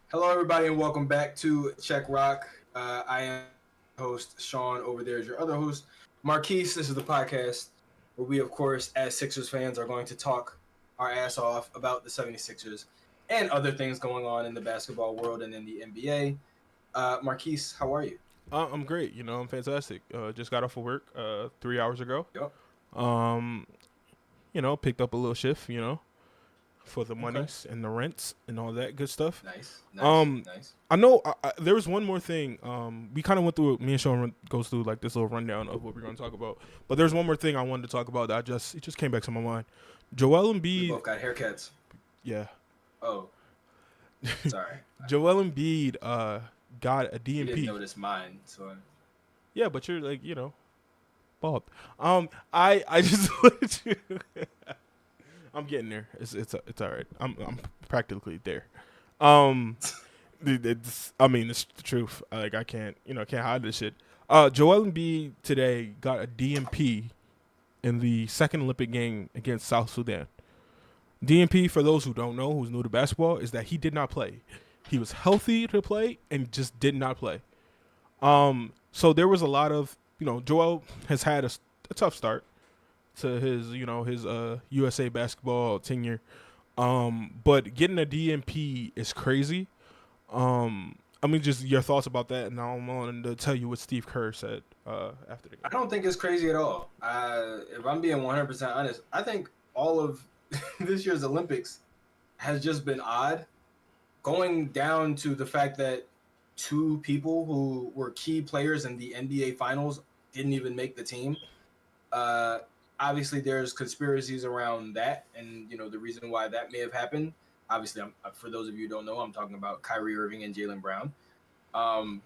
Hello, everybody, and welcome back to Check Rock. I am host Sean. Over there is your other host, Marquise. This is the podcast where we, of course, as Sixers fans, are going to talk our ass off about the 76ers and other things going on in the basketball world and in the NBA. Marquise, how are you? I'm great. I'm fantastic. Just got off of work 3 hours ago. Yep. Um, picked up a little shift. For the Okay. monies and the rents and all that good stuff. Nice. Nice. Um, Nice. I know there was one more thing. We kind of went through. Me and Sean goes through like this little rundown of what we're going to talk about. But there's one more thing I wanted to talk about that it just came back to my mind. Joel We Embiid, both got haircuts. yeah, Oh, sorry. Joel Embiid got a You didn't DNP. notice mine, so Yeah, but you're like bald. I just want you. I'm getting there. It's all right. I'm practically there. Um, it's the truth. Like I can't hide this shit. Joel Embiid today got a DMP in the second Olympic game against South Sudan. DMP, for those who don't know, who's new to basketball, is that he did not play. He was healthy to play and just did not play. So there was a lot of Joel has had a tough start to his USA basketball tenure. But getting a DNP is crazy. I mean, just your thoughts about that, and now I'm on to tell you what Steve Kerr said after the I game. don't think it's crazy at all. If I'm being 100% honest, I think all of this year's Olympics has just been odd, going down to the fact that two people who were key players in the NBA Finals didn't even make the team. Uh, Obviously, there's conspiracies around that, and the reason why that may have happened. Obviously, for those of you who don't know, I'm talking about Kyrie Irving and Jalen Brown. Um,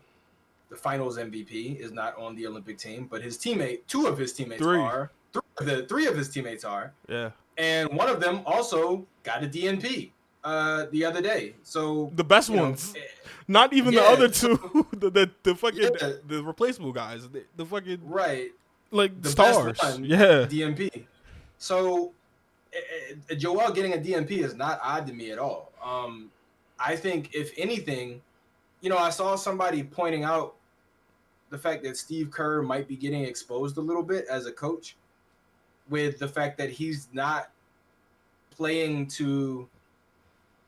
the Finals MVP is not on the Olympic team, but two of his teammates Three, are. Three of his teammates are, yeah, and one of them also got a DNP the other day. So the best ones. eh, Not even the yeah, other so two, the fucking yeah, the replaceable guys, the fucking right. like The best stars. one, Yeah, DNP. So Joel getting a DNP is not odd to me at all. I think if anything, I saw somebody pointing out the fact that Steve Kerr might be getting exposed a little bit as a coach with the fact that he's not playing to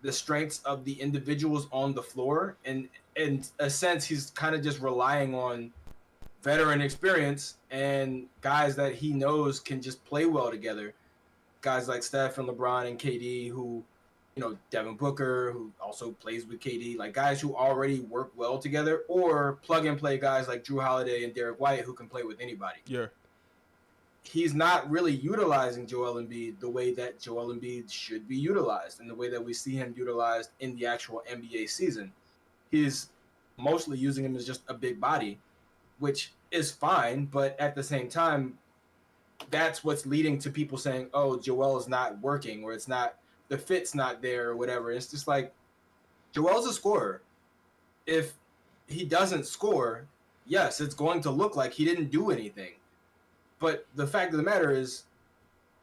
the strengths of the individuals on the floor, and in a sense he's kind of just relying on veteran experience and guys that he knows can just play well together, guys like Steph and LeBron and KD, who Devin Booker, who also plays with KD, like guys who already work well together, or plug and play guys like Drew Holiday and Derek White, who can play with anybody. yeah. He's not really utilizing Joel Embiid the way that Joel Embiid should be utilized, and the way that we see him utilized in the actual NBA season. He's mostly using him as just a big body, which is fine, but at the same time, that's what's leading to people saying, "Oh, Joel is not working," or "It's not the fit's not there," or whatever. It's just like Joel's a scorer. If he doesn't score, yes, it's going to look like he didn't do anything. But the fact of the matter is,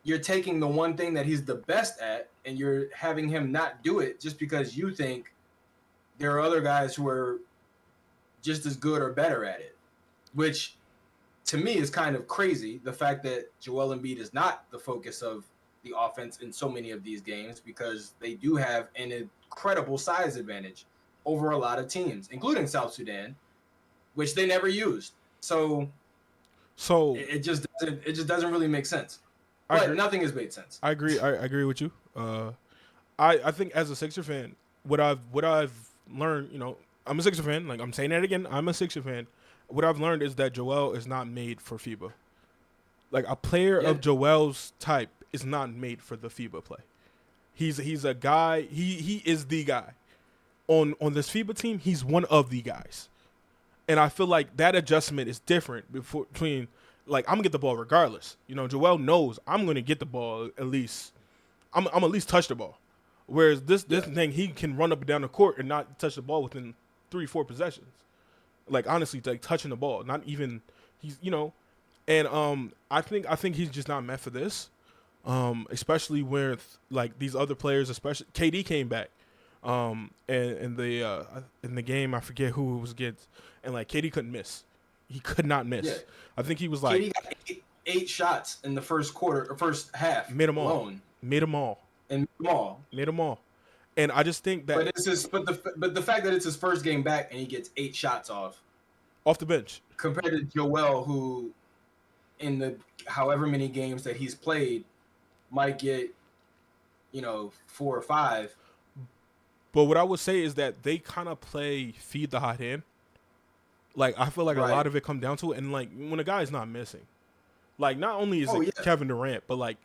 you're taking the one thing that he's the best at and you're having him not do it just because you think there are other guys who are just as good or better at it, which to me is kind of crazy. The fact that Joel Embiid is not the focus of the offense in so many of these games, because they do have an incredible size advantage over a lot of teams, including South Sudan, which they never used. So So it just doesn't really make sense. I But agree. nothing has made sense. I agree. I agree with you. I think as a Sixer fan, what I've learned, I'm a Sixer fan. Like I'm saying that again, I'm a Sixer fan. What I've learned is that Joel is not made for FIBA. Like a player Yeah, of Joel's type is not made for the FIBA play. He's a guy. He is the guy on this FIBA team. He's one of the guys, and I feel like that adjustment is different between like I'm gonna get the ball regardless. Joel knows I'm gonna get the ball at least. I'm at least touch the ball. Whereas this yeah. thing, he can run up and down the court and not touch the ball within 3-4 possessions. Like honestly, like touching the ball, not even he's. And I think he's just not meant for this. Especially with like these other players, especially KD came back. And in the game, I forget who it was against, and like KD couldn't miss. He could not miss. Yeah. I think he was like KD got eight shots in the first quarter or first half made them all, alone, made them all, and all. made them all. And I just think that, But it's just, but the fact that it's his first game back and he gets 8 shots off the bench, compared to Joel, who in the however many games that he's played might get, 4 or 5. But what I would say is that they kind of play feed the hot hand. Like I feel like a Right. lot of it come down to it, and like when a guy's not missing, like not only is it Kevin Durant, but like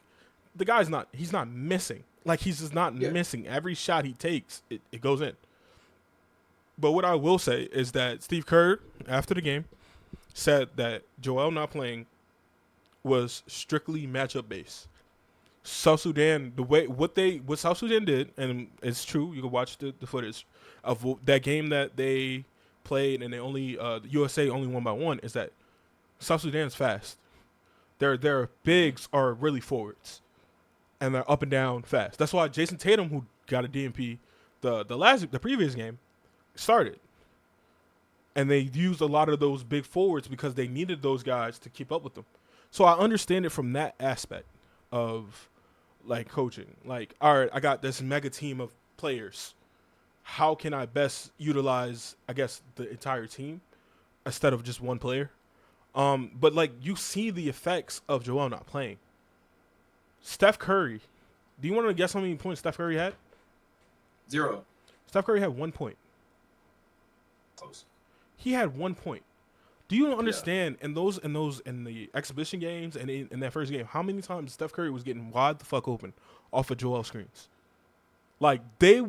the guy's he's not missing. Like he's just not missing. Every shot he takes, it goes in. But what I will say is that Steve Kerr, after the game, said that Joel not playing was strictly matchup based. South Sudan, what South Sudan did, and it's true, you can watch the footage of that game that they played, and they only USA only won by 1. Is that South Sudan's fast? Their bigs are really forwards, and they're up and down fast. That's why Jason Tatum, who got a DNP the previous game, started, and they used a lot of those big forwards because they needed those guys to keep up with them. So I understand it from that aspect of like coaching. Like, all right, I got this mega team of players. How can I best utilize, I guess, the entire team instead of just one player? But like you see the effects of Joel not playing. Steph Curry. Do you want to guess how many points Steph Curry had? 0. Steph Curry had 1 point. Close. He had 1 point. Do you understand in the exhibition games and in that first game, how many times Steph Curry was getting wide the fuck open off of Joel screens? Like they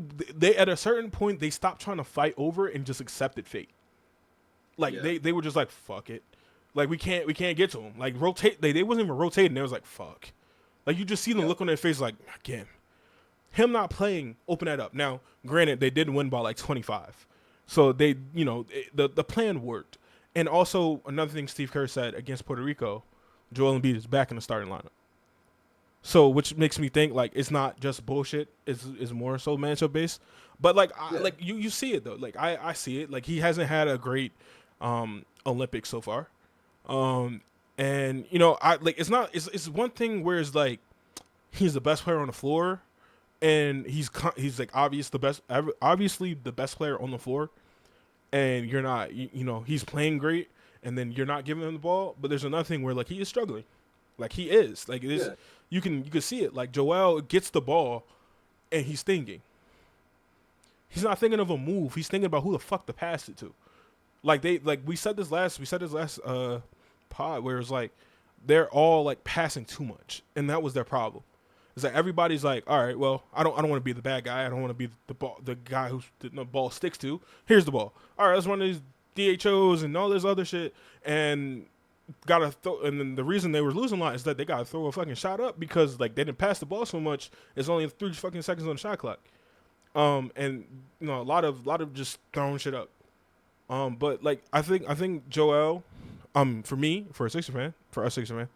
at a certain point they stopped trying to fight over and just accepted fate. Like they were just like fuck it, like we can't get to him. Like rotate, they wasn't even rotating. They was like fuck. Like you just see them look on their face like again, him not playing open that up. Now granted they did win by like 25, so they the plan worked. And also, another thing Steve Kerr said against Puerto Rico, Joel Embiid is back in the starting lineup. So, which makes me think, like, it's not just bullshit. It's more so matchup based. But, like, you see it, though. Like, I see it. Like, he hasn't had a great Olympics so far. And, it's one thing where it's, like, he's the best player on the floor. And he's like, obviously the best player on the floor. And you're not, he's playing great, and then you're not giving him the ball. But there's another thing where like he is struggling, like he is, like it is. You can see it. Like Joel gets the ball, and he's thinking. He's not thinking of a move. He's thinking about who the fuck to pass it to. We said this last pod where it's like they're all like passing too much, and that was their problem. It's like everybody's like, all right, well, I don't want to be the bad guy. I don't want to be the guy who the ball sticks to. Here's the ball. All right, let's run these DHOs and all this other shit. And gotta throw. And then the reason they were losing a lot is that they gotta throw a fucking shot up because like they didn't pass the ball so much. It's only 3 fucking seconds on the shot clock. And a lot of just throwing shit up. But like I think Joel, for us Sixers fan,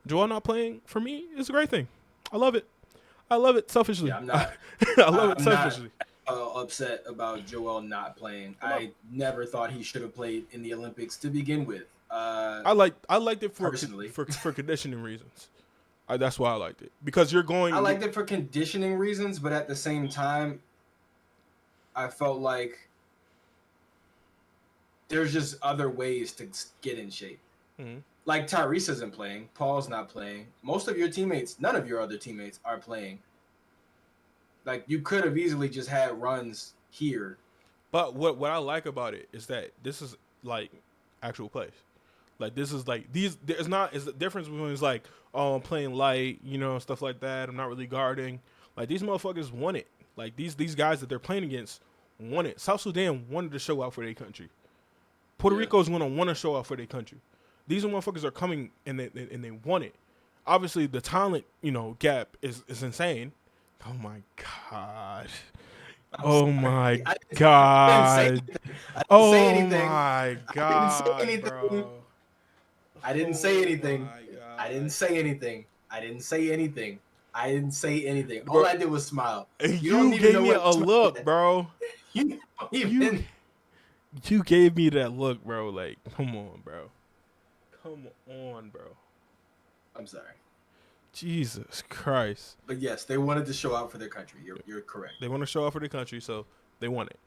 Joel not playing for me is a great thing. I love it selfishly. Yeah, I'm not. I love it selfishly. Upset about Joel not playing. I never thought he should have played in the Olympics to begin with. I liked it for personally for conditioning reasons. That's why I liked it because you're going. I liked it for conditioning reasons, but at the same time, I felt like there's just other ways to get in shape. Mm-hmm. Like Tyrese isn't playing. Paul's not playing. Most of your teammates, none of your other teammates are playing. Like you could have easily just had runs here. But what I like about it is that this is like actual plays. Like this is like these. There's not is the difference between it's like I'm playing light, stuff like that. I'm not really guarding. Like these motherfuckers want it. Like these guys that they're playing against want it. South Sudan wanted to show out for their country. Puerto Rico's gonna want to show out for their country. These motherfuckers are coming and they want it. Obviously, the talent, gap is insane. Oh my god. Oh my god. Oh my god, bro. I didn't say anything. I didn't say anything. I didn't say anything. Bro, All I did was smile. You don't you even gave know me what a smile look, is. bro. You don't You even. you gave me that look, bro. Like, come on, bro. Come on, bro. I'm sorry. Jesus Christ. But yes, they wanted to show out for their country. You're correct. They want to show off for the country, so they want it.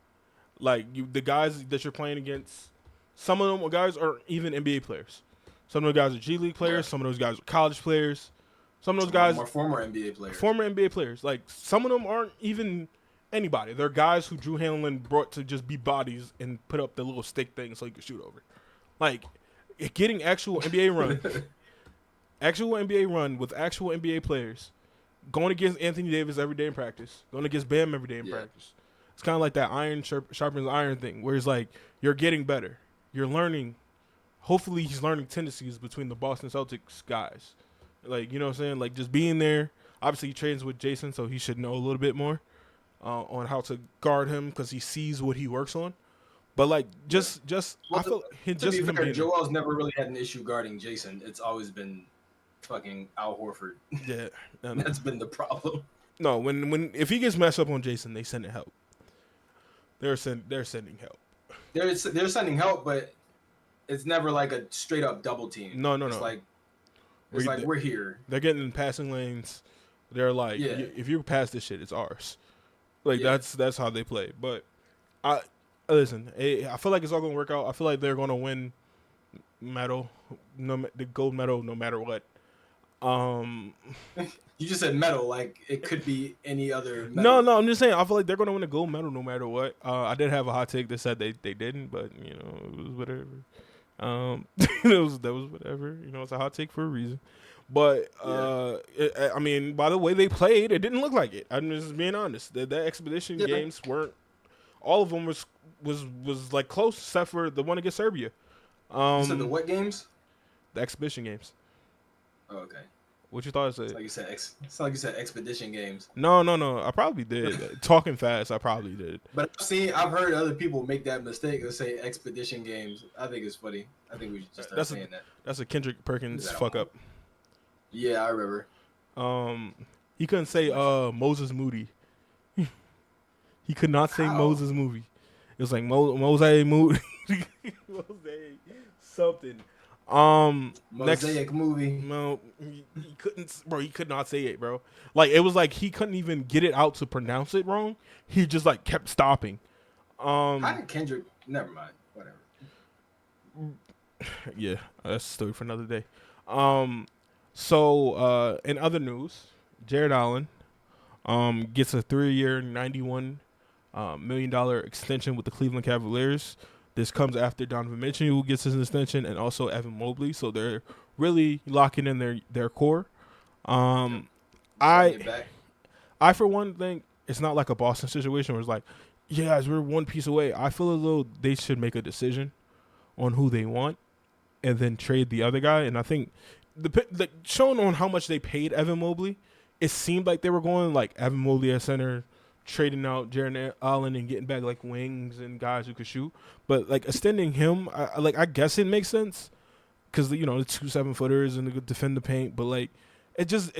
Like the guys that you're playing against, some of them guys aren't even NBA players. Some of those guys are G League players. Yeah. Some of those guys are college players. Some of those Some of them guys are former NBA players. former NBA players. Like some of them aren't even anybody. They're guys who Drew Hanlon brought to just be bodies and put up the little stick thing so he could shoot over. Like getting actual NBA run with actual NBA players, going against Anthony Davis every day in practice, going against Bam every day in practice. It's kind of like that iron sharpens iron thing, where it's like you're getting better, you're learning. Hopefully, he's learning tendencies between the Boston Celtics guys. Like, you know what I'm saying? Like, just being there. Obviously, he trains with Jason, so he should know a little bit more on how to guard him because he sees what he works on. But like, just Well, I feel to just be him fair, being Joel's never really had an issue guarding Jason. It's always been fucking Al Horford. yeah. That's been the problem. No, when if he gets messed up on Jason, they send help. They're sending help. They're sending help, but it's never like a straight up double team. No. It's like we're here. They're getting in passing lanes. They're like, if you pass this shit, it's ours. Like that's how they play. But I listen. I feel like it's all gonna work out. I feel like they're gonna win the gold medal, no matter what. You just said medal, like it could be any other medal. No, I'm just saying. I feel like they're gonna win the gold medal no matter what. I did have a hot take that said they didn't, but you know it was whatever. That was whatever. You know, it's a hot take for a reason. But I mean, by the way they played, it didn't look like it. I'm just being honest. That expedition games weren't. All of them was like close, except for the one against Serbia. You said the what games? The exhibition games. Oh, okay. What you thought I said? It's like you said expedition games. No. I probably did. Talking fast, I probably did. But I've heard other people make that mistake and say expedition games. I think it's funny. I think we should just start saying that. That's a Kendrick Perkins fuck up. Yeah, I remember. He couldn't say Moses Moody. He could not say Moses Moody. It was like Mose Moody. Mose something. Mosaic movie. No, he couldn't, bro. He could not say it, bro. Like it was like he couldn't even get it out to pronounce it wrong. He just like kept stopping. How did Kendrick? Never mind. Whatever. Yeah, that's a story for another day. So in other news, Jared Allen gets a 3-year, $91 million extension with the Cleveland Cavaliers. This comes after Donovan Mitchell, who gets his extension, and also Evan Mobley. So they're really locking in their core. I for one think it's not like a Boston situation where it's like, yeah, we're one piece away. I feel as though they should make a decision on who they want and then trade the other guy. And I think the showing on how much they paid Evan Mobley, it seemed like they were going like Evan Mobley at center, trading out Jared Allen and getting back like wings and guys who could shoot. But like extending him, I guess it makes sense because the 2 7-footers and they could defend the paint. But like it just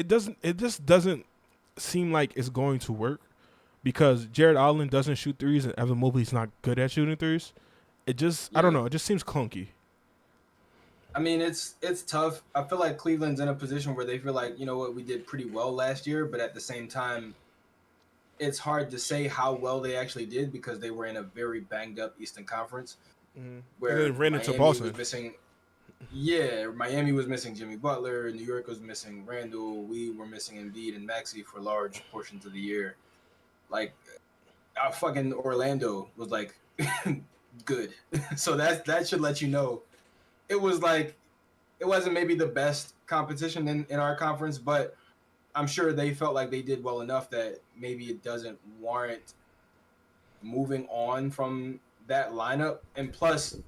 doesn't seem like it's going to work because Jared Allen doesn't shoot threes and Evan Mobley's not good at shooting threes. I don't know. It just seems clunky. I mean, it's tough. I feel like Cleveland's in a position where they feel like, you know what, we did pretty well last year, but at the same time, it's hard to say how well they actually did because they were in a very banged up Eastern Conference where and then ran into Miami Boston. was missing. Yeah, Miami was missing Jimmy Butler. New York was missing Randall. We were missing Embiid and Maxey for large portions of the year. Like, fucking Orlando was like good. So that should let you know. It was like, it wasn't maybe the best competition in our conference, but I'm sure they felt like they did well enough that maybe it doesn't warrant moving on from that lineup. And plus,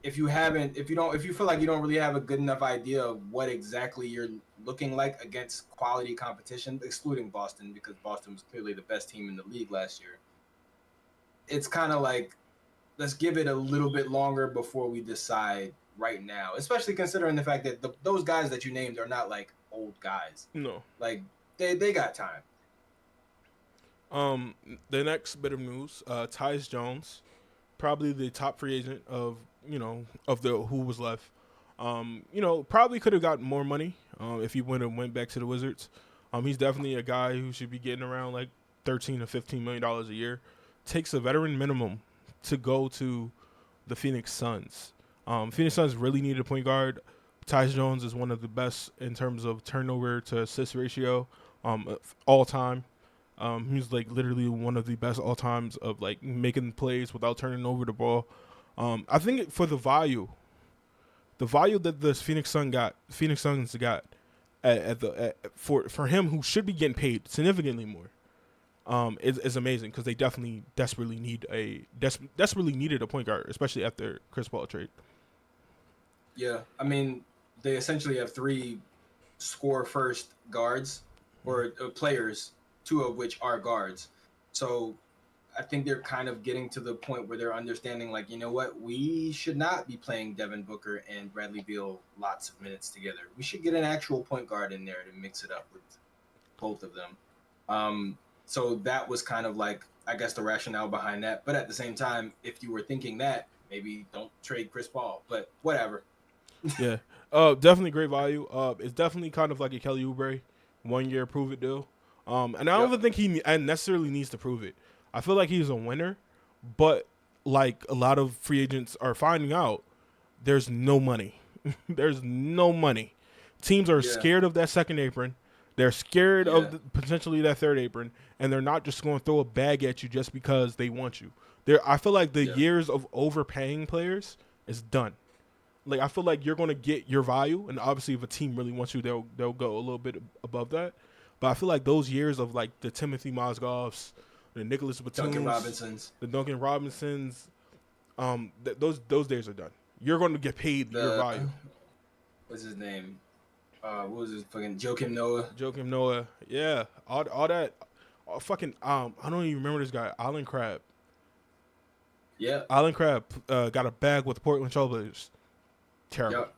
if you feel like you don't really have a good enough idea of what exactly you're looking like against quality competition, excluding Boston, because Boston was clearly the best team in the league last year, it's kind of like, let's give it a little bit longer before we decide right now, especially considering the fact that those guys that you named are not like old guys. No. Like they got time. The next bit of news, Tyus Jones, probably the top free agent of the who was left. Probably could have gotten more money if he went back to the Wizards. He's definitely a guy who should be getting around like $13 to $15 million a year. Takes a veteran minimum to go to the Phoenix Suns. Phoenix Suns really need a point guard. Tyus Jones is one of the best in terms of turnover to assist ratio, all time. He's like literally one of the best all times of like making plays without turning over the ball. I think for the value that the Phoenix Suns got for him, who should be getting paid significantly more, is amazing because they definitely desperately needed a point guard, especially after Chris Paul trade. Yeah, I mean, they essentially have 3 score first guards or players, 2 of which are guards. So I think they're kind of getting to the point where they're understanding, like, you know what, we should not be playing Devin Booker and Bradley Beal lots of minutes together. We should get an actual point guard in there to mix it up with both of them. So that was kind of like, I guess, the rationale behind that. But at the same time, if you were thinking that, maybe don't trade Chris Paul. But whatever. Yeah. Definitely great value. It's definitely kind of like a Kelly Oubre 1 year prove it deal. And I don't even think he necessarily needs to prove it. I feel like he's a winner, but like a lot of free agents are finding out, there's no money. There's no money. Teams are scared of that second apron. They're scared of potentially that third apron, and they're not just going to throw a bag at you just because they want you. I feel like the years of overpaying players is done. Like, I feel like you're going to get your value, and obviously if a team really wants you, they'll go a little bit above that. But I feel like those years of like the Timothy Mozgovs, the Nicholas Batums, the Duncan Robinsons, those days are done. You're going to get paid your value. What's his name? What was his fucking Joakim Noah? Joakim Noah, yeah, all that, fucking I don't even remember this guy, Allen Crabbe. Yeah, Allen Crabbe got a bag with the Portland Trailblazers. Terrible. Yep.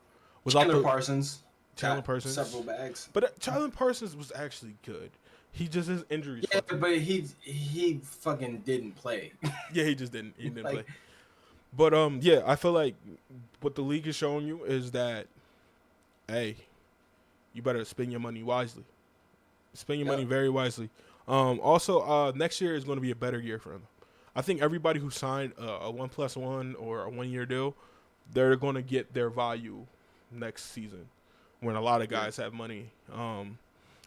Chandler Parsons. Several bags. But Chandler Parsons was actually good. He just, his injuries. Yeah, but he fucking didn't play. Yeah, he just didn't. He didn't play. But yeah, I feel like what the league is showing you is that, hey, you better spend your money wisely. Spend your money very wisely. Also, next year is going to be a better year for them. I think everybody who signed a 1+1 or a 1 year deal, they're going to get their value next season when a lot of guys have money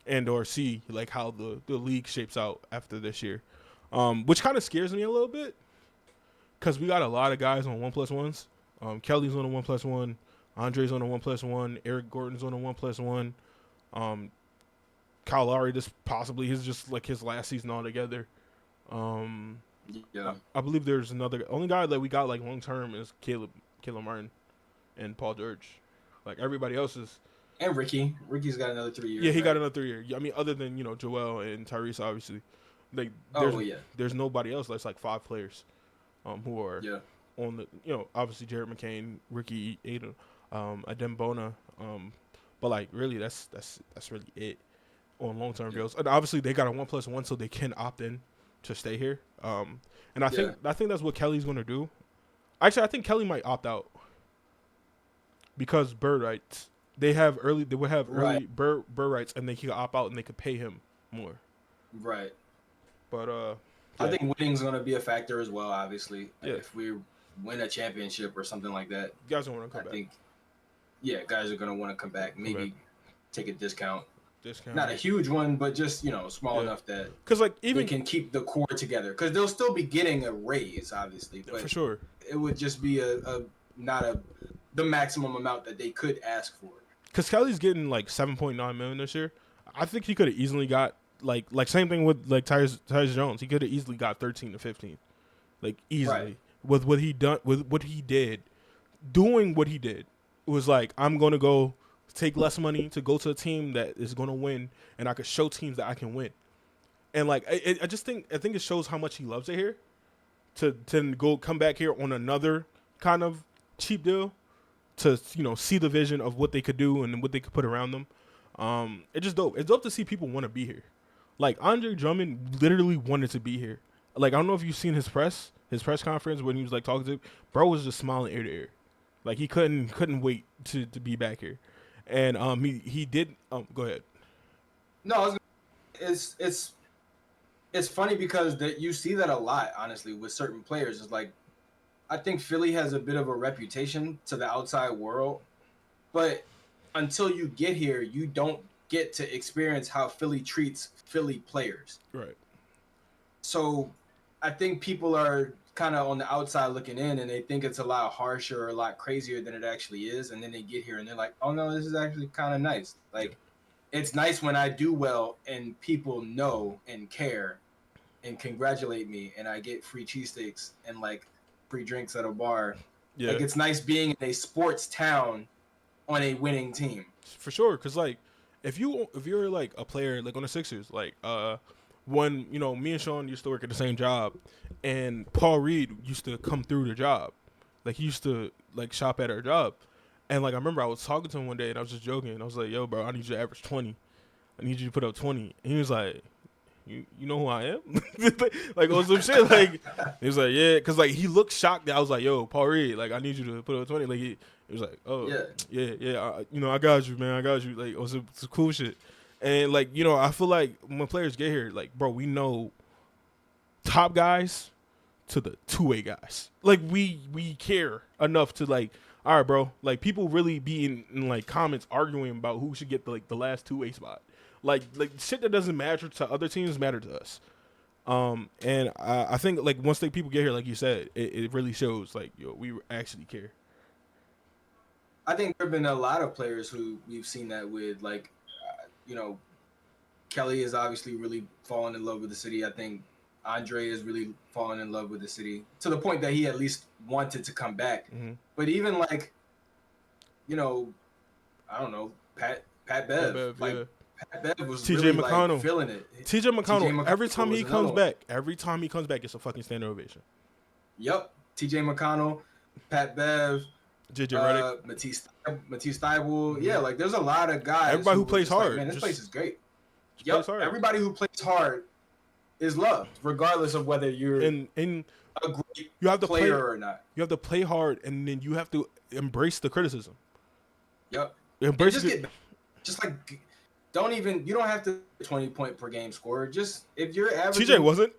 and or see like how the league shapes out after this year, which kind of scares me a little bit because we got a lot of guys on 1+1s. Kelly's on a 1+1. Andre's on a 1+1. Eric Gordon's on a 1+1. Kyle Lowry, this possibly is just like his last season altogether. I believe there's another. Only guy that we got like long term is Caleb Martin and Paul George. Like everybody else is. And Ricky's got another 3 years. Yeah, he got another 3 year. I mean, other than Joel and Tyrese, obviously, like there's nobody else. That's like 5 players, who are on the obviously Jared McCain, Ricky Aiden, Adem Bona, but like really that's really it on long term deals. And obviously they got a 1+1, so they can opt in to stay here. And I think that's what Kelly's gonna do. Actually, I think Kelly might opt out because bird rights. They would have early bird rights, and they could opt out, and they could pay him more. Right. But I think winning's going to be a factor as well. Obviously, if we win a championship or something like that, you guys don't want to come back. I think, guys are going to want to come back. Maybe take a discount. Discount. Not a huge one, but just small enough that because like even they can keep the core together. Because they'll still be getting a raise, obviously. But for sure, it would just be not the maximum amount that they could ask for. Because Kelly's getting like $7.9 million this year. I think he could have easily got like same thing with like Tyus Jones. He could have easily got 13 to 15, like easily with what he done with what he did. Doing what he did, it was like, I'm gonna go take less money to go to a team that is gonna win, and I could show teams that I can win. And like I think it shows how much he loves it here. To go come back here on another kind of cheap deal. To see the vision of what they could do and what they could put around them. It's just dope. It's dope to see people want to be here. Like Andre Drummond literally wanted to be here. Like I don't know if you've seen his press conference when he was like talking to bro was just smiling ear to ear. Like he couldn't wait to be back here. And he did go ahead. No, it's funny because that you see that a lot, honestly, with certain players. It's like I think Philly has a bit of a reputation to the outside world, but until you get here, you don't get to experience how Philly treats Philly players. Right. So I think people are kind of on the outside looking in and they think it's a lot harsher or a lot crazier than it actually is. And then they get here and they're like, oh no, this is actually kind of nice. Like, it's nice when I do well and people know and care and congratulate me and I get free cheesesteaks and like free drinks at a bar. Yeah. Like, it's nice being in a sports town on a winning team. For sure, because like if you're like a player like on the Sixers, like when me and Sean used to work at the same job, and Paul Reed used to come through the job, like he used to like shop at our job, and like I remember I was talking to him one day and I was just joking and I was like, yo bro, I need you to average 20, I need you to put up 20, and he was like, you know who I am? Like on some shit, like he was like, yeah, because like he looked shocked that I was like, yo Paul Reed, like I need you to put up 20, like he was like, oh yeah, I got you, man, I got you, like it was some cool shit. And like I feel like when players get here, like bro, we know top guys to the two-way guys, like we care enough to like, all right bro, like people really be in like comments arguing about who should get the last two-way spot, like shit that doesn't matter to other teams matter to us. And I think like once people get here, like you said, it really shows like we actually care. I think there have been a lot of players who we've seen that with, like, Kelly is obviously really fallen in love with the city. I think Andre is really fallen in love with the city to the point that he at least wanted to come back. Mm-hmm. But even like, I don't know, Pat Bev, like, yeah. Pat Bev was TJ really McConnell like feeling it. TJ McConnell, every time he comes back, it's a fucking standing ovation. Yep, TJ McConnell, Pat Bev, JJ Redick, Matisse Thybulle. Yeah, like there's a lot of guys. Everybody who plays hard. Like, man, this place is great. Yep, everybody who plays hard is loved, regardless of whether you're a great player or not. You have to play hard, and then you have to embrace the criticism. Yep. Embrace it. You don't have to 20-point per game scorer. Just if you're averaging. TJ wasn't.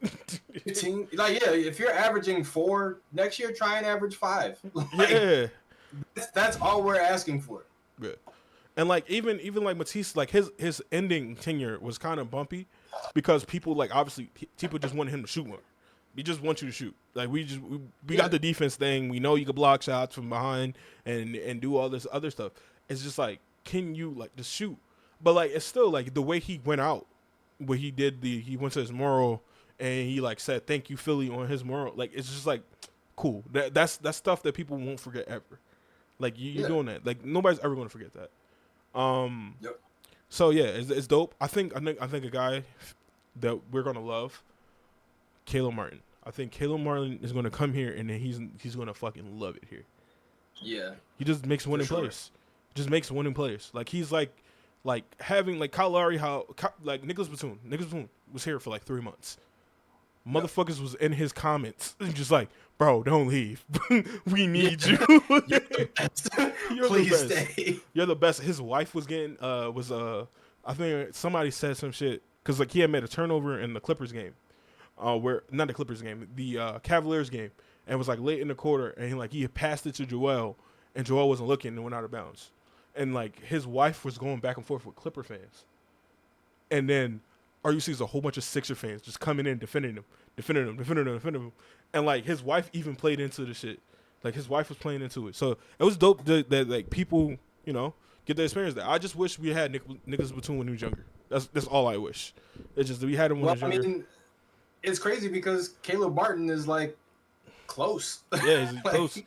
15, if you're averaging 4 next year, try and average 5. Yeah. That's all we're asking for. Yeah. And like even like Matisse, like his ending tenure was kind of bumpy because people like obviously people just wanted him to shoot more. We just want you to shoot. Like we got the defense thing. We know you can block shots from behind and do all this other stuff. It's just like, can you like just shoot? But like it's still like the way he went out, where he went to his mural and he like said thank you Philly on his mural. Like it's just like cool. That's stuff that people won't forget ever. Like you're doing that. Like nobody's ever gonna forget that. Yep. So yeah, it's dope. I think a guy that we're gonna love, Caleb Martin. I think Caleb Martin is gonna come here and then he's gonna fucking love it here. Yeah. He just makes winning plays. Just makes winning plays. Like he's like having like Kyle Lowry, like Nicholas Batum. Nicholas Batum was here for like 3 months. Motherfuckers was in his comments just like, bro, don't leave. We need you. Please stay. You're the best. His wife was getting I think somebody said some shit because like he had made a turnover in the Clippers game, where not the Clippers game, the Cavaliers game, and was like late in the quarter, and he had passed it to Joel, and Joel wasn't looking and went out of bounds, and like his wife was going back and forth with Clipper fans, and then all you see is a whole bunch of Sixer fans just coming in defending him. And like his wife even played into the shit. Like his wife was playing into it. So it was dope that like people, get the experience that. I just wish we had Nicholas Batum when he was younger. That's all I wish. It's just that we had him when he was younger. I mean, it's crazy because Caleb Martin is like close. Yeah, he's close.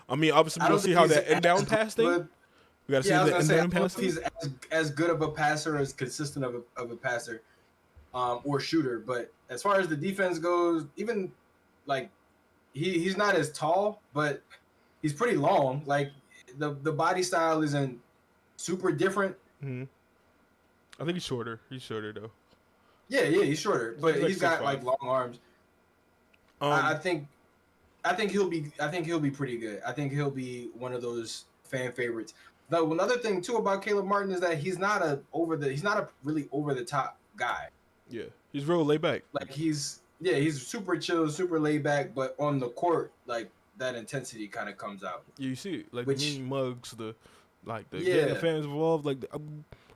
I mean, obviously we don't see how that inbound pass thing. We gotta see the inbound pass thing. He's as good of a passer, as consistent of a passer, or shooter. But as far as the defense goes, even like he's not as tall, but he's pretty long. Like the body style isn't super different. Mm-hmm. I think he's shorter. He's shorter though. Yeah, he's shorter, but He's like he's got 6'5". like long arms. I, Um, I think I think he'll be pretty good. I think he'll be one of those fan favorites. Though another thing too about Caleb Martin is that he's not a really over the top guy. yeah, he's real laid back. Like he's super chill, super laid back, but on the court, like that intensity kind of comes out. Yeah, you see it, like the Which mean mugs, the getting the yeah, fans involved. Like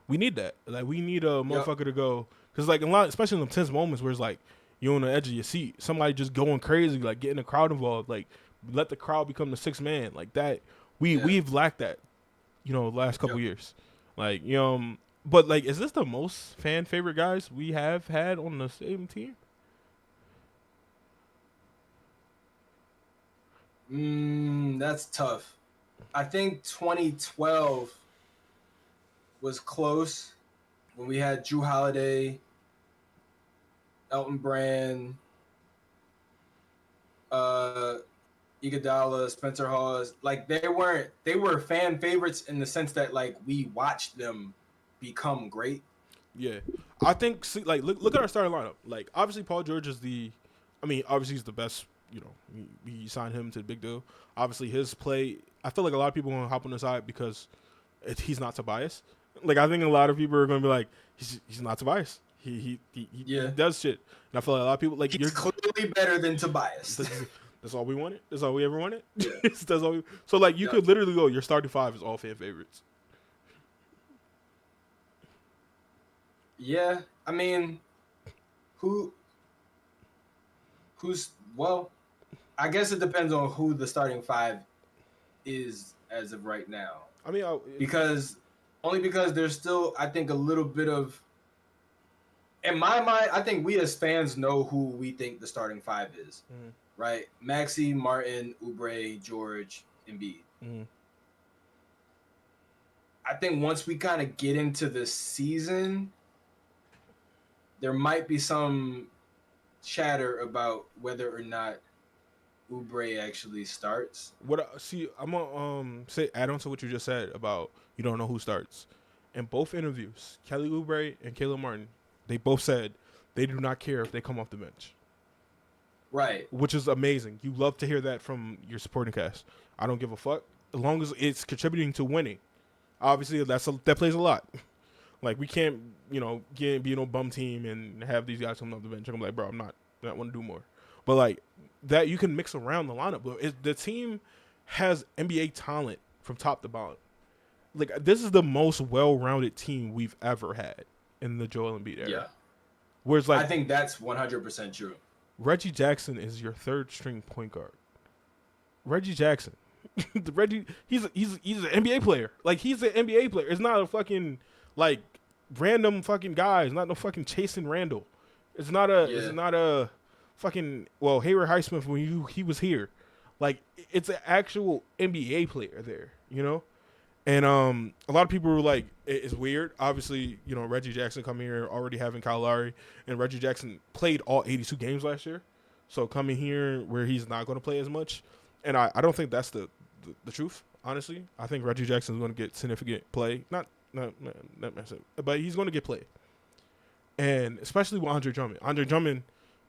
we need that. Like we need a yep, motherfucker to go because like a lot, especially in the tense moments where it's like you're on the edge of your seat, somebody just going crazy, like getting the crowd involved, like let the crowd become the sixth man, like that. yeah, We've lacked that, the last couple yep. years, like But like, is this the most fan favorite guys we have had on the same team? That's tough. I think 2012 was close when we had Drew Holiday, Elton Brand, uh, Iguodala, Spencer Hawes. Like they were fan favorites in the sense that like we watched them become great. Yeah, I think like look at our starting lineup. Like obviously Paul George is obviously he's the best. We signed him to the big deal. Obviously his play. I feel like a lot of people are gonna hop on the side because he's not Tobias. Like I think a lot of people are gonna be like he's not Tobias. He does shit. And I feel like a lot of people like He's clearly better than Tobias. That's all we wanted. That's all we ever wanted. Yeah. That's all. So like you Yeah. could literally go your starting five is all fan favorites. Yeah, I mean, who who's well, I guess it depends on who the starting five is as of right now. I mean, Because only because there's still I think a little bit of in my mind, I think we as fans know who we think the starting five is. Mhm. Right? Maxey, Martin, Oubre, George, Embiid. Mhm. I think once we kind of get into the season, there might be some chatter about whether or not Oubre actually starts. I'm gonna say add on to what you just said about you don't know who starts. In both interviews, Kelly Oubre and Caleb Martin, they both said they do not care if they come off the bench, Right. which is amazing. You love to hear that from your supporting cast. I don't give a fuck as long as it's contributing to winning. Obviously, that plays a lot. Like we can't, be no bum team and have these guys come off the bench. I'm like, bro, I'm not want to do more. But like that, you can mix around the lineup. But the team has NBA talent from top to bottom. Like this is the most well-rounded team we've ever had in the Joel Embiid era. Yeah. Whereas like I think that's 100% true. Reggie Jackson is your third string point guard. Reggie Jackson, he's an NBA player. Like he's an NBA player. It's not a fucking like random fucking guy. It's not no fucking chasing Randall. It's not a fucking Hayward Highsmith when he was here. Like it's an actual NBA player there, And a lot of people were like, it's weird. Obviously, Reggie Jackson coming here already having Kyle Lowry, and Reggie Jackson played all 82 games last year. So coming here where he's not going to play as much, and I don't think that's the truth. Honestly, I think Reggie Jackson is going to get significant play. Not massive, but he's going to get play. And especially with Andre Drummond. Andre Drummond,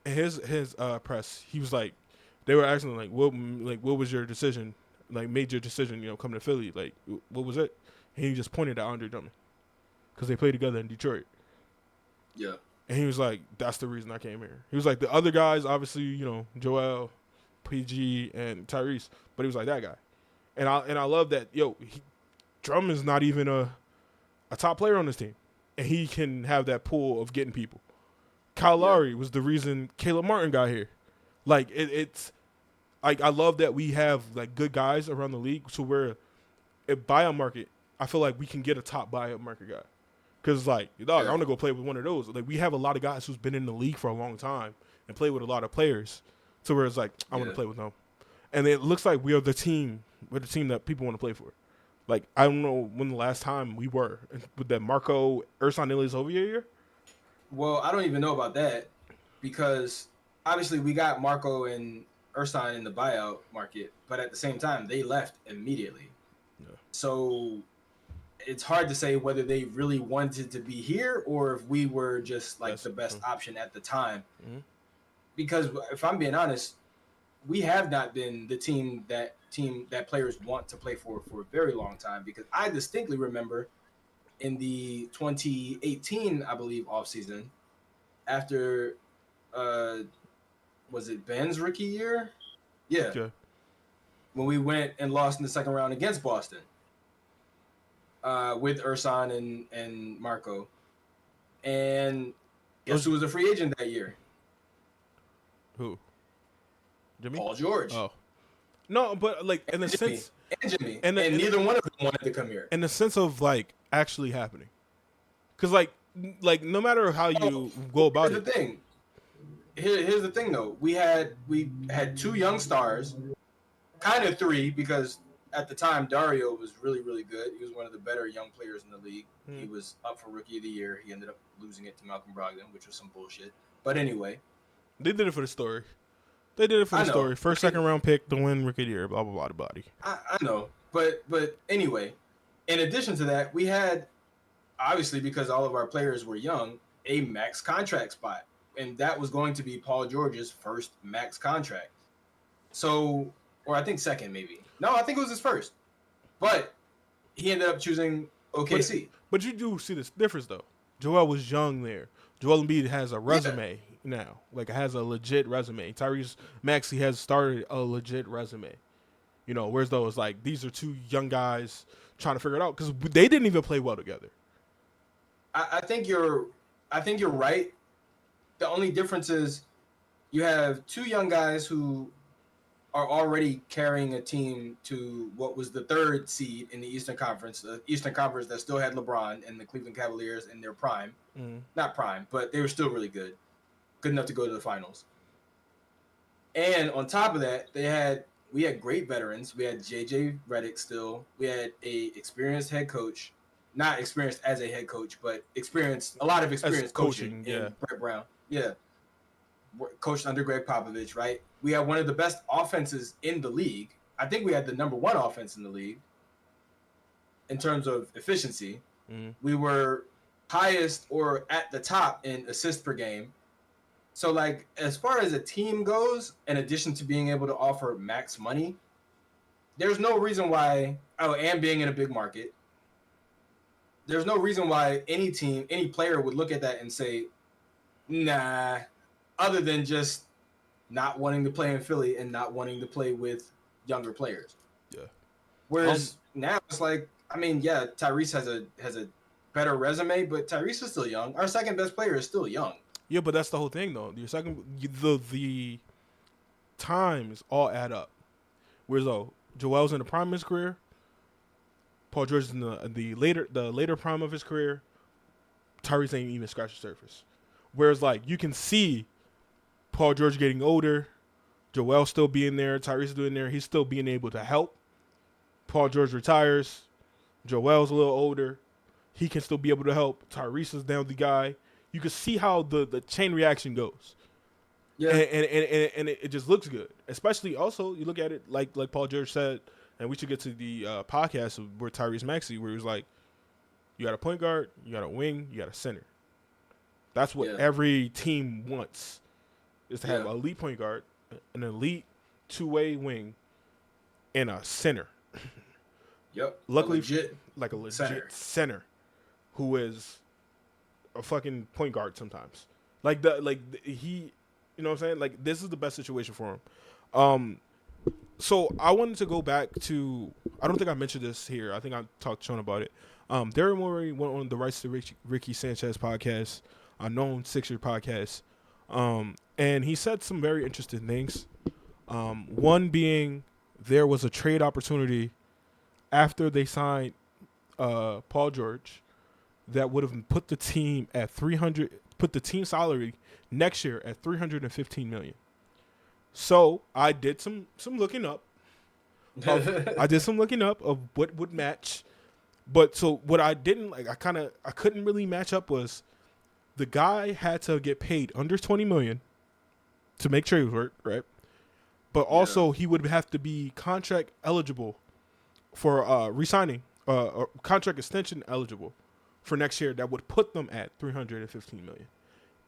in his press, he was like, they were asking like, what was your decision? Like, made your decision, coming to Philly? Like, what was it? And he just pointed at Andre Drummond because they played together in Detroit. Yeah. And he was like, that's the reason I came here. He was like, the other guys, obviously, Joel, PG, and Tyrese, but he was like that guy. And I love that, Drummond's not even a top player on this team. And he can have that pool of getting people. Kyle Lowry was the reason Caleb Martin got here. Like, it's like I love that we have like good guys around the league to where at buyout market, I feel like we can get a top buyout market guy. Because like, I want to go play with one of those. Like we have a lot of guys who's been in the league for a long time and play with a lot of players. To where it's like, I want to play with them. And it looks like we are the team. We're the team that people want to play for. Like, I don't know when the last time we were with that Marco Ersan Ilyasova year. Well, I don't even know about that because obviously we got Marco and Ersan in the buyout market, but at the same time they left immediately. Yeah. So it's hard to say whether they really wanted to be here or if we were just like That's the best true. option at the time. Mm-hmm. Because if I'm being honest, we have not been the team that players want to play for a very long time. Because I distinctly remember in the 2018, I believe, offseason, after was it Ben's rookie year? Yeah, Yeah. when we went and lost in the second round against Boston with Ursan and Marco. And guess who was a free agent that year? Who? Jimmy? Paul George. Oh. No, but like in the Jimmy. sense And Jimmy. and neither one of them wanted to come here. in the sense of like actually happening. Cuz like no matter how you go about Here's the thing. Here's the thing though. We had two young stars, kind of three, because at the time Dario was really, really good. He was one of the better young players in the league. He was up for rookie of the year. He ended up losing it to Malcolm Brogdon, which was some bullshit. But anyway, they did it for the story. They did it for the story. First, second round pick to win rookie of the year. Blah blah blah. Blah. I know, but anyway, in addition to that, we had obviously because all of our players were young, a max contract spot, and that was going to be Paul George's first max contract. So, or I think second maybe. No, I think it was his first, but he ended up choosing OKC. But you do see this difference though. Joel was young there. Joel Embiid has a resume now, like has a legit resume. Tyrese Maxey has started a legit resume. You know, whereas though it's like these are two young guys trying to figure it out because they didn't even play well together. I think you're right. The only difference is you have two young guys who are already carrying a team to what was the third seed in the Eastern Conference, that still had LeBron and the Cleveland Cavaliers in their prime. Not prime, but they were still really good enough to go to the finals. And on top of that, we had great veterans. We had JJ Redick still. We had a experienced head coach, not experienced as a head coach, but a lot of experience coaching in Brett Brown. Yeah. Coached under Greg Popovich, right? We had one of the best offenses in the league. I think we had the number one offense in the league in terms of efficiency. We were highest or at the top in assists per game. So, like, as far as a team goes, in addition to being able to offer max money, there's no reason why, and being in a big market, there's no reason why any player would look at that and say, nah, other than just not wanting to play in Philly and not wanting to play with younger players. Yeah. Whereas now it's like, I mean, yeah, Tyrese has a better resume, but Tyrese is still young. Our second best player is still young. Yeah, but that's the whole thing, though. The times all add up. Whereas though Joel's in the prime of his career, Paul George is in the later prime of his career. Tyrese ain't even scratched the surface. Whereas like you can see Paul George getting older, Joel still being there, Tyrese doing there, he's still being able to help. Paul George retires, Joel's a little older, he can still be able to help. Tyrese is now the guy. You can see how the chain reaction goes. Yeah. And it just looks good. Especially also, you look at it like Paul George said, and we should get to the podcast where Tyrese Maxey, where he was like, you got a point guard, you got a wing, you got a center. That's what every team wants, is to have an elite point guard, an elite two-way wing, and a center. Yep. Luckily, a legit center who is a fucking point guard sometimes. He, you know what I'm saying? Like, this is the best situation for him. So I wanted to go back to, I don't think I mentioned this here. I think I talked to Sean about it. Daryl Morey went on the Rights to Ricky Sanchez podcast, a known Sixer podcast. And he said some very interesting things. One being there was a trade opportunity after they signed Paul George that would have put the team at put the team salary next year at $315 million. So I did some looking up. I did some looking up of what would match. But so what I didn't like, I couldn't really match up was the guy had to get paid under $20 million to make trades work, right? But also he would have to be contract eligible for re-signing contract extension eligible for next year that would put them at 315 million.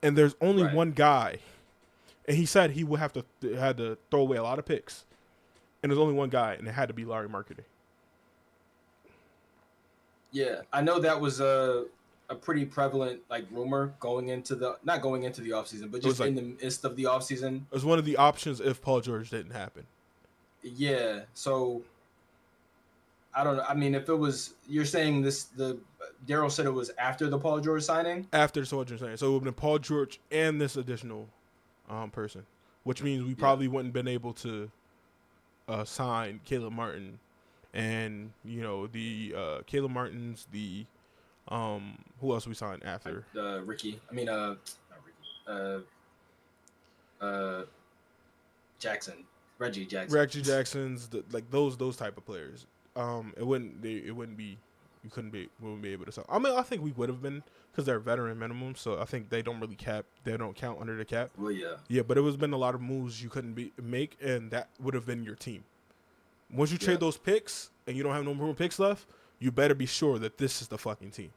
And there's only Right. one guy, and he said he would have to had to throw away a lot of picks. And there's only one guy, and it had to be Larry Marketing. Yeah, I know that was a pretty prevalent like rumor going into the not going into the offseason, but It was just like in the midst of the offseason. it was one of the options if Paul George didn't happen. Yeah, so I don't know. I mean, if it was you're saying this, the Daryl said it was after the Paul George signing. After Soldier saying, so it would have been Paul George and this additional person, which means we Yeah, probably wouldn't been able to sign Caleb Martin, and the Caleb Martins, the who else we signed after Ricky. I mean, not Ricky. Uh, Jackson, Reggie Jackson. Reggie Jacksons, like those type of players. It wouldn't be we wouldn't be able to sell. I mean, I think we would have been because they're veteran minimum, so I think they don't count under the cap. Well, yeah, Yeah, but it was been a lot of moves you couldn't make, and that would have been your team. Once you trade yeah, those picks and you don't have no more picks left, you better be sure that this is the fucking team.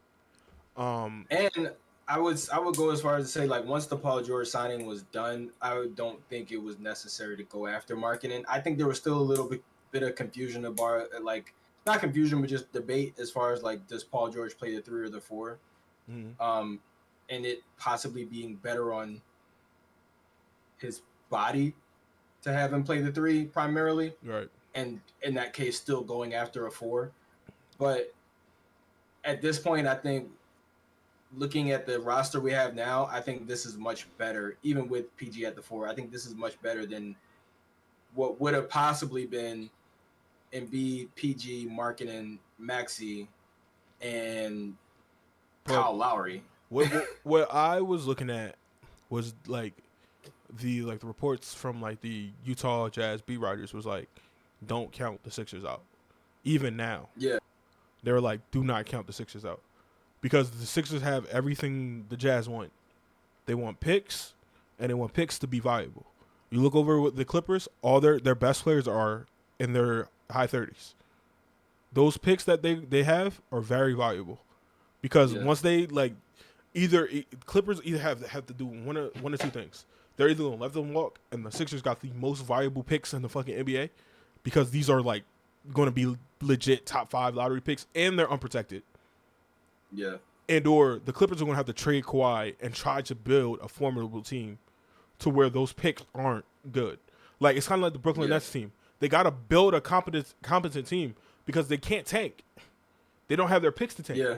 and I would go as far as to say like once the Paul George signing was done, don't think it was necessary to go after marketing. I think there was still a little bit of confusion about like not confusion but just debate as far as like does Paul George play the 3 or the 4, Mm-hmm. and it possibly being better on his body to have him play the 3 primarily, Right. and in that case still going after a 4. But at this point, I think looking at the roster we have now, I think this is much better. Even with PG at the 4, I think this is much better than what would have possibly been Embiid, PG, Markkanen, Maxey, and But Kyle Lowry. what I was looking at was like the reports from like the Utah Jazz beat writers was like, don't count the Sixers out. Even now, Yeah, they were like, do not count the Sixers out because the Sixers have everything the Jazz want. They want picks, and they want picks to be viable. You look over with the Clippers, all their best players are in their high 30s. Those picks that they have are very valuable because yeah, once they like Clippers either have to do one or two things. They're either gonna let them walk, and the Sixers got the most valuable picks in the fucking NBA because these are like going to be legit top 5 lottery picks, and they're unprotected. yeah, And or the Clippers are going to have to trade Kawhi and try to build a formidable team to where those picks aren't good. Like it's kind of like the Brooklyn yeah, Nets team. They got to build a competent team because they can't tank. They don't have their picks to tank. yeah,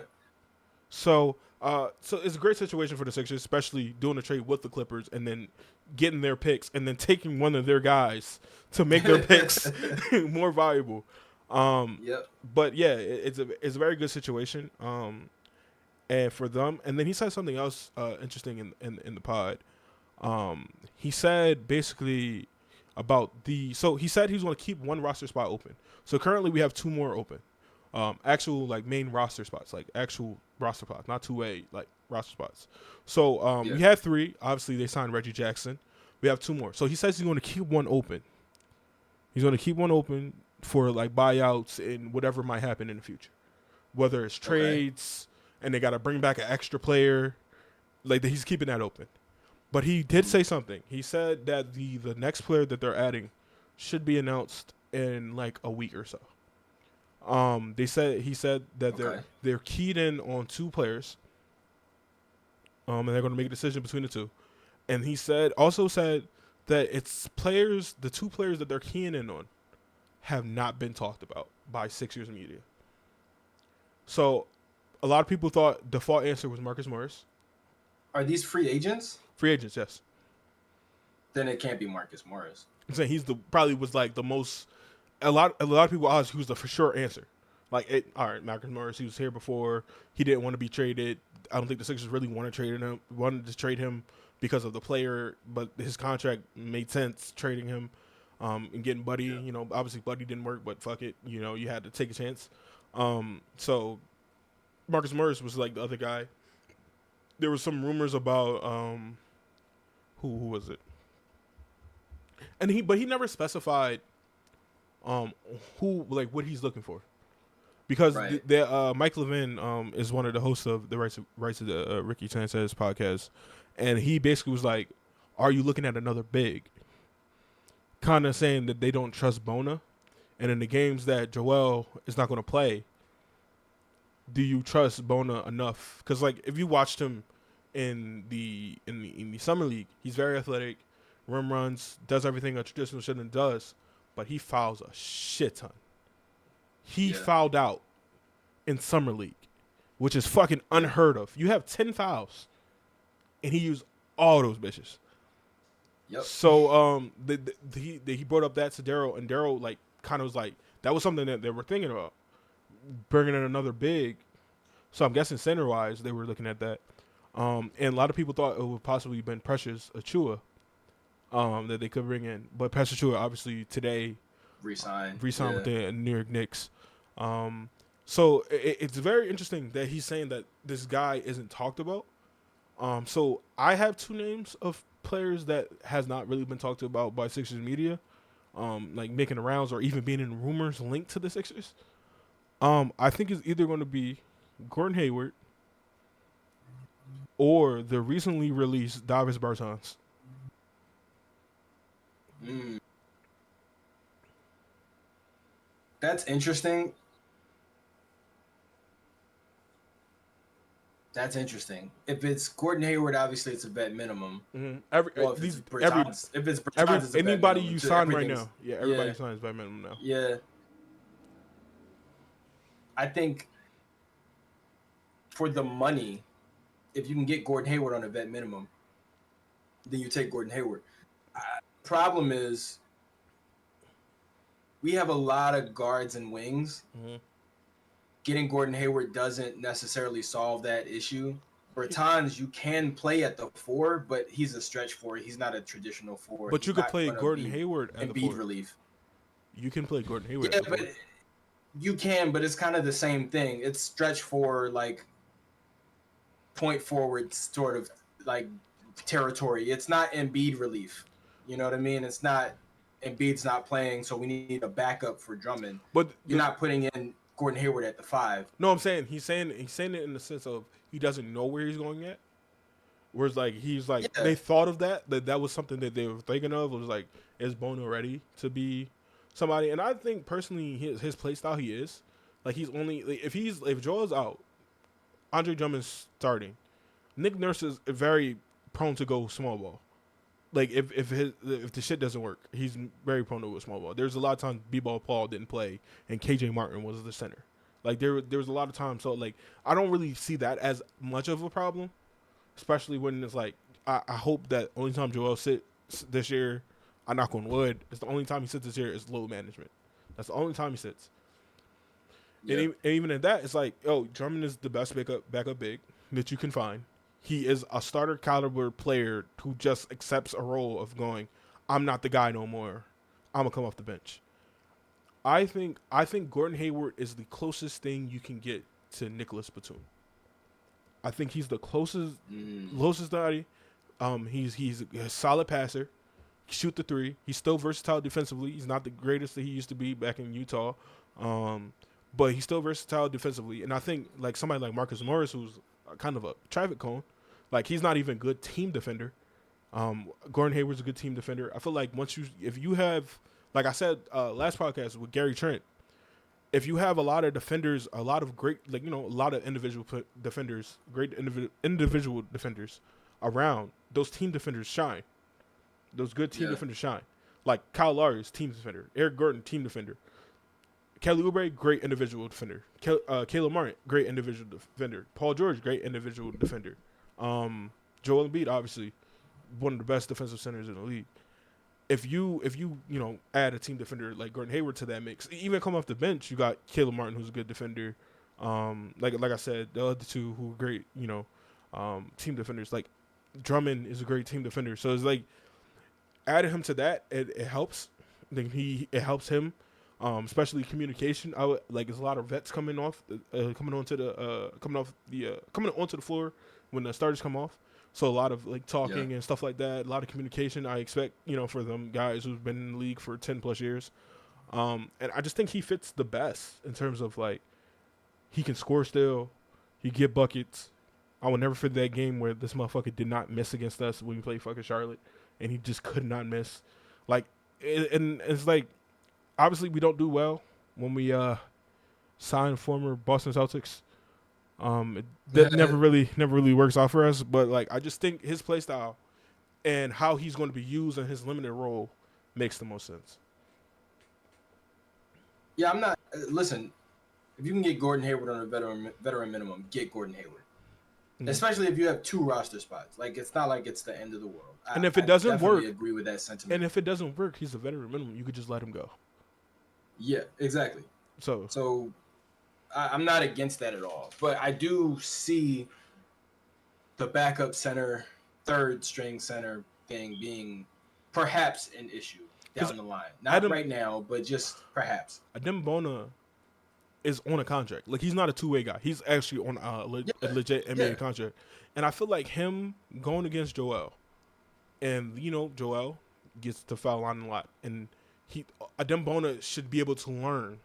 So it's a great situation for the Sixers, especially doing a trade with the Clippers and then getting their picks and then taking one of their guys to make their picks more valuable. yep, But yeah, it's a very good situation. And for them, and then he said something else interesting in the pod. He said basically about so he said he's going to keep one roster spot open. So currently we have 2 more open. Actual like main roster spots, like actual roster spots, not 2-way like roster spots. So yeah, we had 3. Obviously they signed Reggie Jackson. We have 2 more. So he says he's going to keep one open. He's going to keep one open for like buyouts and whatever might happen in the future, whether it's trades and they got to bring back an extra player. Like he's keeping that open. But he did say something. He said that the next player that they're adding should be announced in like a week or so. He said that they're keyed in on 2 players. And they're going to make a decision between the 2. And he also said that the 2 players that they're keying in on have not been talked about by Sixers media. So a lot of people thought default answer was Marcus Morris. Are these free agents? Free agents, yes. Then it can't be Marcus Morris. I'm saying he's probably was like the most. A lot of people asked who's the for sure answer. Like, all right, Marcus Morris, he was here before. He didn't want to be traded. I don't think the Sixers really wanted to trade him because of the player, but his contract made sense trading him and getting Buddy. Yeah. You know, obviously Buddy didn't work, but fuck it. You know, you had to take a chance. So Marcus Morris was like the other guy. There was some rumors about who was it? And he never specified who, like, what he's looking for. because Right. Mike Levin is one of the hosts of the Rights of the Ricky Sanchez podcast, and he basically was like, "Are you looking at another big?" Kind of saying that they don't trust Bona, and in the games that Joel is not going to play, do you trust Bona enough? Because like if you watched him in the summer league, he's very athletic, rim runs, does everything a traditional shouldn't does, but he fouls a shit ton. He Yeah. fouled out in summer league, which is fucking unheard of. You have 10 fouls, and he used all those bitches. Yep. So he brought up that to Daryl, and Daryl like kind of was like that was something that they were thinking about bringing in another big. So I'm guessing center wise they were looking at that. And a lot of people thought it would possibly been Precious Achua that they could bring in, but Precious Achua obviously today Resign. re-signed with Yeah. the New York Knicks. So it's very interesting that he's saying that this guy isn't talked about. So I have two names of players that has not really been talked about by Sixers media, like making the rounds or even being in rumors linked to the Sixers. I think it's either going to be Gordon Hayward or the recently released Davis Bertans. Mm. That's interesting. That's interesting. If it's Gordon Hayward, obviously it's a vet minimum. Mm-hmm. Well, if it's Bertans, it's a vet Anybody minimum you too. sign right Everything's now, yeah, yeah, everybody signs by minimum now. yeah. I think for the money, if you can get Gordon Hayward on a vet minimum, then you take Gordon Hayward. Problem is, we have a lot of guards and wings. Mm-hmm. Getting Gordon Hayward doesn't necessarily solve that issue. Bertans, you can play at the 4, but he's a stretch 4. He's not a traditional 4. But He's you could not play gonna Gordon be Hayward at the Embiid 4. relief. You can play Gordon Hayward Yeah, at the but 4. you can, but it's kind of the same thing. It's stretch 4, like point forward sort of like territory. It's not Embiid relief. You know what I mean? It's not Embiid's not playing, so we need a backup for Drummond. But you're not putting in Gordon Hayward at the 5. No, I'm saying he's saying it in the sense of he doesn't know where he's going at. Whereas like he's like Yeah. they thought of that was something that they were thinking of. It was like, is Bono ready to be somebody? And I think personally his play style he is. Like he's only like, if Joel's out, Andre Drummond's starting. Nick Nurse is very prone to go small ball. Like if the shit doesn't work, he's very prone to go small ball. There's a lot of times B-Ball Paul didn't play and KJ Martin was the center. Like there was a lot of times. So like I don't really see that as much of a problem, especially when it's like I hope that only time Joel sits this year, I knock on wood, it's the only time he sits this year is load management. That's the only time he sits. Yeah. And even at that, it's like, Drummond is the best backup big that you can find. He is a starter caliber player who just accepts a role of going, I'm not the guy no more. I'm gonna come off the bench. I think Gordon Hayward is the closest thing you can get to Nicholas Batum. I think he's the closest thing. He's a solid passer. Shoot the 3. He's still versatile defensively. He's not the greatest that he used to be back in Utah. But he's still versatile defensively. And I think like somebody like Marcus Morris, who's kind of a traffic cone, like he's not even a good team defender. Gordon Hayward's a good team defender. I feel like if you have, like I said last podcast with Gary Trent, if you have a lot of defenders, a lot of great, like, a lot of individual defenders, great individual defenders around, those team defenders shine. Those good team defenders shine. Like Kyle Lowry's team defender. Eric Gordon, team defender. Kelly Oubre, great individual defender. Caleb Martin, great individual defender. Paul George, great individual defender. Joel Embiid, obviously, one of the best defensive centers in the league. If you add a team defender like Gordon Hayward to that mix, even come off the bench, you got Caleb Martin, who's a good defender. Like I said, the other two who are great, team defenders. Like Drummond is a great team defender. So it's like adding him to that, it helps. I think it helps him. Especially communication. There's a lot of vets coming onto the floor when the starters come off. So a lot of like talking and stuff like that. A lot of communication. I expect for them guys who've been in the league for 10+ years. And I just think he fits the best in terms of like He can score still. He get buckets. I will never forget that game where this motherfucker did not miss against us when we played fucking Charlotte, and he just could not miss. Like, and it's like, obviously we don't do well when we sign former Boston Celtics. That never really works out for us. But like, I just think his play style and how he's going to be used in his limited role makes the most sense. Yeah, I'm not. Listen, if you can get Gordon Hayward on a veteran minimum, get Gordon Hayward. Mm-hmm. Especially if you have 2 roster spots. Like, it's not like it's the end of the world. And if it doesn't work, I agree with that sentiment. And if it doesn't work, he's a veteran minimum. You could just let him go. Yeah, exactly. So I'm not against that at all. But I do see the backup center, third string center thing being perhaps an issue down the line. Not right now, but just perhaps. Adem Bona is on a contract. Like, he's not a two-way guy. He's actually on a legit NBA contract. And I feel like him going against Joel, and, you know, Joel gets to foul line a lot. And Adem Bona should be able to learn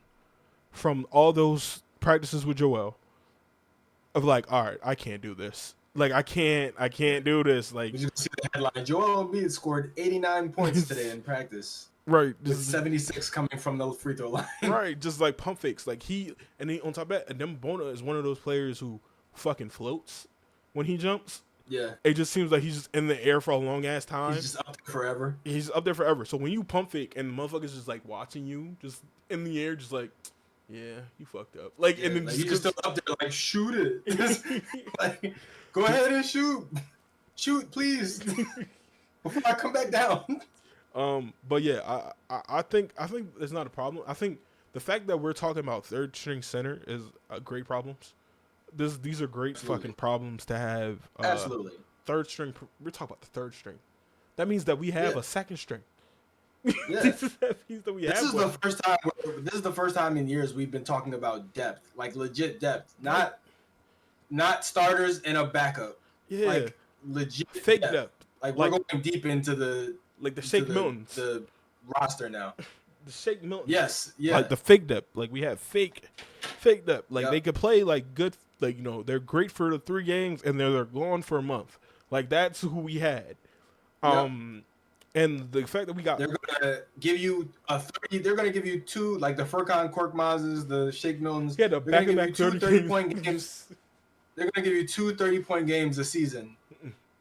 from all those practices with Joel of, like, all right, I can't do this. Like, I can't do this. Like, you see the headline: Joel Embiid scored 89 points today in practice. Right, with 76 coming from the free throw line. Right, just like pump fakes. Like, on top of that, Adem Bona is one of those players who fucking floats when he jumps. Yeah, it just seems like he's just in the air for a long ass time. He's just up there forever. He's up there forever. So when you pump fake and the motherfucker's just like watching you, just in the air, just like, yeah, you fucked up. Like, and then like, he's just up there like, shoot it. Like, go ahead and shoot, please, before I come back down. But yeah, I think it's not a problem. I think the fact that we're talking about third string center is a great problems. These are great fucking problems to have. Absolutely. Third string. We're talking about the third string. That means that we have a second string. Yeah. This is the first time in years we've been talking about depth, like legit depth, not starters and a backup. Yeah. Like legit fake depth. Like, we're going deep into the Shake Miltons. The roster now. The Shake Milton. Yes, yeah. Like the fake depth. Like, we have fake depth. Like, they could play like good. Like, you know, they're great for the 3 games and they're gone for a month. Like, that's who we had. And the fact that we got, they're gonna give you a 30. They're gonna give you 2, like the Furkan Korkmazes, the Shake Miltons. Yeah, the back-to-back 30-point games. They're gonna give you 2 30-point games a season,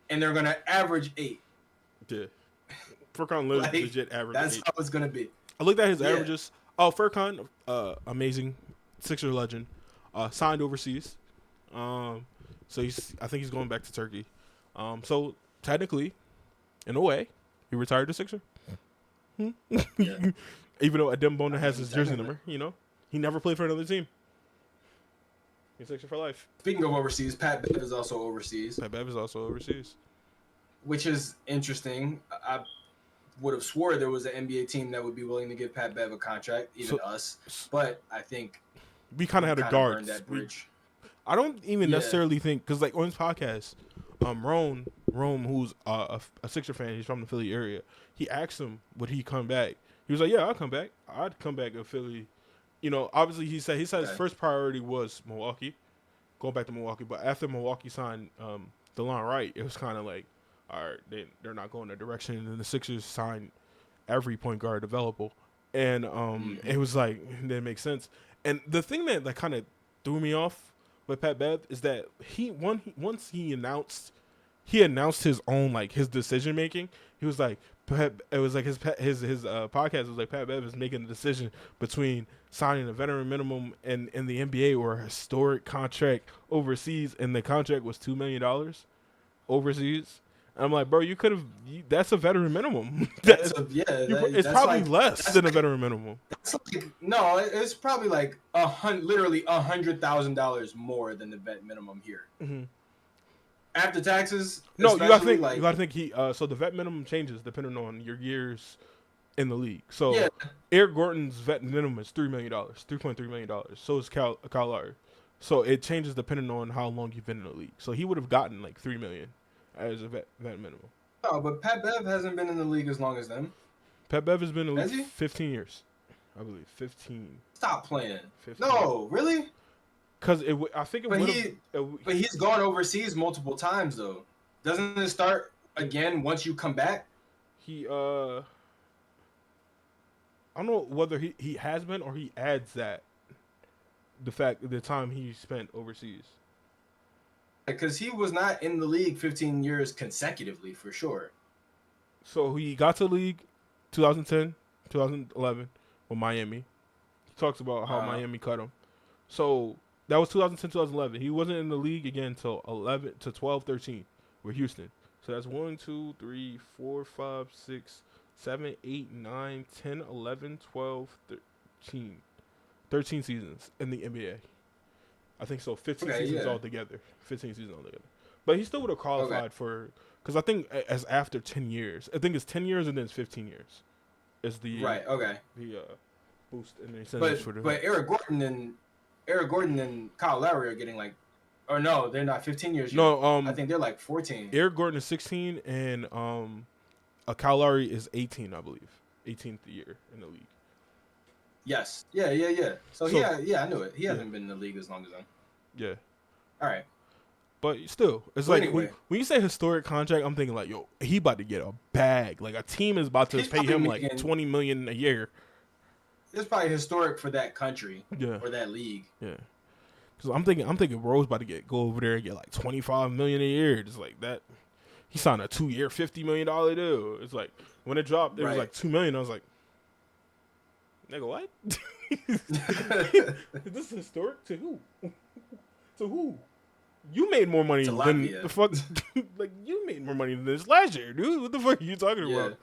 and they're gonna average 8. Yeah, Furkan legit average. That's 8. how it's gonna be. I looked at his averages. Oh, Furkan, amazing, Sixer legend, signed overseas. So I think he's going back to Turkey. So technically, in a way, he retired to Sixer. Even though Adem Bona has his jersey number, you know, he never played for another team. He's Sixer for life. Speaking of overseas, Pat Bev is also overseas. Which is interesting. I would have swore there was an NBA team that would be willing to give Pat Bev a contract, even us. But I think we kind of had a guard. That bridge. I don't even necessarily think, because like on his podcast, Rome, who's a Sixer fan, he's from the Philly area. He asked him, would he come back? He was like, yeah, I'll come back. I'd come back if Philly. You know, obviously he said his first priority was Milwaukee, going back to Milwaukee. But after Milwaukee signed DeLon Wright, it was kind of like, all right, they're not going that direction. And then the Sixers signed every point guard available. And it was like, that makes sense. And the thing that kind of threw me off with Pat Bev is that once he announced his own, like, his decision making. He was like, it was like his podcast was like, Pat Bev is making the decision between signing a veteran minimum in the NBA or a historic contract overseas, and the contract was $2 million overseas. And I'm like, bro, you could have. That's a veteran minimum. It's probably like, less than a veteran minimum. No, it's probably like literally $100,000 more than the vet minimum here. Mm-hmm. After taxes. No, you gotta think so the vet minimum changes depending on your years in the league. So Eric Gordon's vet minimum is $3 million, $3.3 million. So is Kyle Lowry. So it changes depending on how long you've been in the league. So he would have gotten like $3 million as a vet minimum. Oh, but Pat Bev hasn't been in the league as long as them. Pat Bev has been in the league 15 years, I believe. 15. Stop playing. 15. No, really? Because I think it would have. But he's gone overseas multiple times though. Doesn't it start again once you come back? He I don't know whether he has been or he adds that the time he spent overseas. Because he was not in the league 15 years consecutively for sure. So he got to the league 2010, 2011 with Miami. He talks about how Miami cut him. So that was 2010, 2011. He wasn't in the league again until 12, 13 with Houston. So that's 1, 2, 3, 4, 5, 6, 7, 8, 9, 10, 11, 12, 13. 13 seasons in the NBA. I think so. 15 seasons altogether. 15 seasons altogether. But he still would have qualified for, because I think as after 10 years. I think it's 10 years and then it's 15 years. Is the the boost and incentives for the. But Eric Gordon and Kyle Lowry are getting like, or no, they're not 15 years. No, I think they're like 14. Eric Gordon is 16 and Kyle Lowry is 18, I believe. 18th year in the league. Yes. Yeah. So I knew it. He hasn't been in the league as long as them. Yeah. All right. But still, it's like when you say historic contract, I'm thinking like, yo, he about to get a bag. Like a team is about to pay him like $20 million a year. It's probably historic for that country or that league. Yeah. Because I'm thinking Rose about to go over there and get like $25 million a year, just like that. He signed a 2-year, $50 million deal. It's like when it dropped, it was like $2 million. I was like, nigga, what? Is this historic to who? To who? You made more money than the fuck. Like you made more money than this last year, dude. What the fuck are you talking about?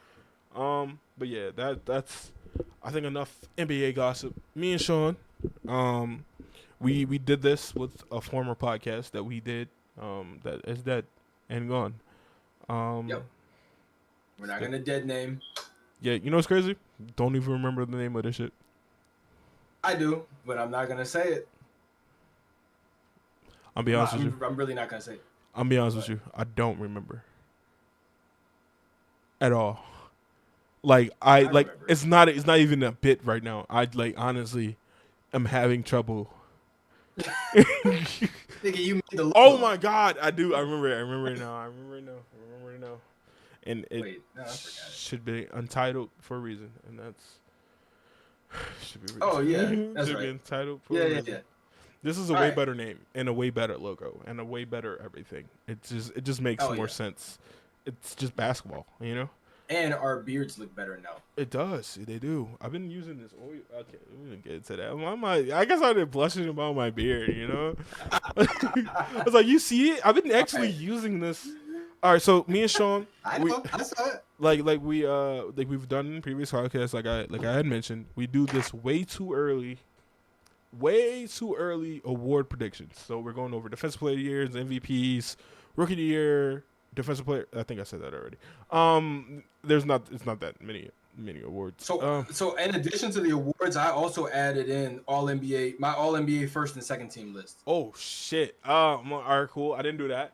But yeah, that's I think enough NBA gossip. Me and Sean, we did this with a former podcast that we did. That is dead and gone. Yep. We're not gonna dead name. Yeah, you know what's crazy? Don't even remember the name of this shit. I do, but I'm not gonna say it. I'll be honest with you. I'm really not gonna say it. I'll be honest with you. I don't remember at all. Like I like remember. It's not even a bit right now. I like honestly am having trouble. Nigga, you made the logo. Oh my god, I do. I remember it now. And it should be untitled for a reason, and that's should be. Oh yeah, that's should right. be entitled for a reason. Yeah. This is a way better name and a way better logo and a way better everything. It just makes more sense. It's just basketball, you know. And our beards look better now. It does. They do. I've been using this oil. Okay, we didn't get into that. I guess I did blushing about my beard, you know. I was like, you see it? I've been actually using this. All right, so me and Sean, I saw it. Like we've done in previous podcasts, like I had mentioned, we do this way too early award predictions. So we're going over defensive player of the years, MVPs, rookie of the year, defensive player. I think I said that already. It's not that many awards. So in addition to the awards, I also added in my All NBA first and second team list. Oh shit. All right, cool. I didn't do that.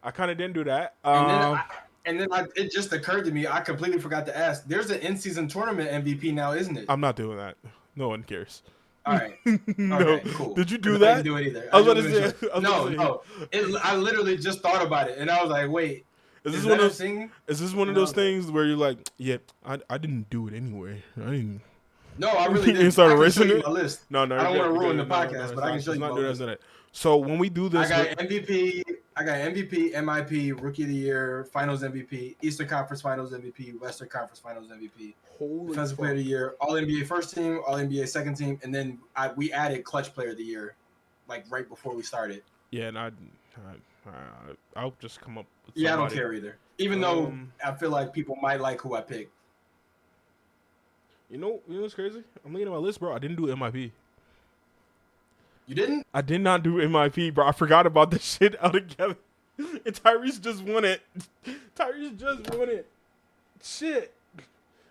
I kind of didn't do that. And then it just occurred to me, I completely forgot to ask. There's an in-season tournament MVP now, isn't it? I'm not doing that. No one cares. All right. No. Okay, cool. Did you do that? I didn't do it either. I was about to say. No. I literally just thought about it, and I was like, wait. Is this one of those things where you're like, yeah, I didn't do it anyway. I didn't. No, I really didn't. You started erasing it? My list. No. I don't want to ruin the podcast, but I can show you my list. So when we do this, I got MVP, MIP, Rookie of the Year, Finals MVP, Eastern Conference Finals MVP, Western Conference Finals MVP, Defensive Player of the Year, All NBA first team, All NBA second team, and then we added Clutch Player of the Year, like right before we started. Yeah, and I'll just come up with somebody. Yeah, I don't care either. Even though I feel like people might like who I picked. You know what's crazy? I'm looking at my list, bro. I didn't do MIP. You didn't? I did not do MIP, bro. I forgot about this shit altogether. And Tyrese just won it. Shit.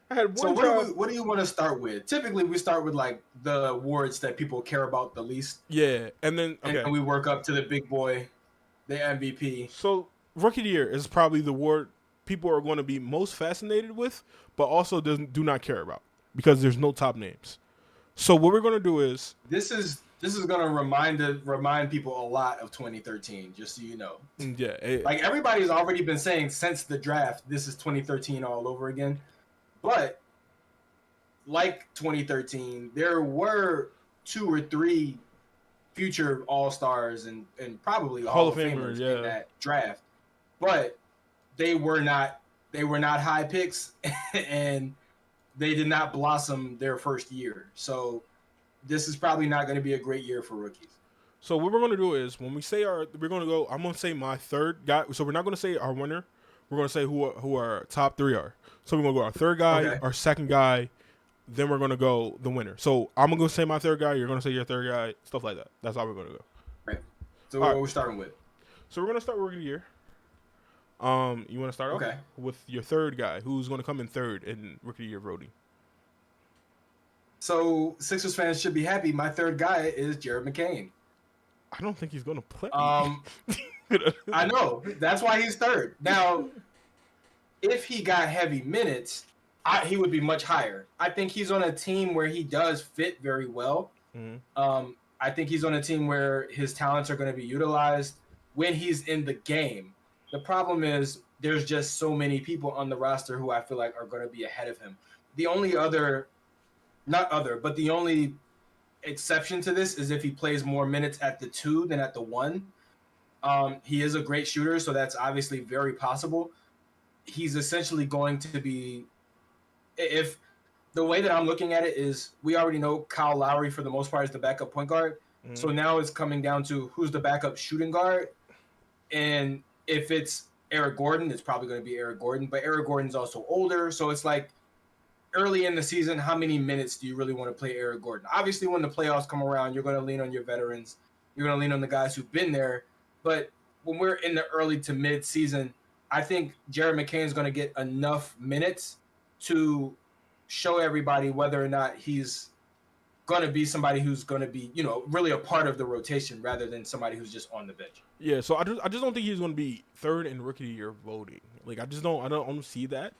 I had one job. What do you want to start with? Typically, we start with like the awards that people care about the least. Yeah, and then and we work up to the big boy, the MVP. So, Rookie of the Year is probably the award people are going to be most fascinated with, but also do not care about because there's no top names. So what we're going to do is this is This is gonna remind people a lot of 2013, just so you know. Yeah, Like everybody's already been saying since the draft, this is 2013 all over again. But like 2013, there were 2 or 3 future All-Stars and probably Hall Hall of of Famers, Famers in yeah. that draft, but they were not high picks and they did not blossom their first year. So this is probably not going to be a great year for rookies. So what we're gonna do is when we say we're gonna go. I'm gonna say my third guy. So we're not gonna say our winner. We're gonna say who our top 3 are. So we're gonna go our third guy, Okay. our second guy, then we're gonna go the winner. So I'm gonna go say my third guy. You're gonna say your third guy. Stuff like that. That's how we're gonna go. Right. So All what right. we're starting with. So we're gonna start rookie of the year. You want to start off Okay. with your third guy, who's gonna come in third in rookie of the year voting? So Sixers fans should be happy. My third guy is Jared McCain. I don't think he's gonna play. I know. That's why he's third. Now, if he got heavy minutes, he would be much higher. I think he's on a team where he does fit very well. Mm-hmm. I think he's on a team where his talents are going to be utilized when he's in the game. The problem is there's just so many people on the roster who I feel like are going to be ahead of him. The only the only exception to this is if he plays more minutes at the 2 than at the 1. He is a great shooter, so that's obviously very possible. He's essentially going to be, if the way that I'm looking at it is, we already know Kyle Lowry for the most part is the backup point guard. Mm-hmm. So now it's coming down to who's the backup shooting guard. And if it's Eric Gordon, it's probably going to be Eric Gordon. But Eric Gordon's also older, so it's like early in the season, how many minutes do you really want to play Eric Gordon? Obviously, when the playoffs come around, you're going to lean on your veterans. You're going to lean on the guys who've been there. But when we're in the early to mid-season, I think Jared McCain is going to get enough minutes to show everybody whether or not he's going to be somebody who's going to be, really a part of the rotation rather than somebody who's just on the bench. Yeah, so I just don't think he's going to be third in rookie of the year voting. Like I don't see that.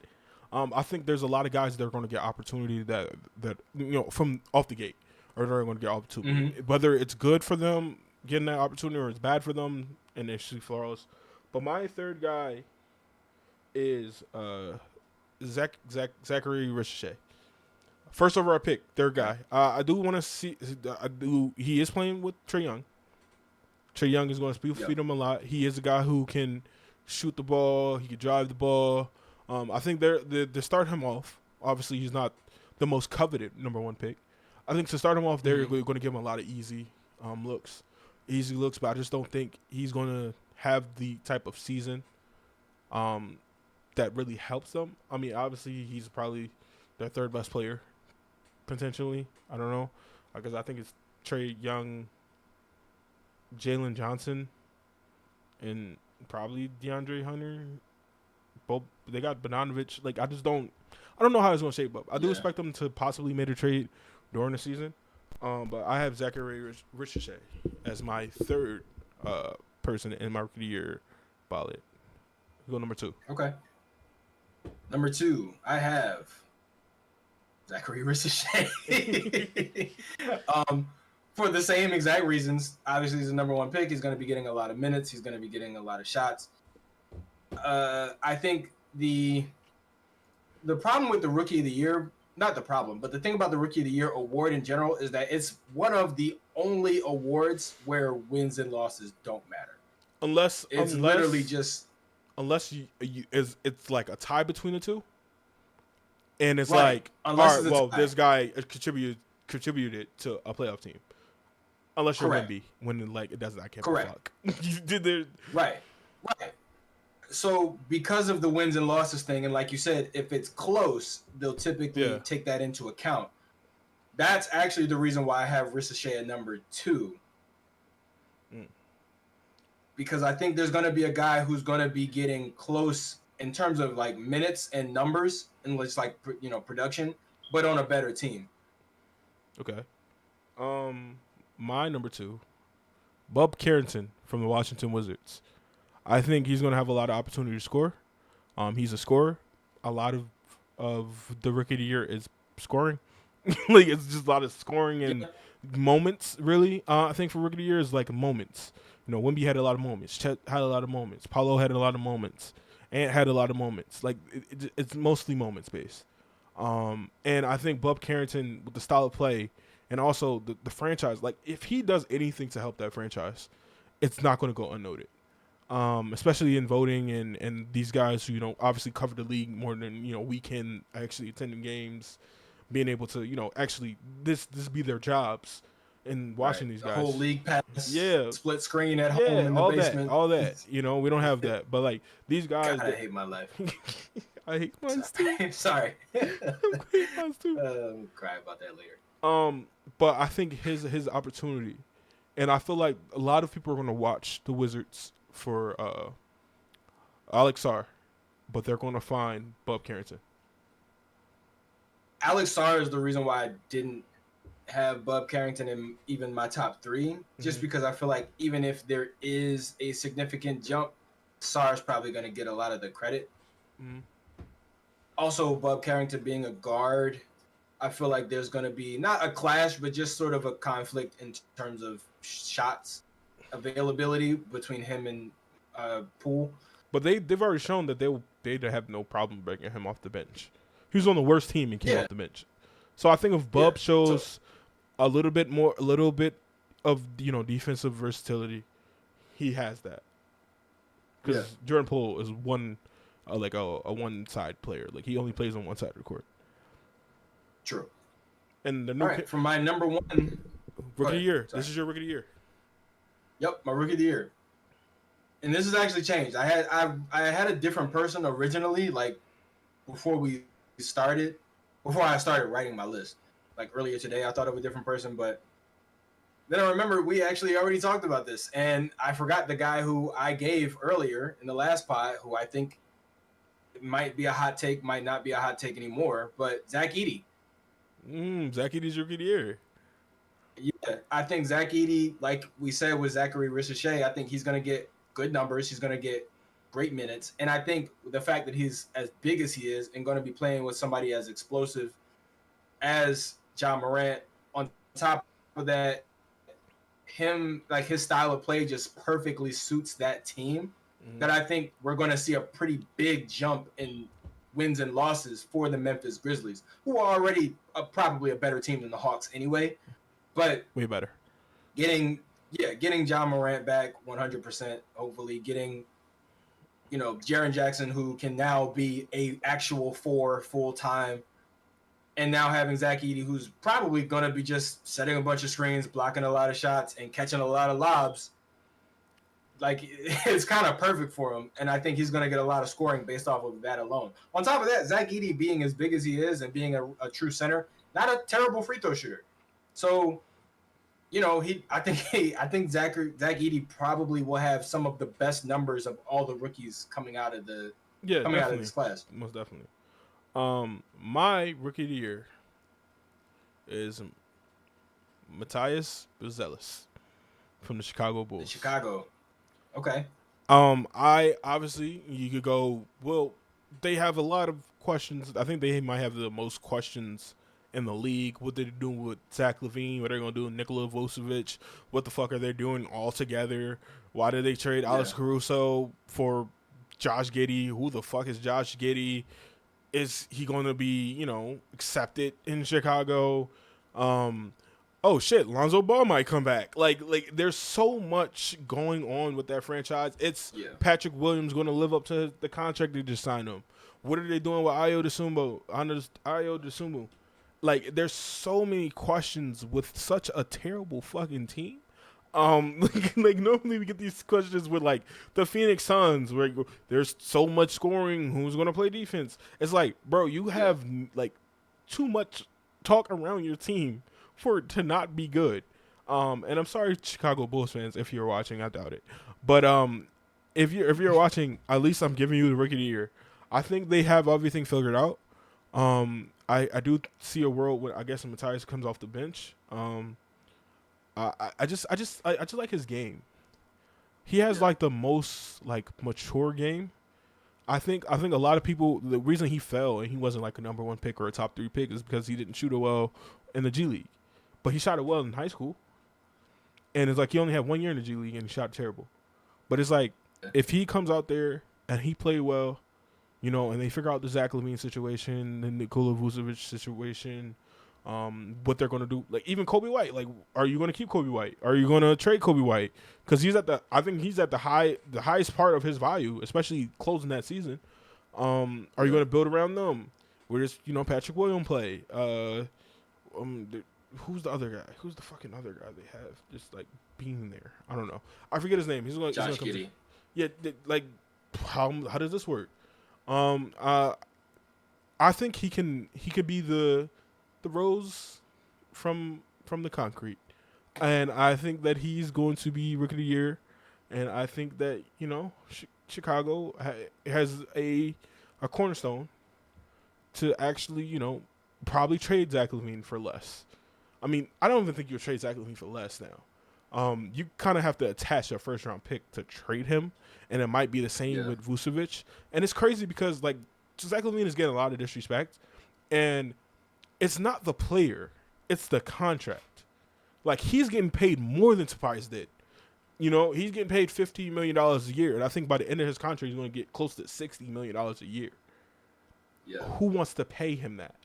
I think there's a lot of guys that are going to get opportunity that from off the gate, or they're going to get opportunity. Mm-hmm. Whether it's good for them getting that opportunity or it's bad for them and they shoot flawless. But my third guy is Zachary Ricochet. First overall pick, third guy. I do want to see. He is playing with Trae Young. Trae Young is going to feed him a lot. He is a guy who can shoot the ball. He can drive the ball. I think they start him off. Obviously, he's not the most coveted number 1 pick. I think to start him off, they're going to give him a lot of easy looks. But I just don't think he's going to have the type of season that really helps them. I mean, obviously, he's probably their third best player, potentially. I don't know. Because I think it's Trae Young, Jalen Johnson, and probably DeAndre Hunter. Both they got Bogdanovic. Like I don't know how it's gonna shape up. I do expect them to possibly make a trade during the season. But I have Zachary Ricochet as my third person in my rookie of the year ballot. Go number 2. Okay. Number 2, I have Zachary Ricochet. For the same exact reasons. Obviously, he's the number 1 pick. He's going to be getting a lot of minutes. He's going to be getting a lot of shots. I think the problem with the Rookie of the Year, not the problem, but the thing about the Rookie of the Year award in general is that it's one of the only awards where wins and losses don't matter. Unless it's like a tie between the two, and it's right. like, all right, well, this guy contributed to a playoff team. Unless you're Wemby, when like it doesn't, I can't. Correct. You did there. Right. So because of the wins and losses thing, and like you said, if it's close, they'll typically take that into account. That's actually the reason why I have Ricochet at number 2. Because I think there's going to be a guy who's going to be getting close in terms of like minutes and numbers and just like, production, but on a better team. Okay. My number 2, Bob Carrington from the Washington Wizards. I think he's going to have a lot of opportunity to score. He's a scorer. A lot of the rookie of the year is scoring. Like it's just a lot of scoring and moments really. I think for rookie of the year is like moments. You know, Wemby had a lot of moments. Chet had a lot of moments. Paulo had a lot of moments. Ant had a lot of moments. Like it's mostly moments based. And I think Bub Carrington with the style of play and also the franchise, like if he does anything to help that franchise, it's not going to go unnoted. Especially in voting and these guys who, you know, obviously cover the league more than, you know, we can actually attending games, being able to, you know, actually this be their jobs in watching these The guys. whole league pass, Yeah, split screen at home yeah, in the basement. all that. You know, we don't have that, but like these guys, God, I hate my life. I hate mine too. Sorry. I hate mine too. Cry about that later. But I think his opportunity, and I feel like a lot of people are going to watch the Wizards for Alex Sarr, but they're going to find Bub Carrington. Alex Sarr is the reason why I didn't have Bub Carrington in even my top 3, just because I feel like even if there is a significant jump, Sarr is probably going to get a lot of the credit. Also, Bub Carrington being a guard, I feel like there's going to be not a clash, but just sort of a conflict in terms of shots availability between him and Poole. But they've already shown that they'd have no problem bringing him off the bench. He was on the worst team and came off the bench. So I think if Bub shows a little bit of, you know, defensive versatility, he has that. Because Jordan Poole is one like a one side player. Like he only plays on one side of the court. True. And the new all right, for my number 1 rookie of the year. Sorry. This is your rookie of the year. Yep, my rookie of the year. And this has actually changed. I had a different person originally, like before I started writing my list. Like earlier today, I thought of a different person, but then I remember we actually already talked about this, and I forgot the guy who I gave earlier in the last pod, who I think might be a hot take, might not be a hot take anymore, but Zach Edey. Zach Edey's rookie of the year. Yeah, I think Zach Edey, like we said with Zachary Ricochet, I think he's going to get good numbers. He's going to get great minutes. And I think the fact that he's as big as he is and going to be playing with somebody as explosive as Ja Morant, on top of that, him, like his style of play just perfectly suits that team, that I think we're going to see a pretty big jump in wins and losses for the Memphis Grizzlies, who are already probably a better team than the Hawks anyway. But way better. Getting Ja Morant back 100%, hopefully getting, you know, Jaren Jackson, who can now be a actual 4 full-time, and now having Zach Edey, who's probably going to be just setting a bunch of screens, blocking a lot of shots, and catching a lot of lobs. Like, it's kind of perfect for him, and I think he's going to get a lot of scoring based off of that alone. On top of that, Zach Edey being as big as he is and being a true center, not a terrible free throw shooter. So, you know, I think Zach Edey probably will have some of the best numbers of all the rookies coming out of this class. Most definitely. My rookie of the year is Matthias Buzelis from the Chicago Bulls. Chicago. Okay. I obviously, you could go, well, they have a lot of questions. I think they might have the most questions in the league. What they're doing with Zach LaVine, what they're going to do with Nikola Vucevic, what the fuck are they doing all together? Why did they trade Alex Caruso for Josh Giddey? Who the fuck is Josh Giddey? Is he going to be, you know, accepted in Chicago? Oh shit, Lonzo Ball might come back. Like there's so much going on with that franchise. It's Patrick Williams going to live up to the contract they just signed him. What are they doing with Ayo Dosunmu? Like, there's so many questions with such a terrible fucking team. Like normally we get these questions with like the Phoenix Suns, where there's so much scoring. Who's going to play defense? It's like, bro, you have like too much talk around your team for it to not be good. And I'm sorry, Chicago Bulls fans, if you're watching, I doubt it. But if you're watching, at least I'm giving you the rookie of the year. I think they have everything figured out. I do see a world where I guess Matthias comes off the bench. I just like his game. He has like the most like mature game. I think a lot of people, the reason he fell and he wasn't like a number 1 pick or a top 3 pick is because he didn't shoot it well in the G League. but he shot it well in high school. And it's like he only had 1 year in the G League and he shot terrible. But it's like if he comes out there and he played well, and they figure out the Zach LaVine situation, the Nikola Vucevic situation, what they're going to do. Like even Kobe White, like are you going to keep Kobe White? Are you going to trade Kobe White? Because I think he's at the highest part of his value, especially closing that season. Are you going to build around them? Where does Patrick Williams play? Who's the other guy? Who's the fucking other guy they have just like being there? I don't know. I forget his name. Josh Giddey. Yeah, like how does this work? I think he could be the Rose from the concrete, and I think that he's going to be Rookie of the Year, and I think that Chicago has a cornerstone to actually probably trade Zach LaVine for less. I mean, I don't even think you'll trade Zach LaVine for less now. You kind of have to attach a first-round pick to trade him, and it might be the same with Vucevic. And it's crazy because, like, Zach LaVine is getting a lot of disrespect, and it's not the player, it's the contract. Like, he's getting paid more than Tobias did. He's getting paid $15 million a year, and I think by the end of his contract, he's going to get close to $60 million a year. Yeah. Who wants to pay him that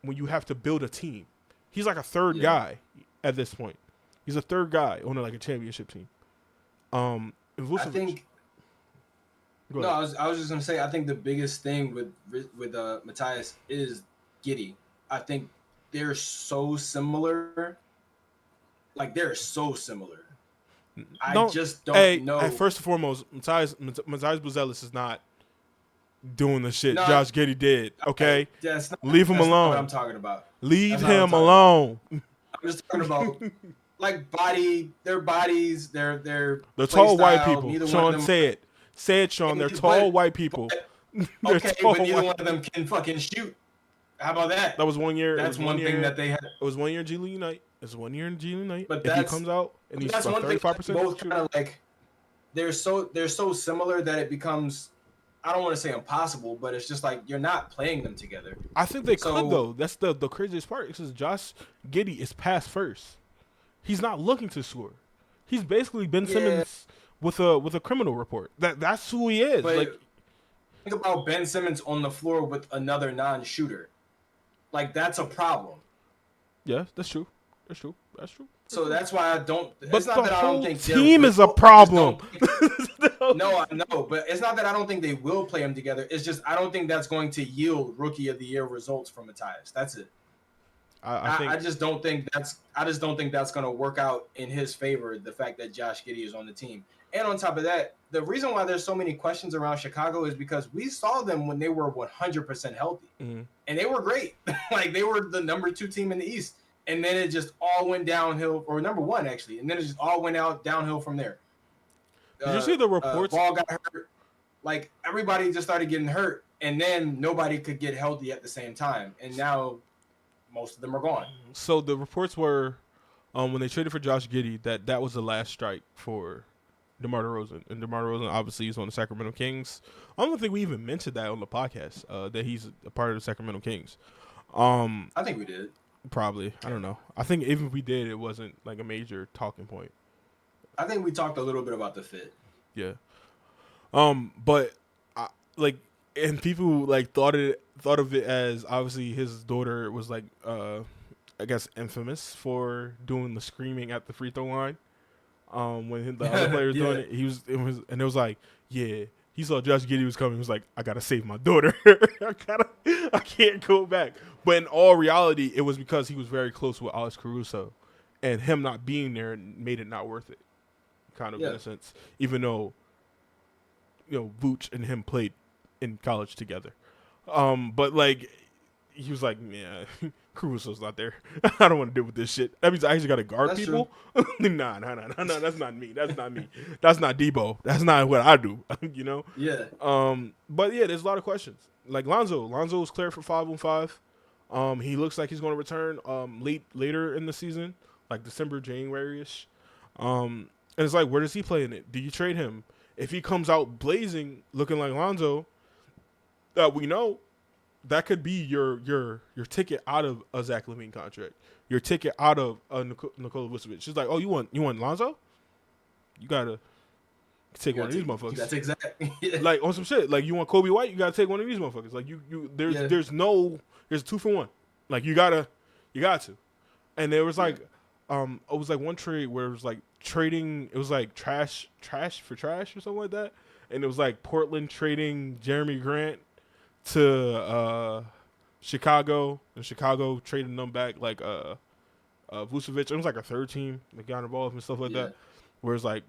when you have to build a team? He's like a third guy at this point. He's a third guy on like a championship team. I think. No, I was just gonna say I think the biggest thing with Matthias is Giddey. I think they're so similar. Like they're so similar. I just don't know. First and foremost, Matthias Buzelis is not doing the shit Josh Giddey did. Okay, leave him alone. What I'm talking about. Leave him alone. I'm just talking about like their bodies, their tall white style. people. Sean, say it, Sean. They're tall white people. Okay, but neither one of them can fucking shoot. How about that? That was 1 year. That's one thing that they had. It was 1 year in G League Unite. It's 1 year in G League Unite. But if he comes out and he's that's 35%, both kind of like they're so similar that it becomes. I don't want to say impossible, but it's just like you're not playing them together. I think they could though. That's the craziest part. Because Josh Giddey is pass first. He's not looking to score. He's basically Ben Simmons with a criminal report. That's who he is. But like think about Ben Simmons on the floor with another non-shooter. Like that's a problem. Yeah, that's true. So that's why I don't. But it's not the that I whole don't think team is a problem. No, I know, but it's not that I don't think they will play them together. It's just I don't think that's going to yield Rookie of the Year results from Matthias. That's it. I just don't think that's going to work out in his favor. The fact that Josh Giddey is on the team, and on top of that, the reason why there's so many questions around Chicago is because we saw them when they were 100% healthy, and they were great. Like they were the number 2 team in the East. And then it just all went downhill, or number 1 actually, and then it just all went downhill from there. Did you see the reports? Ball got hurt. Like everybody just started getting hurt, and then nobody could get healthy at the same time. And now most of them are gone. So the reports were, when they traded for Josh Giddey, that was the last strike for DeMar DeRozan, and DeMar DeRozan obviously is on the Sacramento Kings. I don't think we even mentioned that on the podcast that he's a part of the Sacramento Kings. I think we did. Probably. I don't know. I think even if we did, it wasn't like a major talking point. I think we talked a little bit about the fit. Yeah. But and people like thought of it as obviously his daughter was like I guess infamous for doing the screaming at the free throw line. When the other players doing it, it was like, yeah. He saw Josh Giddey was coming. He was like, I gotta save my daughter. I can't go back. But in all reality, it was because he was very close with Alex Caruso, and him not being there made it not worth it. Kind of in a sense, even though Vooch and him played in college together. But like he was like, yeah, Caruso's not there. I don't want to deal with this shit. That means I actually got to guard that's people. Nah, that's not me. That's not me. That's not Debo. That's not what I do. Yeah. But yeah, there's a lot of questions. Like Lonzo was cleared for 5-on-5. He looks like he's going to return later in the season, like December, January-ish. And it's like, where does he play in it? Do you trade him? If he comes out blazing, looking like Lonzo, we know that could be your ticket out of a Zach LaVine contract, your ticket out of Nikola Vucevic. She's like, oh, you want Lonzo? You gotta take one of these You motherfuckers. gotta take Zach. Yeah. Like on some shit. Like you want Kobe White, you gotta take one of these motherfuckers. Like there's 2 for 1. Like you got to. And there was like, it was like one trade where it was like trading. It was like trash for trash or something like that. And it was like Portland trading Jeremy Grant to Chicago, and Chicago trading them back like Vucevic. It was like a third team that got involved and stuff like that. Where it's like,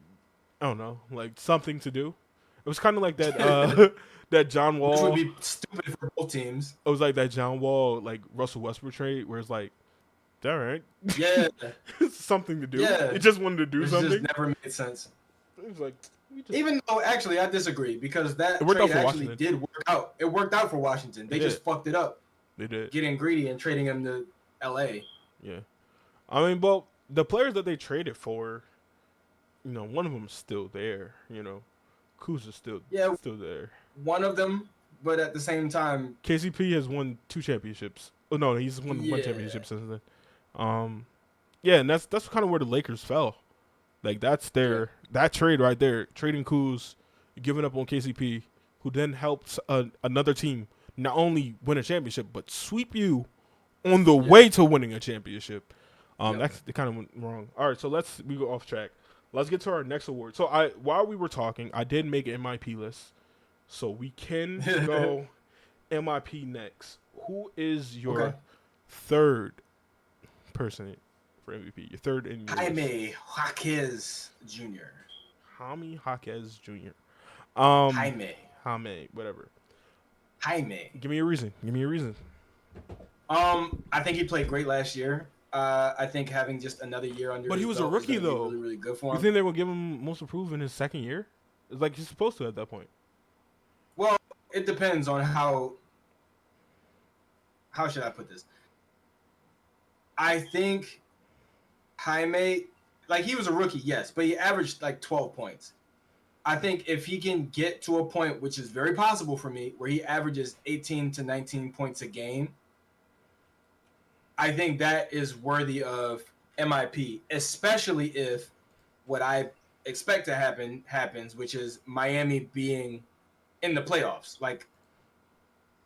I don't know, like something to do. It was kind of like that that John Wall. Which would be stupid for both teams. It was like that John Wall like Russell Westbrook trade where it's like, all right, yeah, something to do. Yeah, it just wanted to do it something. Just never made sense. It was like, even though actually I disagree because that trade actually did work out. It worked out for Washington. They just fucked it up. They did getting greedy and trading him to LA. Yeah, I mean, well, the players that they traded for, you know, one of them is still there. You know, Kuz is still there. One of them, but at the same time, KCP has won 2 championships. Oh no, he's won 1 championship since then. Yeah, and that's kind of where the Lakers fell. Like that's that trade right there, trading Kuz, giving up on KCP, who then helps another team not only win a championship but sweep you on the way to winning a championship. That's kind of went wrong. All right, so we go off track. Let's get to our next award. So while we were talking, I did make an MIP list, so we can go MIP next. Who is your third person for MVP? Your third in your Jaime Jaquez Jr. Jaime Jaquez Jr. Jaime, whatever. Jaime. Give me a reason. I think he played great last year. I think having just another year under. But he was a rookie though. Really, really good for him. You think they will give him most improved in his second year? It's like he's supposed to at that point. Well, it depends on how should I put this? I think Jaime, like he was a rookie, yes, but he averaged like 12 points. I think if he can get to a point, which is very possible for me, where he averages 18 to 19 points a game, I think that is worthy of MIP, especially if what I expect to happen happens, which is Miami being in the playoffs. Like,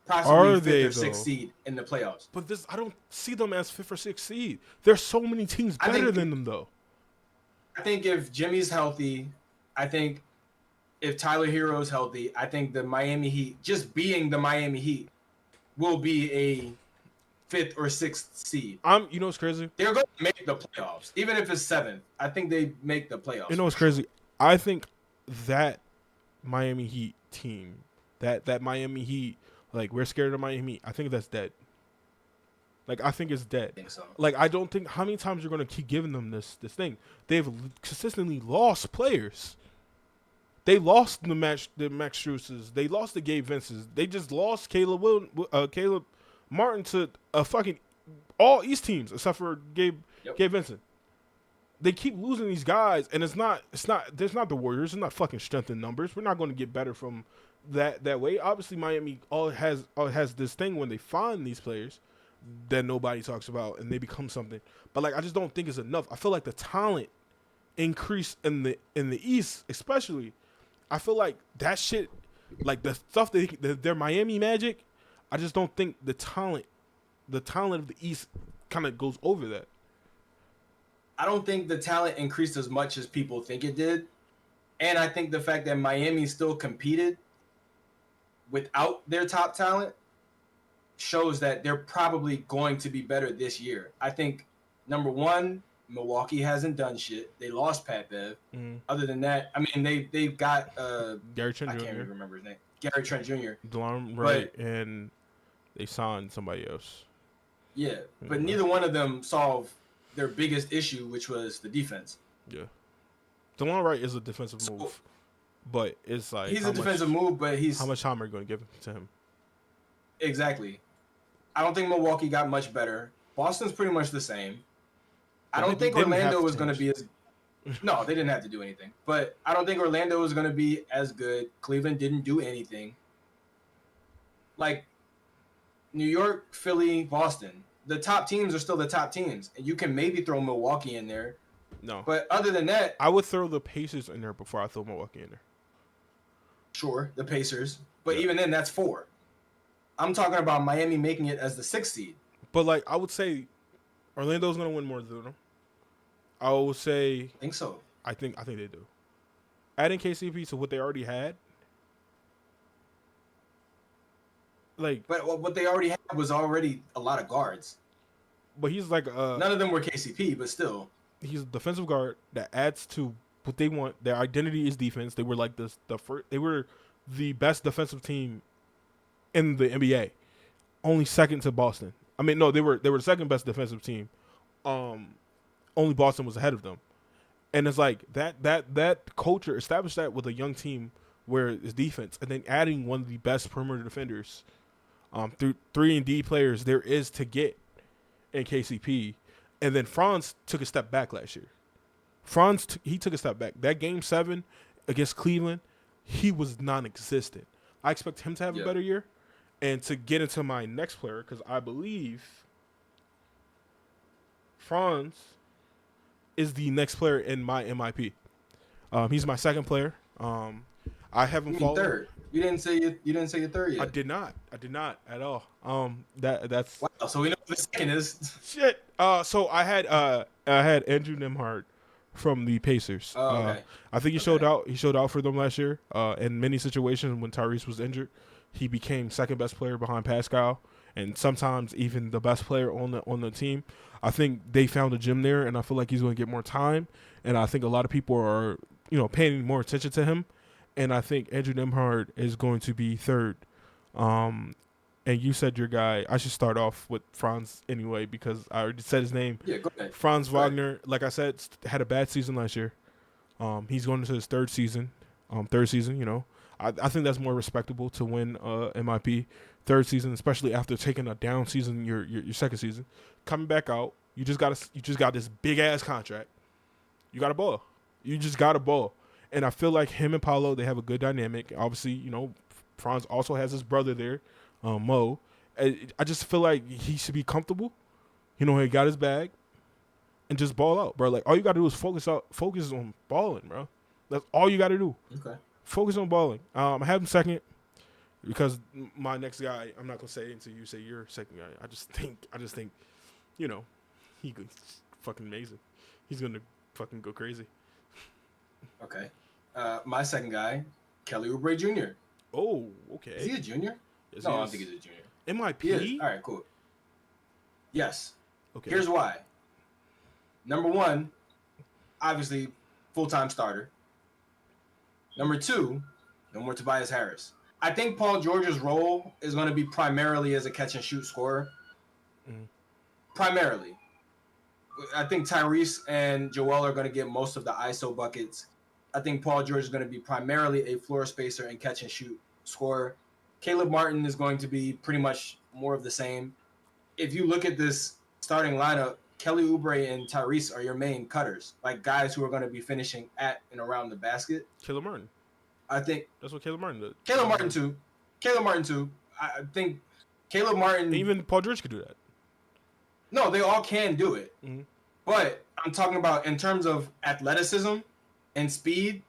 possibly fifth or sixth seed in the playoffs. But I don't see them as 5th or 6th seed. There's so many teams better than them, though. I think if Jimmy's healthy, I think if Tyler Hero's healthy, I think the Miami Heat, just being the Miami Heat, will be a 5th or 6th seed. You know what's crazy? They're going to make the playoffs, even if it's 7th. I think they make the playoffs. You know what's crazy? I think that Miami Heat team, that Miami Heat. Like, we're scared of Miami. I think that's dead. Like, I think it's dead. I think so. Like, I don't think how many times you're going to keep giving them this thing. They've consistently lost players. They lost the Max Struses. They lost the Gabe Vinces. They just lost Caleb Martin to fucking all East teams except for Gabe Vincent. They keep losing these guys, and there's not the Warriors. It's not fucking strength in numbers. We're not going to get better from that way. Obviously, Miami has this thing when they find these players that nobody talks about and they become something. But like, I just don't think it's enough. I feel like the talent increase in the East, especially. I feel like that shit, like the stuff their Miami Magic. I just don't think the talent of the East kind of goes over that. I don't think the talent increased as much as people think it did. And I think the fact that Miami still competed without their top talent shows that they're probably going to be better this year. I think, number one, Milwaukee hasn't done shit. They lost Pat Bev. Other than that, I mean, they've got Gary Trent Jr. I can't even remember his name. Gary Trent Jr. DeLon Wright, and they signed somebody else. Yeah, but neither one of them solved their biggest issue, which was the defense. Yeah. DeLon Wright is a defensive move. But it's like he's a defensive move, but how much time are you going to give to him? Exactly. I don't think Milwaukee got much better. Boston's pretty much the same. I don't think Orlando was going to be as no, they didn't have to do anything. But I don't think Orlando was going to be as good. Cleveland didn't do anything. Like, New York, Philly, Boston. The top teams are still the top teams. And you can maybe throw Milwaukee in there. No, But other than that, I would throw the Pacers in there before I throw Milwaukee in there. sure, the Pacers. But Yeah. even then, that's 4. I'm talking about Miami making it as the 6th seed. But like I would say, Orlando's gonna win more than them. I would say I think so. I think they do. Adding KCP to what they already had, like, But what they already had was already a lot of guards. but he's like None of them were KCP, but still. he's a defensive guard that adds to what they want. Their identity is defense. They were like the first. They were the best defensive team in the NBA, only second to Boston. I mean, no, they were the second best defensive team. Only Boston was ahead of them, and it's like that culture established that with a young team where it's defense, and then adding one of the best perimeter defenders, through 3-and-D players there is to get in KCP, and then Franz took a step back last year. He took a step back. That game 7 against Cleveland, he was non-existent. I expect him to have a better year. And to get into my next player, because I believe Franz is the next player in my MIP. He's my second player. I haven't followed. Third. You didn't say your third yet. I did not at all. That's wow. So we know who the second is. Shit. So I had Andrew Nembhard from the Pacers. Oh, okay. I think he showed out. He showed out for them last year. In many situations when Tyrese was injured, he became second best player behind Pascal, and sometimes even the best player on the team. I think they found a gym there, and I feel like he's going to get more time. And I think a lot of people are paying more attention to him. And I think Andrew Nembhard is going to be third. And you said your guy. I should start off with Franz anyway because I already said his name. Yeah, go ahead. Franz Wagner, like I said, had a bad season last year. He's going into his third season. I think that's more respectable to win MIP third season, especially after taking a down season your second season. Coming back out, you just got this big ass contract. You got a ball. You just got a ball. And I feel like him and Paolo, they have a good dynamic. Obviously, Franz also has his brother there, Mo. I just feel like he should be comfortable. He got his bag and just ball out, bro. Like all you got to do is focus on balling, bro. That's all you got to do. Okay. Focus on balling. I have him second because my next guy, I'm not gonna say until you say your second guy. I just think, he's fucking amazing. He's gonna fucking go crazy. Okay. My second guy, Kelly Oubre Jr. Oh, okay. Is he a junior? Yes, No, I don't think he's a junior. MIP? All right, cool. Yes. Okay. Here's why. Number one, obviously, full-time starter. Number two, no more Tobias Harris. I think Paul George's role is going to be primarily as a catch-and-shoot scorer. Mm-hmm. Primarily. I think Tyrese and Joel are going to get most of the ISO buckets. I think Paul George is going to be primarily a floor spacer and catch-and-shoot scorer. Caleb Martin is going to be pretty much more of the same. If you look at this starting lineup, Kelly Oubre and Tyrese are your main cutters, like guys who are going to be finishing at and around the basket. Caleb Martin. I think that's what Caleb Martin did. Caleb Martin too. I think Caleb Martin. Even Paul George could do that. No, they all can do it. Mm-hmm. But I'm talking about in terms of athleticism and speed.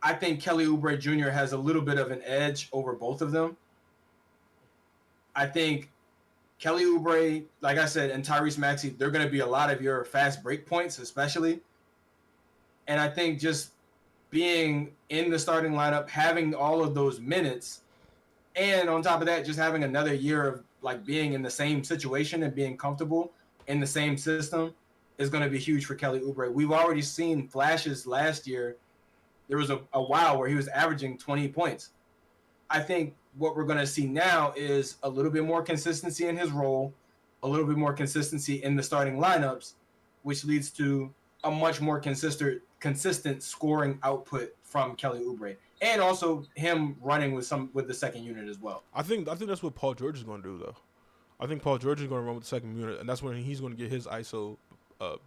I think Kelly Oubre Jr. has a little bit of an edge over both of them. I think Kelly Oubre, like I said, and Tyrese Maxey, they're going to be a lot of your fast break points, especially. And I think just being in the starting lineup, having all of those minutes, and on top of that, just having another year of like being in the same situation and being comfortable in the same system is going to be huge for Kelly Oubre. We've already seen flashes last year. There was a while where he was averaging 20 points. I think what we're going to see now is a little bit more consistency in his role, a little bit more consistency in the starting lineups, which leads to a much more consistent scoring output from Kelly Oubre, and also him running with the second unit as well. I think that's what Paul George is going to do, though. I think Paul George is going to run with the second unit, and that's when he's going to get his ISO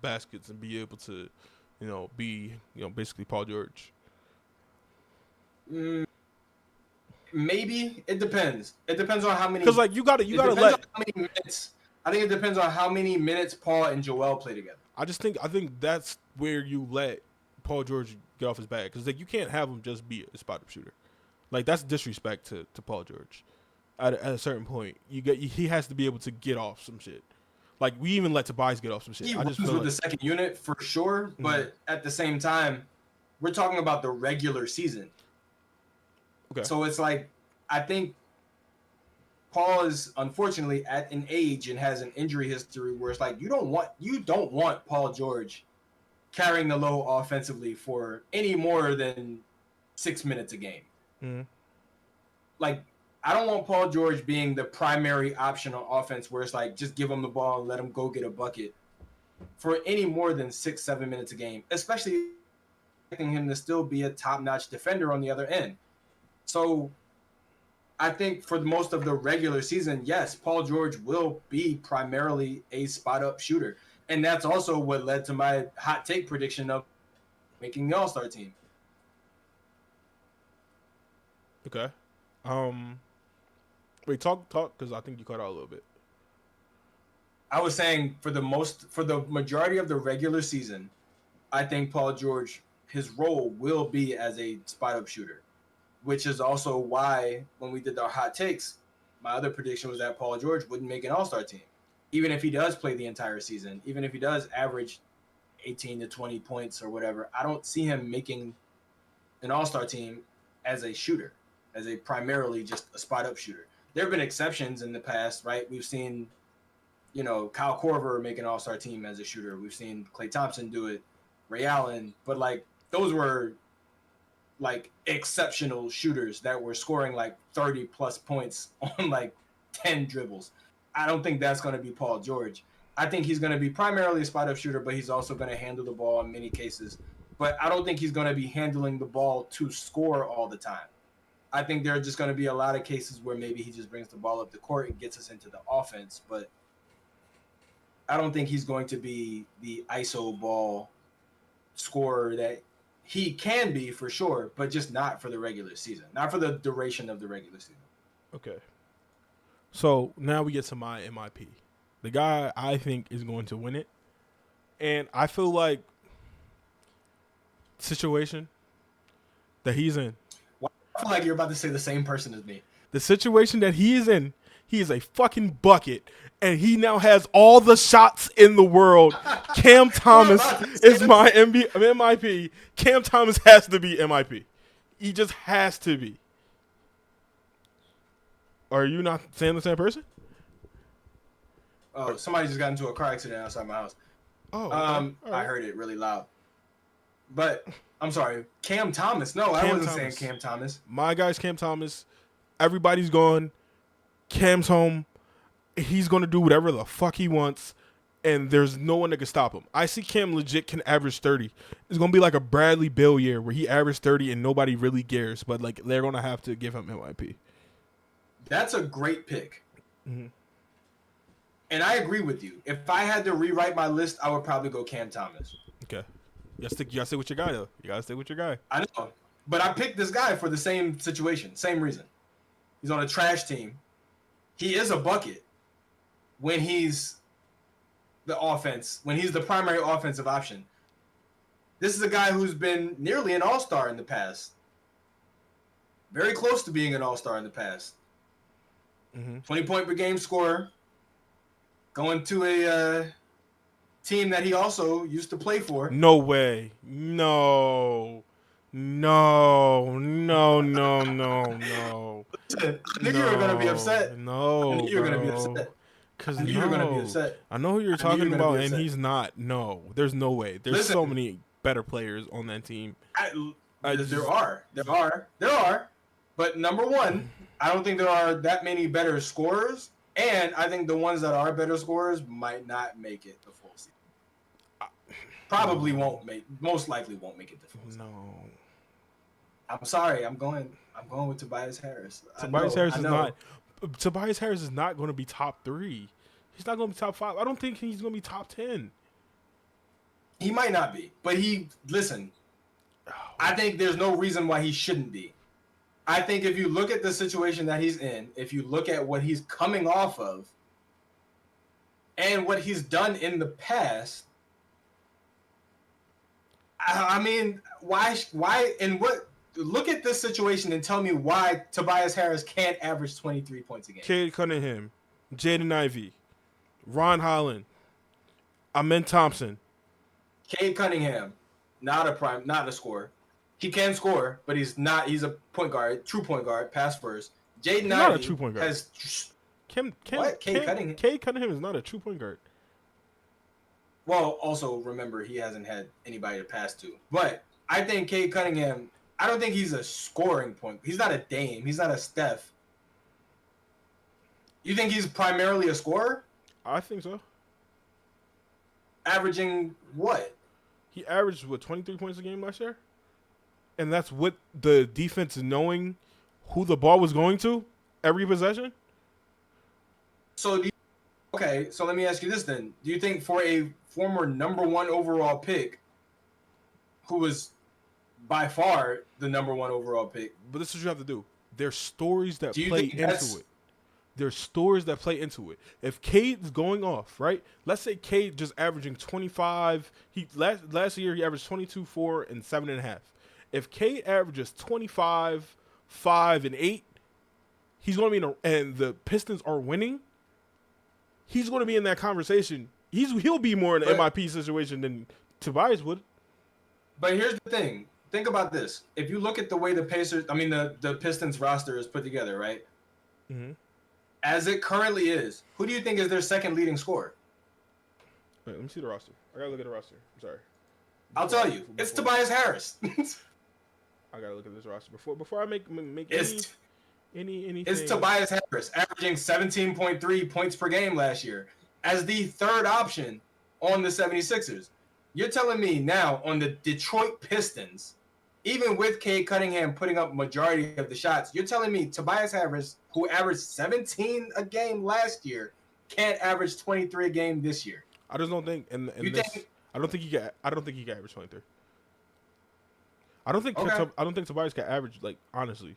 baskets and be able to, be basically Paul George. Maybe it depends. It depends on how many. Because like you gotta it depends let. on how many minutes. I think it depends on how many minutes Paul and Joel play together. I think that's where you let Paul George get off his back, because like you can't have him just be a spot up shooter. Like that's disrespect to Paul George. At a certain point, he has to be able to get off some shit. Like we even let Tobias get off some shit. He I just runs feel with the second unit for sure, but at the same time, we're talking about the regular season. Okay. So it's like, I think Paul is unfortunately at an age and has an injury history where it's like you don't want Paul George carrying the low offensively for any more than 6 minutes a game. Mm-hmm. Like, I don't want Paul George being the primary option on offense where it's like just give him the ball and let him go get a bucket for any more than 6-7 minutes a game, especially expecting him to still be a top-notch defender on the other end. So I think for most of the regular season, yes, Paul George will be primarily a spot-up shooter. And that's also what led to my hot take prediction of making the All-Star team. Okay. Wait, talk, because I think you cut out a little bit. I was saying for the majority of the regular season, I think Paul George, his role will be as a spot-up shooter, which is also why when we did our hot takes, my other prediction was that Paul George wouldn't make an All-Star team. Even if he does play the entire season, even if he does average 18 to 20 points or whatever, I don't see him making an All-Star team as a shooter, as a primarily just a spot-up shooter. There have been exceptions in the past, right? We've seen, Kyle Korver make an All-Star team as a shooter. We've seen Klay Thompson do it, Ray Allen, but like those were like exceptional shooters that were scoring like 30 plus points on like 10 dribbles. I don't think that's going to be Paul George. I think he's going to be primarily a spot-up shooter, but he's also going to handle the ball in many cases. But I don't think he's going to be handling the ball to score all the time. I think there are just going to be a lot of cases where maybe he just brings the ball up the court and gets us into the offense. But I don't think he's going to be the ISO ball scorer that he can be for sure, but just not for the regular season, not for the duration of the regular season. Okay. So now we get to my MIP. The guy I think is going to win it. And I feel like situation that he's in. I feel like you're about to say the same person as me. The situation that he is in, he is a fucking bucket. And he now has all the shots in the world. Cam Thomas is my MIP. Cam Thomas has to be MIP. He just has to be. Are you not saying the same person? Oh, somebody just got into a car accident outside my house. Oh, right. I heard it really loud. But I'm sorry, Cam Thomas. No, I wasn't saying Cam Thomas. My guy's Cam Thomas. Everybody's gone. Cam's home. He's going to do whatever the fuck he wants, and there's no one that can stop him. I see Cam legit can average 30. It's going to be like a Bradley Beal year where he averaged 30 and nobody really cares, but like they're going to have to give him MIP. That's a great pick. Mm-hmm. And I agree with you. If I had to rewrite my list, I would probably go Cam Thomas. Okay. You gotta stay with your guy, though. You gotta stay with your guy. I know. But I picked this guy for the same situation, same reason. He's on a trash team. He is a bucket when he's the offense, when he's the primary offensive option. This is a guy who's been nearly an all-star in the past. Very close to being an all-star in the past. 20-point per game scorer. Going to a team that he also used to play for. No way. No. Listen, I knew you were going to be upset. No, I knew you were going to be upset. Because I knew you were going to be upset. I know who you're talking about, and he's not. No, there's no way. There's so many better players on that team. There are. But number one, I don't think there are that many better scorers. And I think the ones that are better scorers might not make it the full season. Most likely won't make it the full season. No. I'm sorry. I'm going with Tobias Harris. Tobias Harris is not going to be top 3. He's not going to be top 5. I don't think he's going to be top 10. He might not be, but I think there's no reason why he shouldn't be. I think if you look at the situation that he's in, if you look at what he's coming off of, and what he's done in the past, I mean, why, and what? Look at this situation and tell me why Tobias Harris can't average 23 points a game. Cade Cunningham, Jaden Ivey, Ron Holland, Amen Thompson. Cade Cunningham, not a scorer. He can score, but he's not. He's a point guard, true point guard, pass first. Jaden Not Ivey a true point guard. has. What? Cade Cunningham is not a true point guard. Well, also remember he hasn't had anybody to pass to. But I think Cade Cunningham. I don't think he's a scoring point. He's not a Dame. He's not a Steph. You think he's primarily a scorer? I think so. Averaging what? He averaged 23 points a game last year, and that's with the defense knowing who the ball was going to every possession. So okay, so let me ask you this then. Do you think for a former number 1 overall pick, who was by far the number 1 overall pick? But this is what you have to do. There's stories that Do you play think into that's- it. There's stories that play into it. If Cade's going off, right? Let's say Cade just averaging 25. He last year he averaged 22, 4, and 7.5. If Cade averages 25, 5, and 8, he's going to be and the Pistons are winning. He's going to be in that conversation. He'll be more in an MIP situation than Tobias would. But here's the thing. Think about this. If you look at the way the Pistons roster is put together, right? Mm-hmm. As it currently is, who do you think is their second leading scorer? Wait, let me see the roster. I gotta look at the roster. I'm sorry. I'll tell you. It's Tobias Harris. I gotta look at this roster before I make anything. It's Tobias Harris, averaging 17.3 points per game last year as the third option on the 76ers. You're telling me now on the Detroit Pistons, even with Cade Cunningham putting up majority of the shots, you're telling me Tobias Harris, who averaged 17 a game last year, can't average 23 a game this year? I just don't think. I don't think he can average 23. I don't think Tobias can average, like, honestly,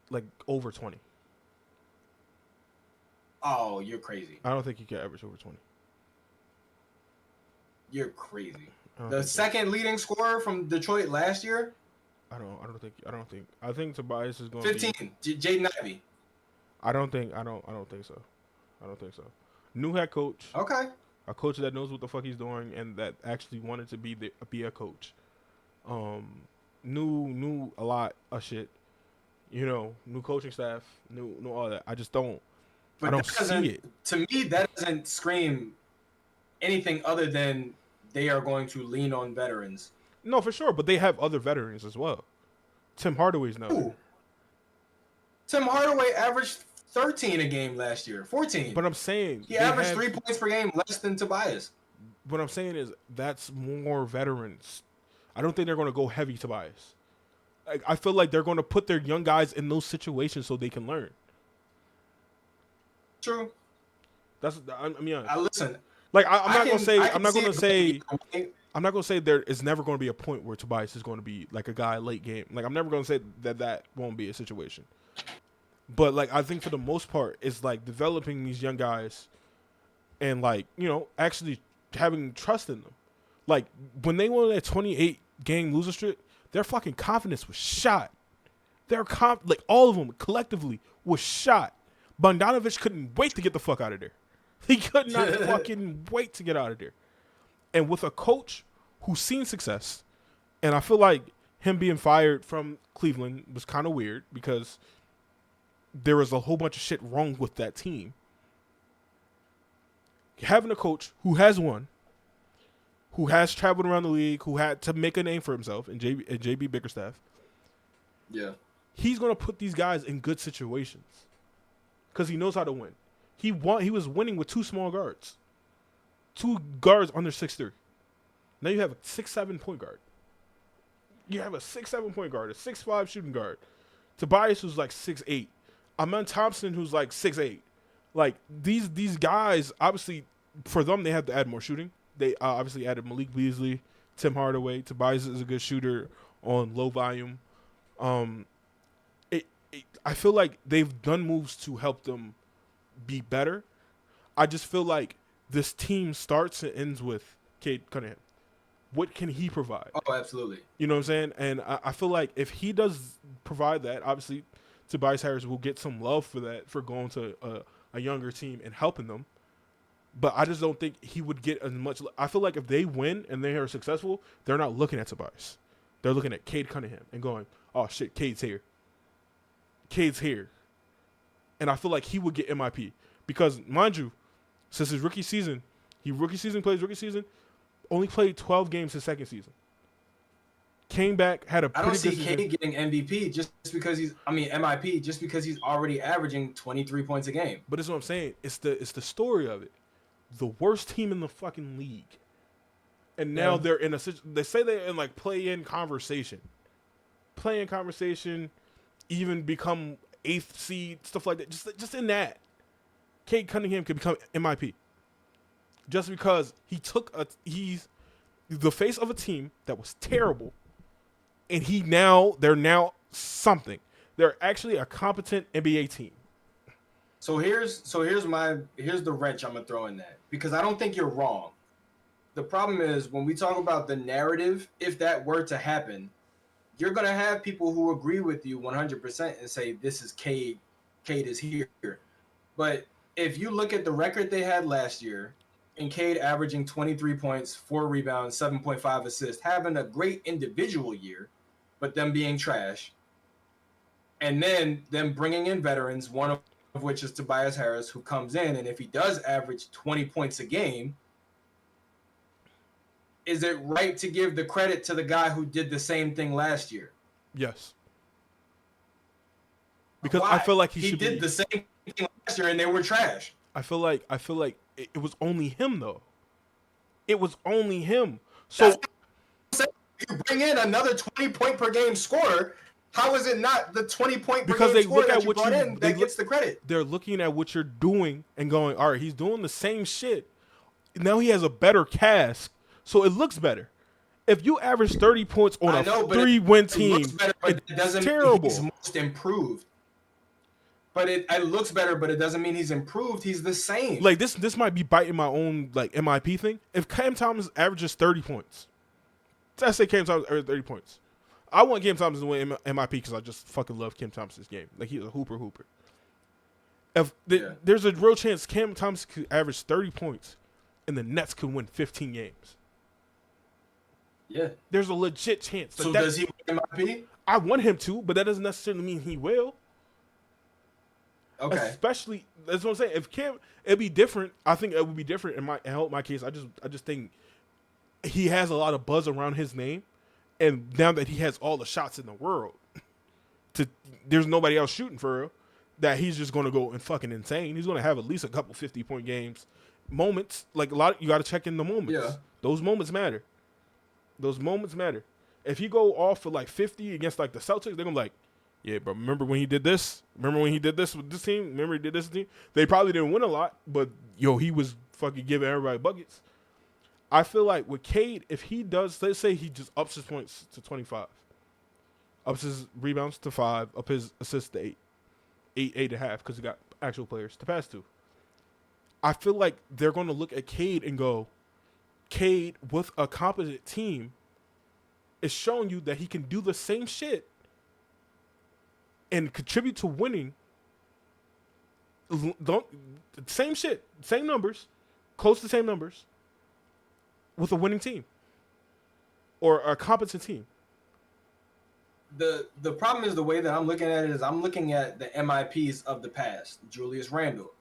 like over 20. Oh, you're crazy. I don't think he can average over 20. You're crazy. The second leading scorer from Detroit last year? I think Tobias is going 15. Jaden Ivey. I don't think so. New head coach. Okay. A coach that knows what the fuck he's doing and that actually wanted to be a coach. New a lot of shit. You know, new coaching staff, new all that. I don't see it. To me, that doesn't scream anything other than they are going to lean on veterans. No, for sure, but they have other veterans as well. Tim Hardaway's now. Ooh. Tim Hardaway averaged 13 a game last year, 14. But I'm saying he averaged 3 points per game less than Tobias. What I'm saying is that's more veterans. I don't think they're going to go heavy Tobias. I feel like they're going to put their young guys in those situations so they can learn. True. I mean, listen. Like I'm not gonna say there is never going to be a point where Tobias is going to be like a guy late game. Like I'm never going to say that won't be a situation. But like I think for the most part, it's like developing these young guys, and like actually having trust in them. Like when they won that 28 game loser streak, their fucking confidence was shot. Like all of them collectively was shot. Bogdanovich couldn't wait to get the fuck out of there. He could not fucking wait to get out of there. And with a coach who's seen success, and I feel like him being fired from Cleveland was kind of weird because there was a whole bunch of shit wrong with that team. Having a coach who has won, who has traveled around the league, who had to make a name for himself, and JB Bickerstaff. Yeah. He's going to put these guys in good situations because he knows how to win. He was winning with two small guards. Two guards under 6'3". Now you have a 6'7" point guard. You have a 6'7" point guard, a 6'5" shooting guard. Tobias who's like 6'8". Amen Thompson who's like 6'8". Like these guys, obviously for them they have to add more shooting. They obviously added Malik Beasley, Tim Hardaway. Tobias is a good shooter on low volume. I feel like they've done moves to help them be better. I just feel like this team starts and ends with Cade Cunningham. What can he provide? Oh, absolutely. You know what I'm saying? And I feel like if he does provide that, obviously Tobias Harris will get some love for that, for going to a younger team and helping them. But I just don't think he would get as much. I feel like if they win and they are successful, they're not looking at Tobias. They're looking at Cade Cunningham and going, oh, shit, Cade's here. Cade's here. And I feel like he would get MIP. Because, mind you, since his rookie season, plays rookie season, only played 12 games his second season. Came back, had a pretty good season. I don't see Cade getting MVP just because MIP just because he's already averaging 23 points a game. But that's what I'm saying. It's the story of it. The worst team in the fucking league. And now they're in they say they're in like play-in conversation. Play-in conversation, even become 8th seed, stuff like that. Just in that. Cade Cunningham could become MIP. Just because he's the face of a team that was terrible, and they're now something. They're actually a competent NBA team. So here's the wrench I'm gonna throw in that, because I don't think you're wrong. The problem is when we talk about the narrative, if that were to happen, you're gonna have people who agree with you 100% and say this is Cade. Cade is here. But if you look at the record they had last year, and Cade averaging 23 points, 4 rebounds, 7.5 assists, having a great individual year, but them being trash, and then them bringing in veterans, one of which is Tobias Harris, who comes in, and if he does average 20 points a game, is it right to give the credit to the guy who did the same thing last year? Yes. Because Why? I feel like he did the same thing last year and they were trash. I feel like it was only him though. It was only him. So you bring in another 20 point per game scorer. How is it not the 20 point per because game they scorer look that at you what brought you in that gets the credit? They're looking at what you're doing and going, all right, he's doing the same shit. Now he has a better cast, so it looks better. If you average 30 points on a 3-win team, it doesn't terrible. Mean he's most improved. But it looks better, but it doesn't mean he's improved. He's the same. Like this might be biting my own like MIP thing. If Cam Thomas averages 30 points, let's say Cam Thomas averages 30 points. I want Cam Thomas to win MIP because I just fucking love Cam Thomas's game. Like he's a hooper. If there's a real chance Cam Thomas could average 30 points, and the Nets could win 15 games. Yeah, there's a legit chance. So does he win MIP? I want him to, but that doesn't necessarily mean he will. Okay. Especially, that's what I'm saying. If Cam, it'd be different. I think it would be different in my case. I just think he has a lot of buzz around his name, and now that he has all the shots in the world, there's nobody else shooting for real. That he's just going to go and fucking insane. He's going to have at least a couple 50-point games, moments like a lot. You got to check in the moments. Yeah. Those moments matter. If he go off for like 50 against like the Celtics, they're gonna be like, yeah, but remember when he did this? Remember when he did this with this team? Remember he did this team? They probably didn't win a lot, but he was fucking giving everybody buckets. I feel like with Cade, if he does, let's say he just ups his points to 25, ups his rebounds to 5, up his assists to 8.5, because he got actual players to pass to. I feel like they're going to look at Cade and go, Cade with a competent team is showing you that he can do the same shit and contribute to winning. Same shit, same numbers, close to the same numbers with a winning team or a competent team. The problem is the way that I'm looking at it is I'm looking at the MIPs of the past. Julius Randle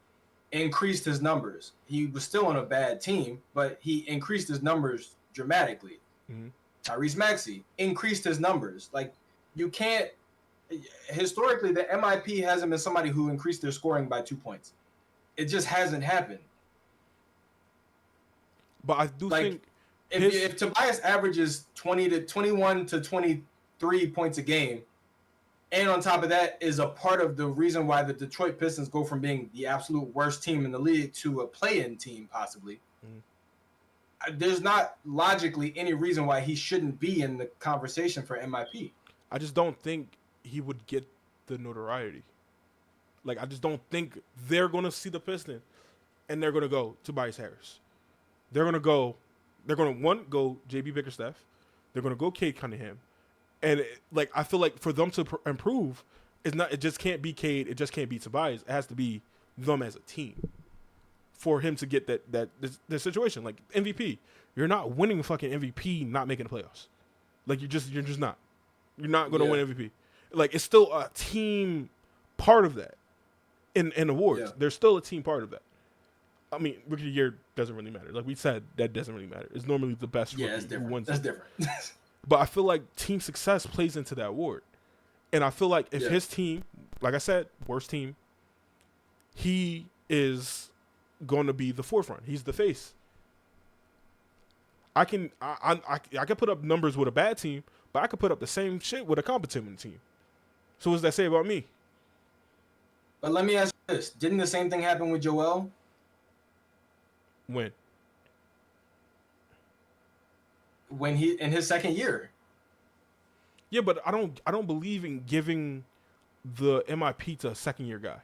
increased his numbers. He was still on a bad team, but he increased his numbers dramatically. Mm-hmm. Tyrese Maxey increased his numbers. Like, you can't. Historically, the MIP hasn't been somebody who increased their scoring by 2 points. It just hasn't happened. But I do think if Tobias averages 21 to 23 points a game, and on top of that is a part of the reason why the Detroit Pistons go from being the absolute worst team in the league to a play-in team, possibly. Mm-hmm. There's not logically any reason why he shouldn't be in the conversation for MIP. I just don't think he would get the notoriety. Like, I just don't think they're going to see the Pistons and they're going to go Tobias Harris. They're going to, one, go JB Bickerstaff. They're going to go Cade Cunningham. And, I feel like for them to improve, it just can't be Cade. It just can't be Tobias. It has to be them as a team for him to get this situation. Like, MVP. You're not winning fucking MVP not making the playoffs. Like, you're just not. You're not going to win MVP. Like, it's still a team part of that in awards. Yeah. There's still a team part of that. I mean, rookie of the year doesn't really matter. Like we said, that doesn't really matter. It's normally the best rookie who wins. That's different. But I feel like team success plays into that award. And I feel like if his team, like I said, worst team, he is going to be the forefront. He's the face. I can put up numbers with a bad team, but I could put up the same shit with a competent team. So what does that say about me? But let me ask you this. Didn't the same thing happen with Joel? When? When he in his second year. Yeah, but I don't believe in giving the MIP to a second year guy.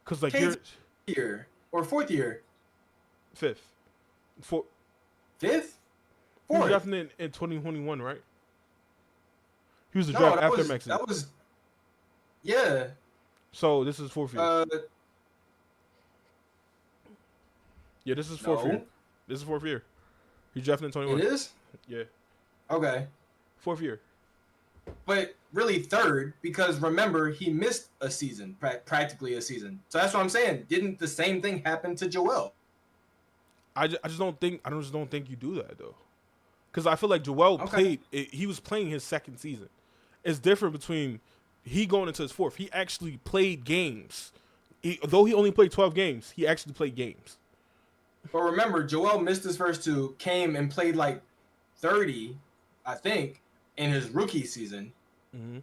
Cause like you're year or fourth year. Fifth. Fifth? Fourth. He was drafted in 2021, right? He was the draft after Mexico. That was yeah. So this is fourth year. Yeah, this is fourth year. This is fourth year. He's drafted in 21. It is? Yeah. Okay. Fourth year. But really third, because remember, he missed a season, practically a season. So that's what I'm saying. Didn't the same thing happen to Joel? I just don't think you do that though, because I feel like Joel played. He was playing his second season. It's different between he going into his fourth. He actually played games. Though he only played 12 games, he actually played games. But remember, Joel missed his first two, came and played like 30, I think, in his rookie season. Mm-hmm.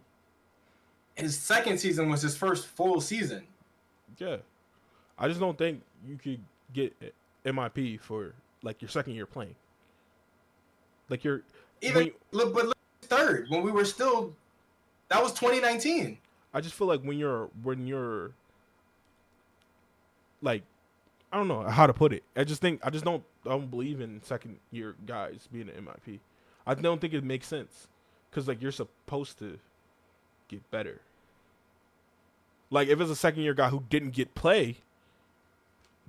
His second season was his first full season. Yeah. I just don't think you could get MIP for like your second year playing. Like you're look third when we were still. That was 2019. I just feel like when you're like, I don't know how to put it. I just don't believe in second year guys being an MIP. I don't think it makes sense because like you're supposed to get better. Like if it's a second year guy who didn't get play,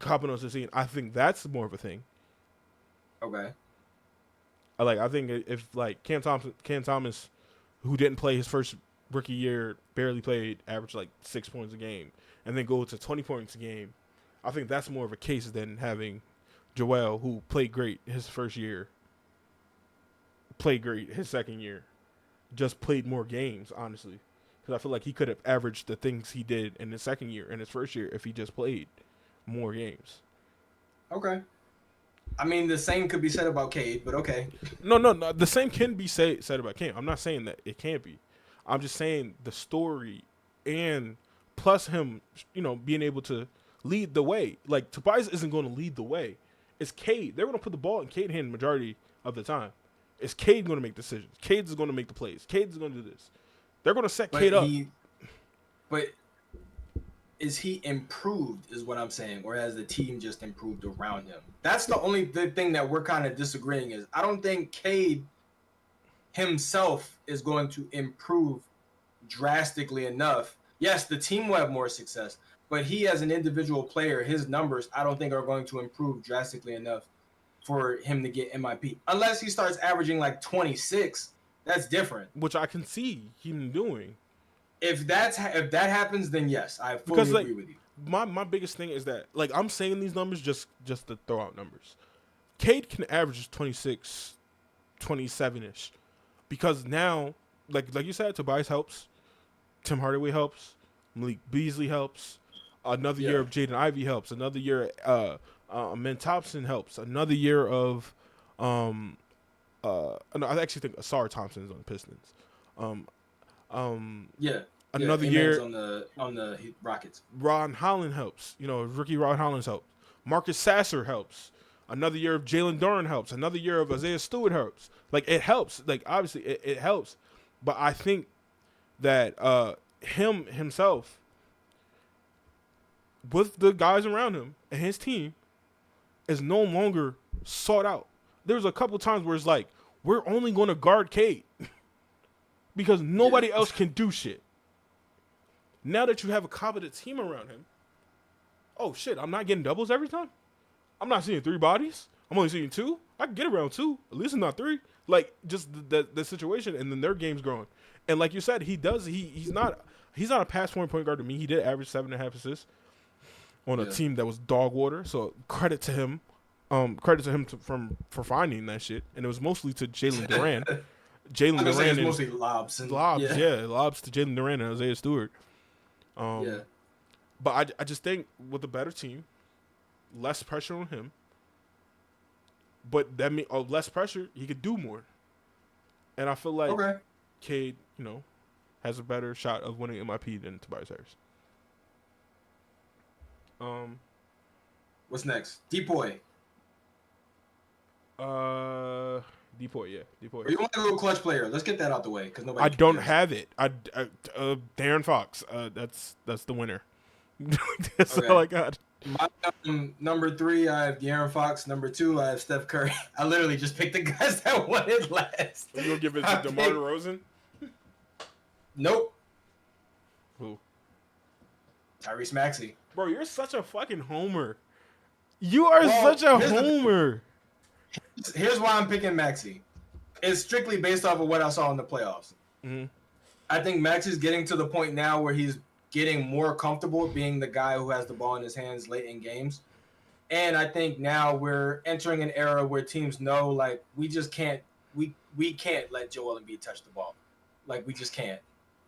hopping on the scene, I think that's more of a thing. Okay. I think if like Cam Thomas, who didn't play his first rookie year, barely played, averaged like 6 points a game, and then go to 20 points a game, I think that's more of a case than having Joel, who played great his first year, played great his second year, just played more games, honestly. Because I feel like he could have averaged the things he did in his second year and his first year if he just played more games. Okay. I mean, the same could be said about Cade, but okay. No. The same can be said about Cade. I'm not saying that it can't be. I'm just saying the story and plus him, being able to lead the way. Like, Tobias isn't going to lead the way. It's Cade. They're going to put the ball in Cade's hand majority of the time. It's Cade going to make decisions. Cade is going to make the plays. Cade is going to do this. They're going to set Cade up. But is he improved is what I'm saying, or has the team just improved around him? That's the only thing that we're kind of disagreeing is I don't think Cade himself is going to improve drastically enough. Yes, the team will have more success, but he as an individual player, his numbers, I don't think are going to improve drastically enough for him to get MIP. Unless he starts averaging like 26, that's different. Which I can see him doing. If that happens, then yes, I fully agree with you. My biggest thing is that, like, I'm saying these numbers just to throw out numbers. Cade can average 26, 27-ish. Because now, like you said, Tobias helps. Tim Hardaway helps. Malik Beasley helps. Another year of Jaden Ivey helps. Another year, Amen Thompson helps. Another year of, I actually think Asar Thompson is on the Pistons. Another year on the Rockets. Ron Holland helps. Rookie Ron Holland helps. Marcus Sasser helps. Another year of Jalen Duren helps. Another year of Isaiah Stewart helps. Like, it helps. Like, obviously, it helps. But I think that himself with the guys around him and his team is no longer sought out. There's a couple times where it's like, we're only going to guard Cade because nobody else can do shit. Now that you have a competent team around him, oh shit, I'm not getting doubles every time? I'm not seeing 3 bodies. I'm only seeing 2. I can get around 2. At least it's not 3. Like, just the situation, and then their game's growing. And like you said, he's not a pass point guard to me. He did average 7.5 assists on a team that was dog water. So credit to him. For finding that shit. And it was mostly to Jalen Duran. Jalen Duran. It was mostly lobs. Lobs to Jalen Duran and Isaiah Stewart. But I just think with a better team, less pressure on him. But that means less pressure, he could do more. And I feel like Cade, has a better shot of winning MIP than Tobias Harris. What's next? Depoy. Depoy, yeah. Depoy. You want to go clutch player? Let's get that out the way because nobody. I don't have it. Darren Fox. That's the winner. That's all I got. My number 3, I have De'Aaron Fox. Number 2, I have Steph Curry. I literally just picked the guys that won it last. You gonna give it to DeMar DeRozan? Nope. Who? Tyrese Maxey. Bro, you're such a fucking homer. You are such a homer. Here's why I'm picking Maxey. It's strictly based off of what I saw in the playoffs. Mm-hmm. I think Maxey's getting to the point now where he's getting more comfortable being the guy who has the ball in his hands late in games. And I think now we're entering an era where teams know, like, we just can't we can't let Joel Embiid touch the ball. Like, we just can't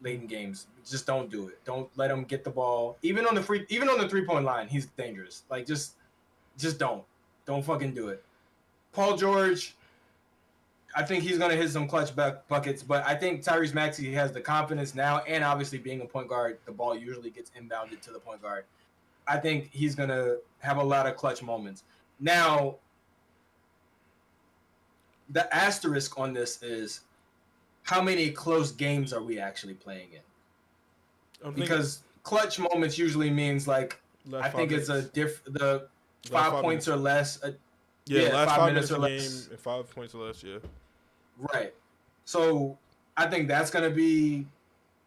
late in games. Just don't do it. Don't let him get the ball. Even on the 3-point line, he's dangerous. Like, just don't fucking do it. Paul George, I think he's going to hit some clutch buckets, but I think Tyrese Maxey has the confidence now, and obviously being a point guard, the ball usually gets inbounded to the point guard. I think he's going to have a lot of clutch moments. Now, the asterisk on this is how many close games are we actually playing in? Because clutch moments usually means, like, I think it's the 5 points or less. Last 5 minutes or less. Game, 5 points or less, yeah. Right. So I think that's going to be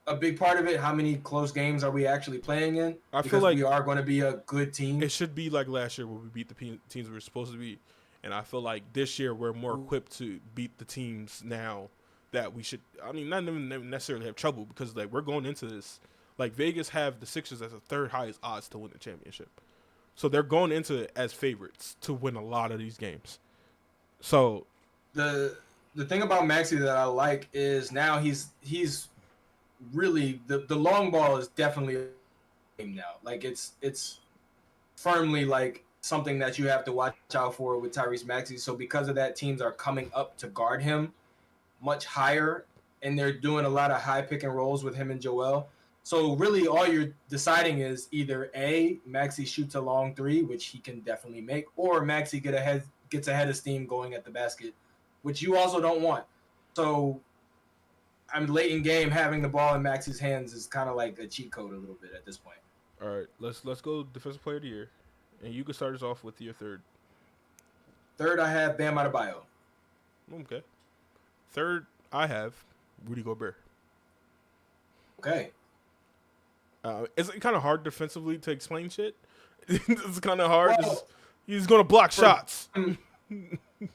a big part of it. How many close games are we actually playing in? I feel like we are going to be a good team. It should be like last year where we beat the teams we were supposed to beat. And I feel like this year we're more equipped to beat the teams now that we should. I mean, not even necessarily have trouble because, like, we're going into this. Like, Vegas have the Sixers as the 3rd highest odds to win the championship. So they're going into it as favorites to win a lot of these games. So the thing about Maxey that I like is now he's really the long ball is definitely a game now. Like, it's firmly like something that you have to watch out for with Tyrese Maxey. So because of that, teams are coming up to guard him much higher, and they're doing a lot of high pick and rolls with him and Joel. So really all you're deciding is either A, Maxey shoots a long 3, which he can definitely make, or Maxey gets ahead of steam going at the basket, which you also don't want. So I'm late in game, having the ball in Maxey's hands is kind of like a cheat code a little bit at this point. All right, let's go defensive player of the year, and you can start us off with your third. Third, I have Bam Adebayo. Okay. Third, I have Rudy Gobert. Okay. It's kind of hard defensively to explain shit. It's kind of hard. Well, he's going to block shots.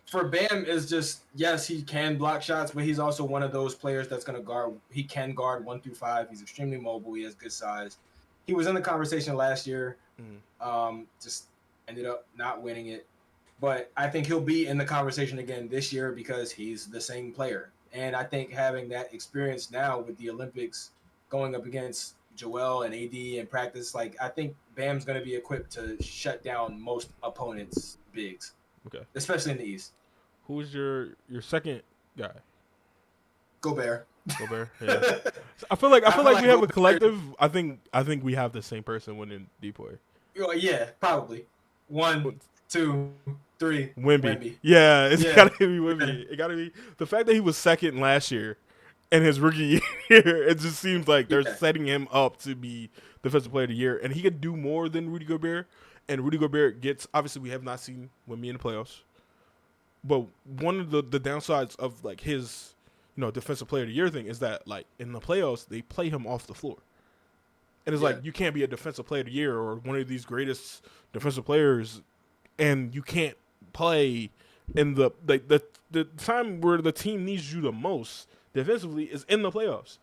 For Bam, is just, yes, he can block shots, but he's also one of those players that's going to guard. He can guard 1 through 5. He's extremely mobile. He has good size. He was in the conversation last year. Just ended up not winning it. But I think he'll be in the conversation again this year because he's the same player. And I think having that experience now with the Olympics going up against Joel and AD in practice, like, I think Bam's going to be equipped to shut down most opponents' bigs. Okay. Especially in the East. Who's your second guy? Gobert. Yeah. I feel like we have a collective. I think we have the same person winning Depoy. Yeah, probably. 1, 2, 3. Wemby. Yeah, it's gotta be Wemby. It gotta be the fact that he was second last year in his rookie year. It just seems like they're Yeah, setting him up to be defensive player of the year, and he could do more than Rudy Gobert. And Rudy Gobert gets, obviously we have not seen Wemby in the playoffs, but one of the downsides of like his defensive player of the year thing is that like in the playoffs they play him off the floor, and it's yeah. like you can't be a defensive player of the year or one of these greatest defensive players, and you can't play in the time where the team needs you the most defensively is in the playoffs,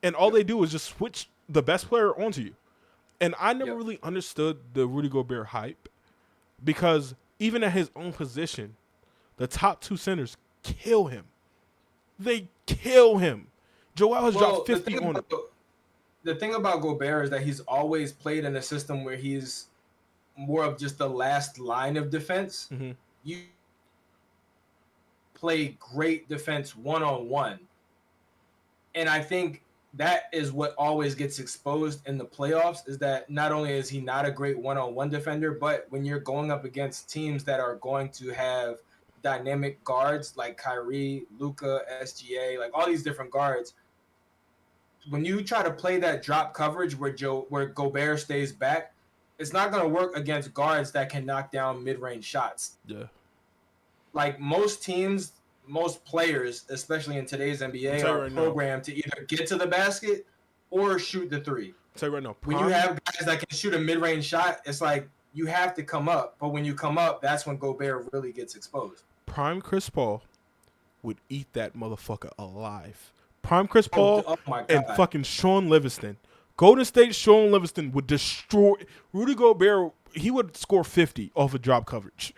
and all Yep. they do is just switch the best player onto you. And I never Yep. really understood the Rudy Gobert hype because even at his own position, the top two centers kill him. They kill him. Joel has dropped Well, 50 on him. the thing about Gobert is that he's always played in a system where he's more of just the last line of defense. Mm-hmm. You play great defense one on one, and I think that is what always gets exposed in the playoffs. Is that not only is he not a great one on one defender, but when you're going up against teams that are going to have dynamic guards like Kyrie, Luka, SGA, like all these different guards, when you try to play that drop coverage where Gobert stays back, it's not going to work against guards that can knock down mid-range shots. Yeah. Like most teams, most players, especially in today's NBA, are right programmed to either get to the basket or shoot the three. I'll tell you right now, When you have guys that can shoot a mid-range shot, it's like you have to come up. But when you come up, that's when Gobert really gets exposed. Prime Chris Paul would eat that motherfucker alive. Prime Chris Paul Oh my God. and fucking Sean Livingston. Golden State Sean Livingston would destroy Rudy Gobert. He would score 50 off of drop coverage.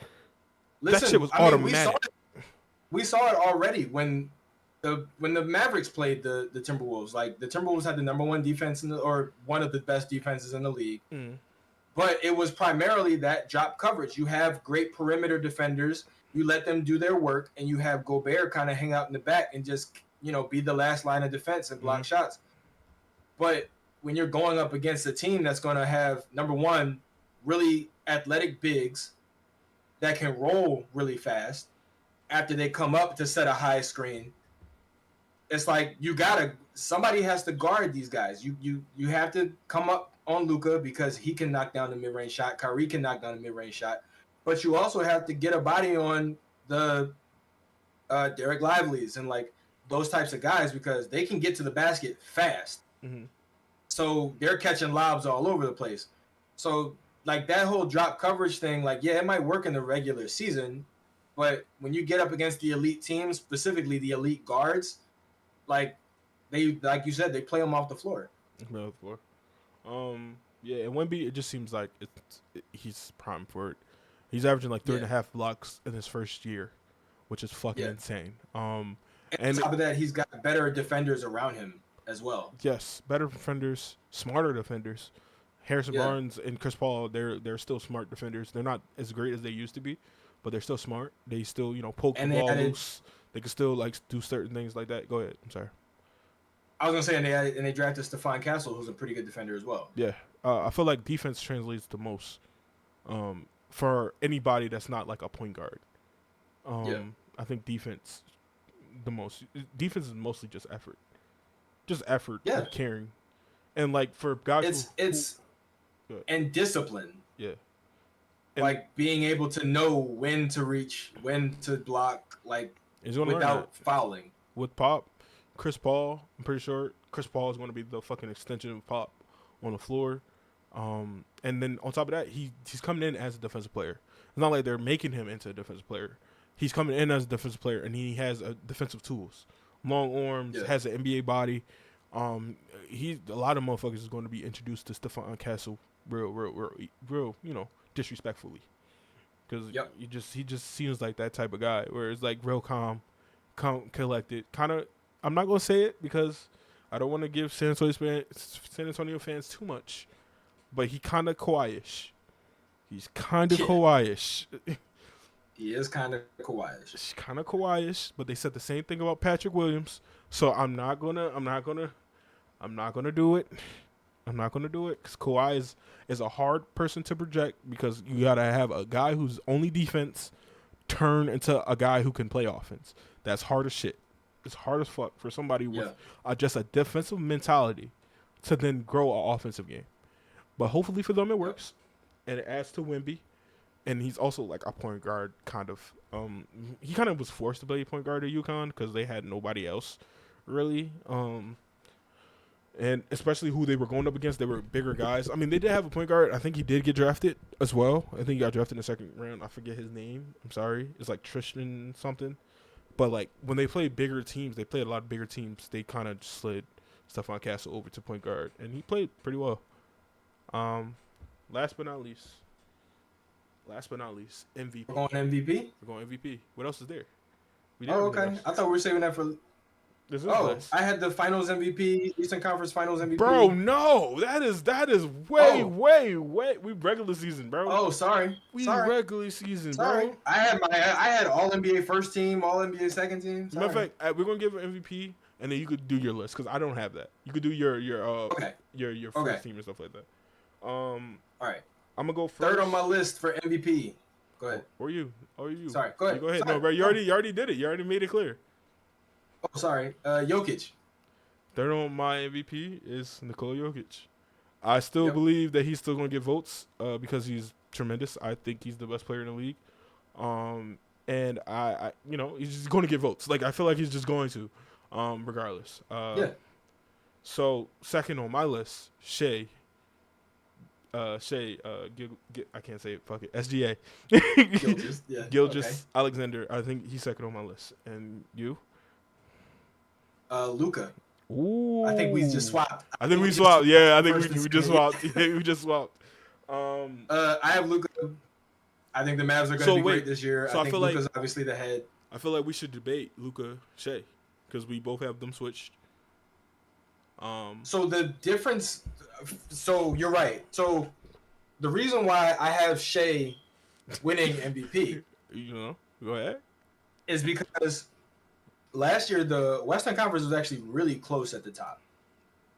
Listen, that shit was I mean, automatic. we saw it already when the Mavericks played the Timberwolves. Like the Timberwolves had the number one defense or one of the best defenses in the league. Mm. But it was primarily that drop coverage. You have great perimeter defenders. You let them do their work, and you have Gobert kind of hang out in the back and just be the last line of defense and block shots. But when you're going up against a team that's going to have, number one, really athletic bigs that can roll really fast after they come up to set a high screen, it's like somebody has to guard these guys. You have to come up on Luka because he can knock down the mid-range shot. Kyrie can knock down the mid-range shot. But you also have to get a body on the Derek Lively's and like those types of guys because they can get to the basket fast. Mm-hmm. So they're catching lobs all over the place. So like that whole drop coverage thing, like, yeah, it might work in the regular season, but when you get up against the elite teams, specifically the elite guards, like you said, they play them off the floor. Yeah, and Wemby, it just seems like he's prime for it. He's averaging like 3.5 blocks in his first year, which is fucking insane. And on top of that, he's got better defenders around him as well. Yes, better defenders, smarter defenders. Harrison Barnes and Chris Paul, they're still smart defenders. They're not as great as they used to be, but they're still smart. They still, poke the ball loose. They can still like do certain things like that. Go ahead. I'm sorry. I was gonna say, and they drafted Stephon Castle, who's a pretty good defender as well. Yeah, I feel like defense translates the most for anybody that's not like a point guard. I think defense the most. Defense is mostly just effort, and caring, and like for guys, and discipline. Yeah, and like being able to know when to reach, when to block, like without fouling. With Pop, Chris Paul, I'm pretty sure Chris Paul is going to be the fucking extension of Pop on the floor. And then on top of that, he's coming in as a defensive player. It's not like they're making him into a defensive player. He's coming in as a defensive player, and he has defensive tools, long arms, has an NBA body. A lot of motherfuckers is going to be introduced to Stephon Castle real, disrespectfully, because he just seems like that type of guy where it's like real calm, collected. Kind of, I'm not gonna say it because I don't want to give San Antonio fans too much, but he kind of Kawhi-ish. He's kind of Kawhi-ish. He is kind of Kawhi-ish. He's kind of Kawhi-ish, but they said the same thing about Patrick Williams. So I'm not gonna do it. I'm not gonna do it because Kawhi is a hard person to project because you gotta have a guy who's only defense turn into a guy who can play offense. That's hard as shit. it's hard as fuck for somebody with Yeah. just a defensive mentality to then grow an offensive game. But hopefully for them it works, and it adds to Wemby, and he's also like a point guard kind of. He kind of was forced to play point guard at UConn because they had nobody else really. And especially who they were going up against, they were bigger guys. I mean, they did have a point guard. I think he did get drafted as well. I think he got drafted in the second round. I forget his name. I'm sorry. It's like Tristan something. But like when they played bigger teams, they played a lot of bigger teams. They kind of slid Stephon Castle over to point guard, and he played pretty well. Last but not least, MVP. We're going MVP. We're going MVP. What else is there? We did Oh, everything okay. else. I thought we were saving that for. This is Oh, last. I had the Finals MVP, Eastern Conference Finals MVP. Bro, no, that is way. We regular season, bro. Oh, sorry. We sorry. regular season, Sorry. bro. I had All NBA first team, All NBA second team. Matter of fact, we're gonna give an MVP, and then you could do your list because I don't have that. You could do your Okay. your first team and stuff like that. All right. I'm gonna go first. Third on my list for MVP. Go ahead. Or you? Sorry. Go ahead. You go ahead. Sorry. No, bro. You already did it. You already made it clear. Oh, sorry. Jokic. Third on my MVP is Nikola Jokic. I still believe that he's still going to get votes because he's tremendous. I think he's the best player in the league. And I he's just going to get votes. Like, I feel like he's just going to, regardless. So, second on my list, Shai. I can't say it. Fuck it. SGA. Gilgeous Alexander. I think he's second on my list. And you? Luka. Ooh. I think we just swapped. I think we swapped. Yeah, I think we just swapped. We just swapped. I have Luka. I think the Mavs are going to be great this year. So I think Luka's obviously the head. I feel like we should debate Luka Shai because we both have them switched. So the difference. So you're right. So the reason why I have Shai winning MVP, go ahead, is because last year the Western Conference was actually really close at the top.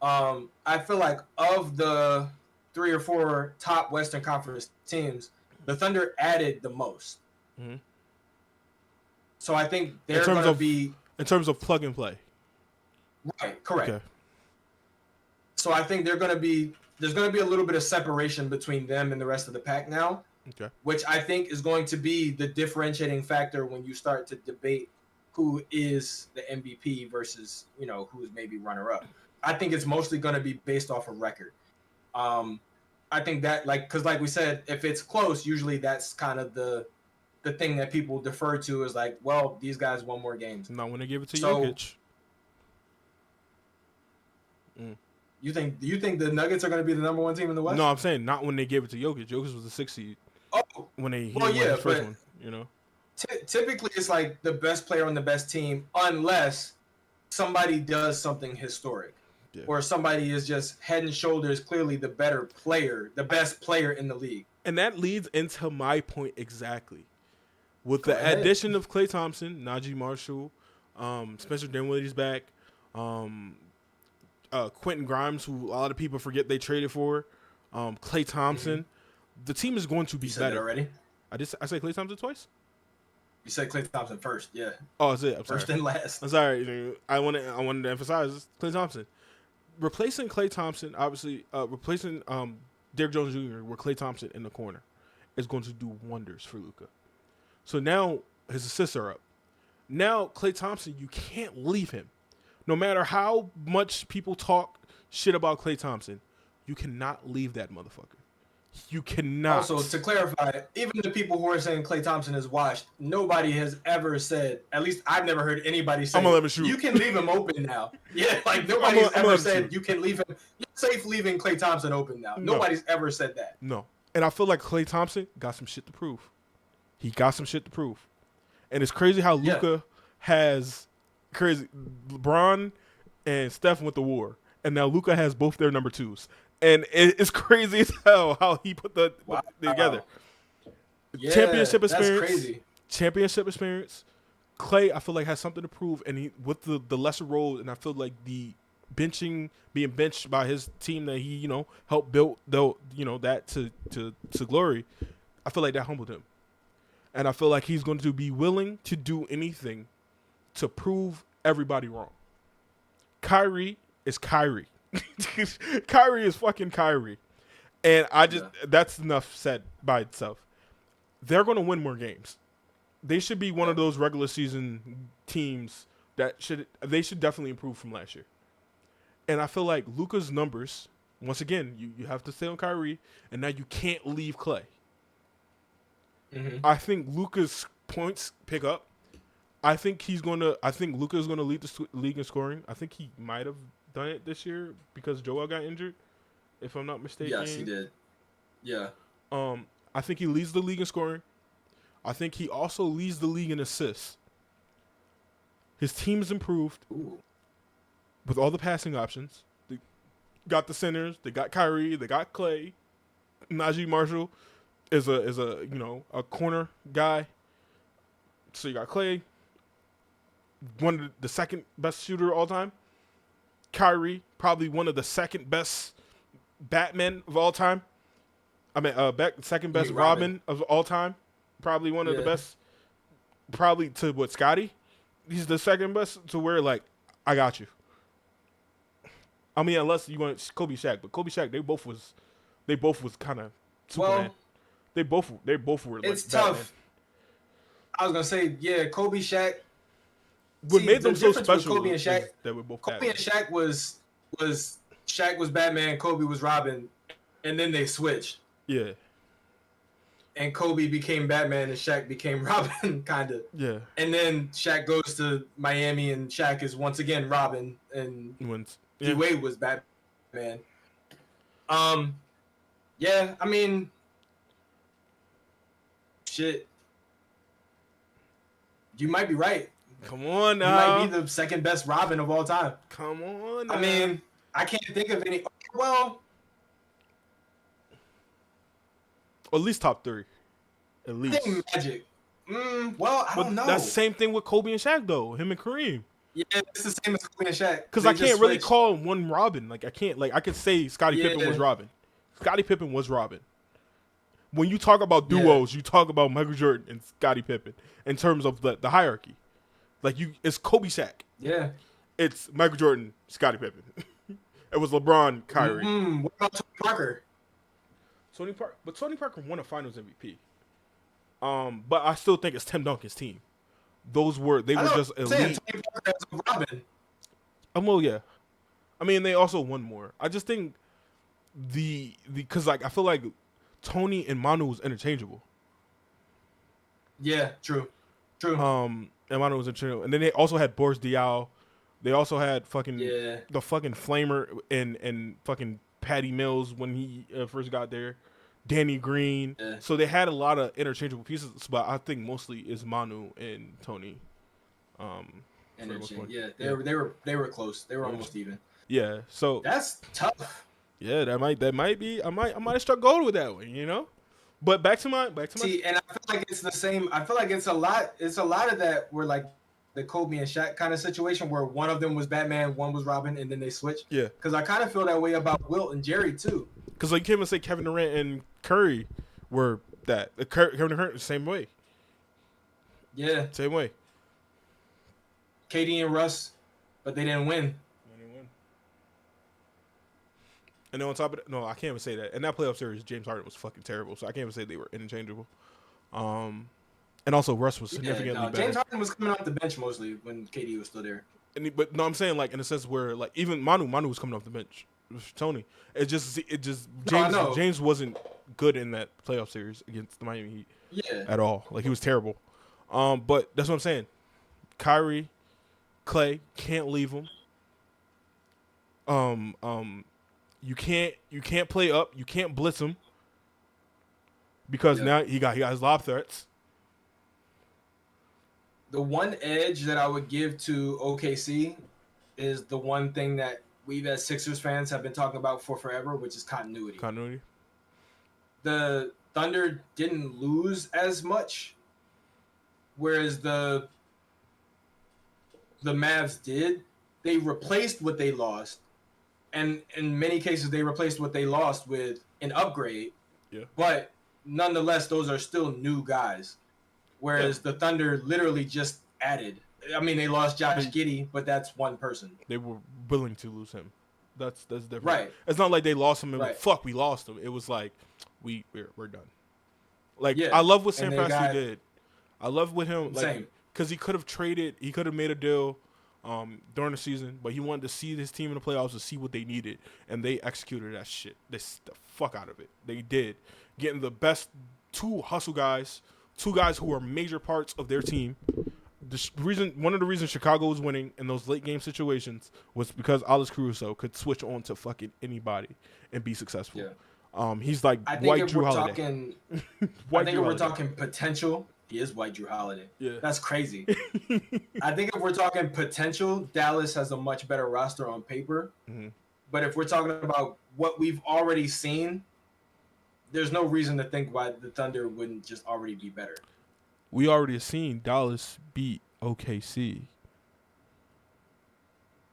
I feel like of the 3 or 4 top Western Conference teams, the Thunder added the most. Mm-hmm. So I think they're going to be in terms of plug and play. Right, correct. Okay. So I think there's going to be a little bit of separation between them and the rest of the pack now. Okay. Which I think is going to be the differentiating factor when you start to debate who is the MVP versus, who is maybe runner-up. I think it's mostly going to be based off of record. I think that, because like we said, if it's close, usually that's kind of the thing that people defer to is like, well, these guys won more games. Not when they give it to Jokic. You think the Nuggets are going to be the number 1 team in the West? No, I'm saying not when they gave it to Jokic. Jokic was the 6th seed. Oh, when he won his first one, Typically, it's like the best player on the best team, unless somebody does something historic, or somebody is just head and shoulders clearly the better player, the best player in the league. And that leads into my point exactly. With the addition of Klay Thompson, Najee Marshall, Spencer Dinwiddie's back, Quentin Grimes, who a lot of people forget they traded for, Klay Thompson, the team is going to be better. That already? I said Klay Thompson twice? You said Klay Thompson first, yeah. Oh, that's it. I'm sorry. First and last. I'm sorry. I wanted to emphasize Klay Thompson. Replacing Klay Thompson, obviously, replacing Derrick Jones Jr. with Klay Thompson in the corner is going to do wonders for Luka. So now his assists are up. Now Klay Thompson, you can't leave him. No matter how much people talk shit about Klay Thompson, you cannot leave that motherfucker. You cannot. Also, to clarify, even the people who are saying Klay Thompson is washed, nobody has ever said, at least I've never heard anybody say, you can leave him open now. Yeah, like nobody's ever said you can leave him. You're safe leaving Klay Thompson open now. No. Nobody's ever said that. No. And I feel like Klay Thompson got some shit to prove. He got some shit to prove. And it's crazy how Luka has LeBron and Steph went to war. And now Luka has both their number 2s. And it's crazy as hell how he put together. Yeah, Championship experience. That's crazy. Championship experience. Klay, I feel like has something to prove, and he with the lesser role, and I feel like the being benched by his team that he helped build that to glory. I feel like that humbled him, and I feel like he's going to be willing to do anything to prove everybody wrong. Kyrie is Kyrie. Kyrie is fucking Kyrie. And that's enough said by itself. They're going to win more games. They should be one of those regular season teams that should definitely improve from last year. And I feel like Luka's numbers, once again, you have to stay on Kyrie, and now you can't leave Clay. Mm-hmm. I think Luka's points pick up. I think Luka's gonna lead the league in scoring. I think he might have done it this year because Joel got injured, if I'm not mistaken. Yes, he did. Yeah. I think he leads the league in scoring. I think he also leads the league in assists. His team's improved with all the passing options. They got the centers. They got Kyrie. They got Clay. Najee Marshall is a corner guy. So you got Clay, one of the second best shooter of all time. Kyrie, probably one of the second best Batman of all time. I mean, second best Robin of all time. Probably one of the best. Probably to what, Scotty? He's the second best to where, like, I got you. I mean, unless you want Kobe Shaq, but Kobe Shaq, they both was kind of Superman. Well, they both were. Like, it's tough. I was gonna say, yeah, Kobe Shaq. What made them so special? Kobe and Shaq. That were both Kobe and Shaq was Shaq was Batman, Kobe was Robin, and then they switched. Yeah. And Kobe became Batman and Shaq became Robin, kind of. Yeah. And then Shaq goes to Miami and Shaq is once again Robin and D Wade was Batman. Yeah, I mean, shit. You might be right. Come on now. You might be the second best Robin of all time. Come on now. I mean, I can't think of any. Well, at least top 3. At least. I think Magic. Well, I don't know. That's the same thing with Kobe and Shaq, though. Him and Kareem. Yeah, it's the same as Kobe and Shaq. Because I can't really call one Robin. Like, I can't. Like, I could say Scottie Pippen was Robin. Scottie Pippen was Robin. When you talk about duos, you talk about Michael Jordan and Scottie Pippen in terms of the hierarchy. Like, it's Kobe Shaq. Yeah. It's Michael Jordan, Scottie Pippen. It was LeBron, Kyrie. What about Tony Parker? Tony Parker won a Finals MVP. But I still think it's Tim Duncan's team. They were just elite. Tony Parker as a Robin. Well, yeah. I mean, they also won more. I just think because like I feel like Tony and Manu was interchangeable. Yeah, true. And Manu was interchangeable, and then they also had Boris Diaw. They also had the fucking Flamer and fucking Patty Mills when he first got there. Danny Green. Yeah. So they had a lot of interchangeable pieces, but I think mostly is Manu and Tony. Yeah, they were close. They were almost even. Yeah, so that's tough. Yeah, that might be. I might have struck gold with that one, you know. But back to my. See, and I feel like it's the same. I feel like it's a lot. It's a lot of that where like the Kobe and Shaq kind of situation where one of them was Batman, one was Robin, and then they switched. Yeah. Because I kind of feel that way about Wilt and Jerry too. Because like you can't even say Kevin Durant and Curry were that. Kevin Durant the same way. Yeah. Same way. KD and Russ, but they didn't win. And then on top of it, no, I can't even say that. In that playoff series, James Harden was fucking terrible, so I can't even say they were interchangeable. And also Russ was significantly better. James Harden was coming off the bench mostly when KD was still there. But no, I'm saying like in a sense where like even Manu was coming off the bench. Tony, James wasn't good in that playoff series against the Miami Heat. Yeah. At all, like he was terrible. But that's what I'm saying. Kyrie, Clay, can't leave him. You can't play up. You can't blitz him because now he got his lob threats. The one edge that I would give to OKC is the one thing that we as Sixers fans have been talking about for forever, which is continuity. The Thunder didn't lose as much, whereas the Mavs did. They replaced what they lost. And in many cases, they replaced what they lost with an upgrade. Yeah. But nonetheless, those are still new guys. Whereas the Thunder literally just added I mean, they lost Josh Giddey, but that's one person. They were willing to lose him. That's different. Right. It's not like they lost him and Right. fuck, we lost him. It was like we're done. Like Yeah. I love what And they Stefanski got- did. I love with him, like, Same. because he could have made a deal during the season, but he wanted to see his team in the playoffs to see what they needed, and they executed that shit. The fuck out of it. They did, getting the best two hustle guys, two guys who are major parts of their team. One of the reasons Chicago was winning in those late game situations was because Alex Caruso could switch on to fucking anybody and be successful. Yeah. He's like I think white if Drew we're Holiday. talking, White I think Drew if we're Holiday. talking potential, he is white Drew Holiday. Yeah. That's crazy. I think if we're talking potential, Dallas has a much better roster on paper. Mhm. But if we're talking about what we've already seen, there's no reason to think why the Thunder wouldn't just already be better. We already seen Dallas beat OKC.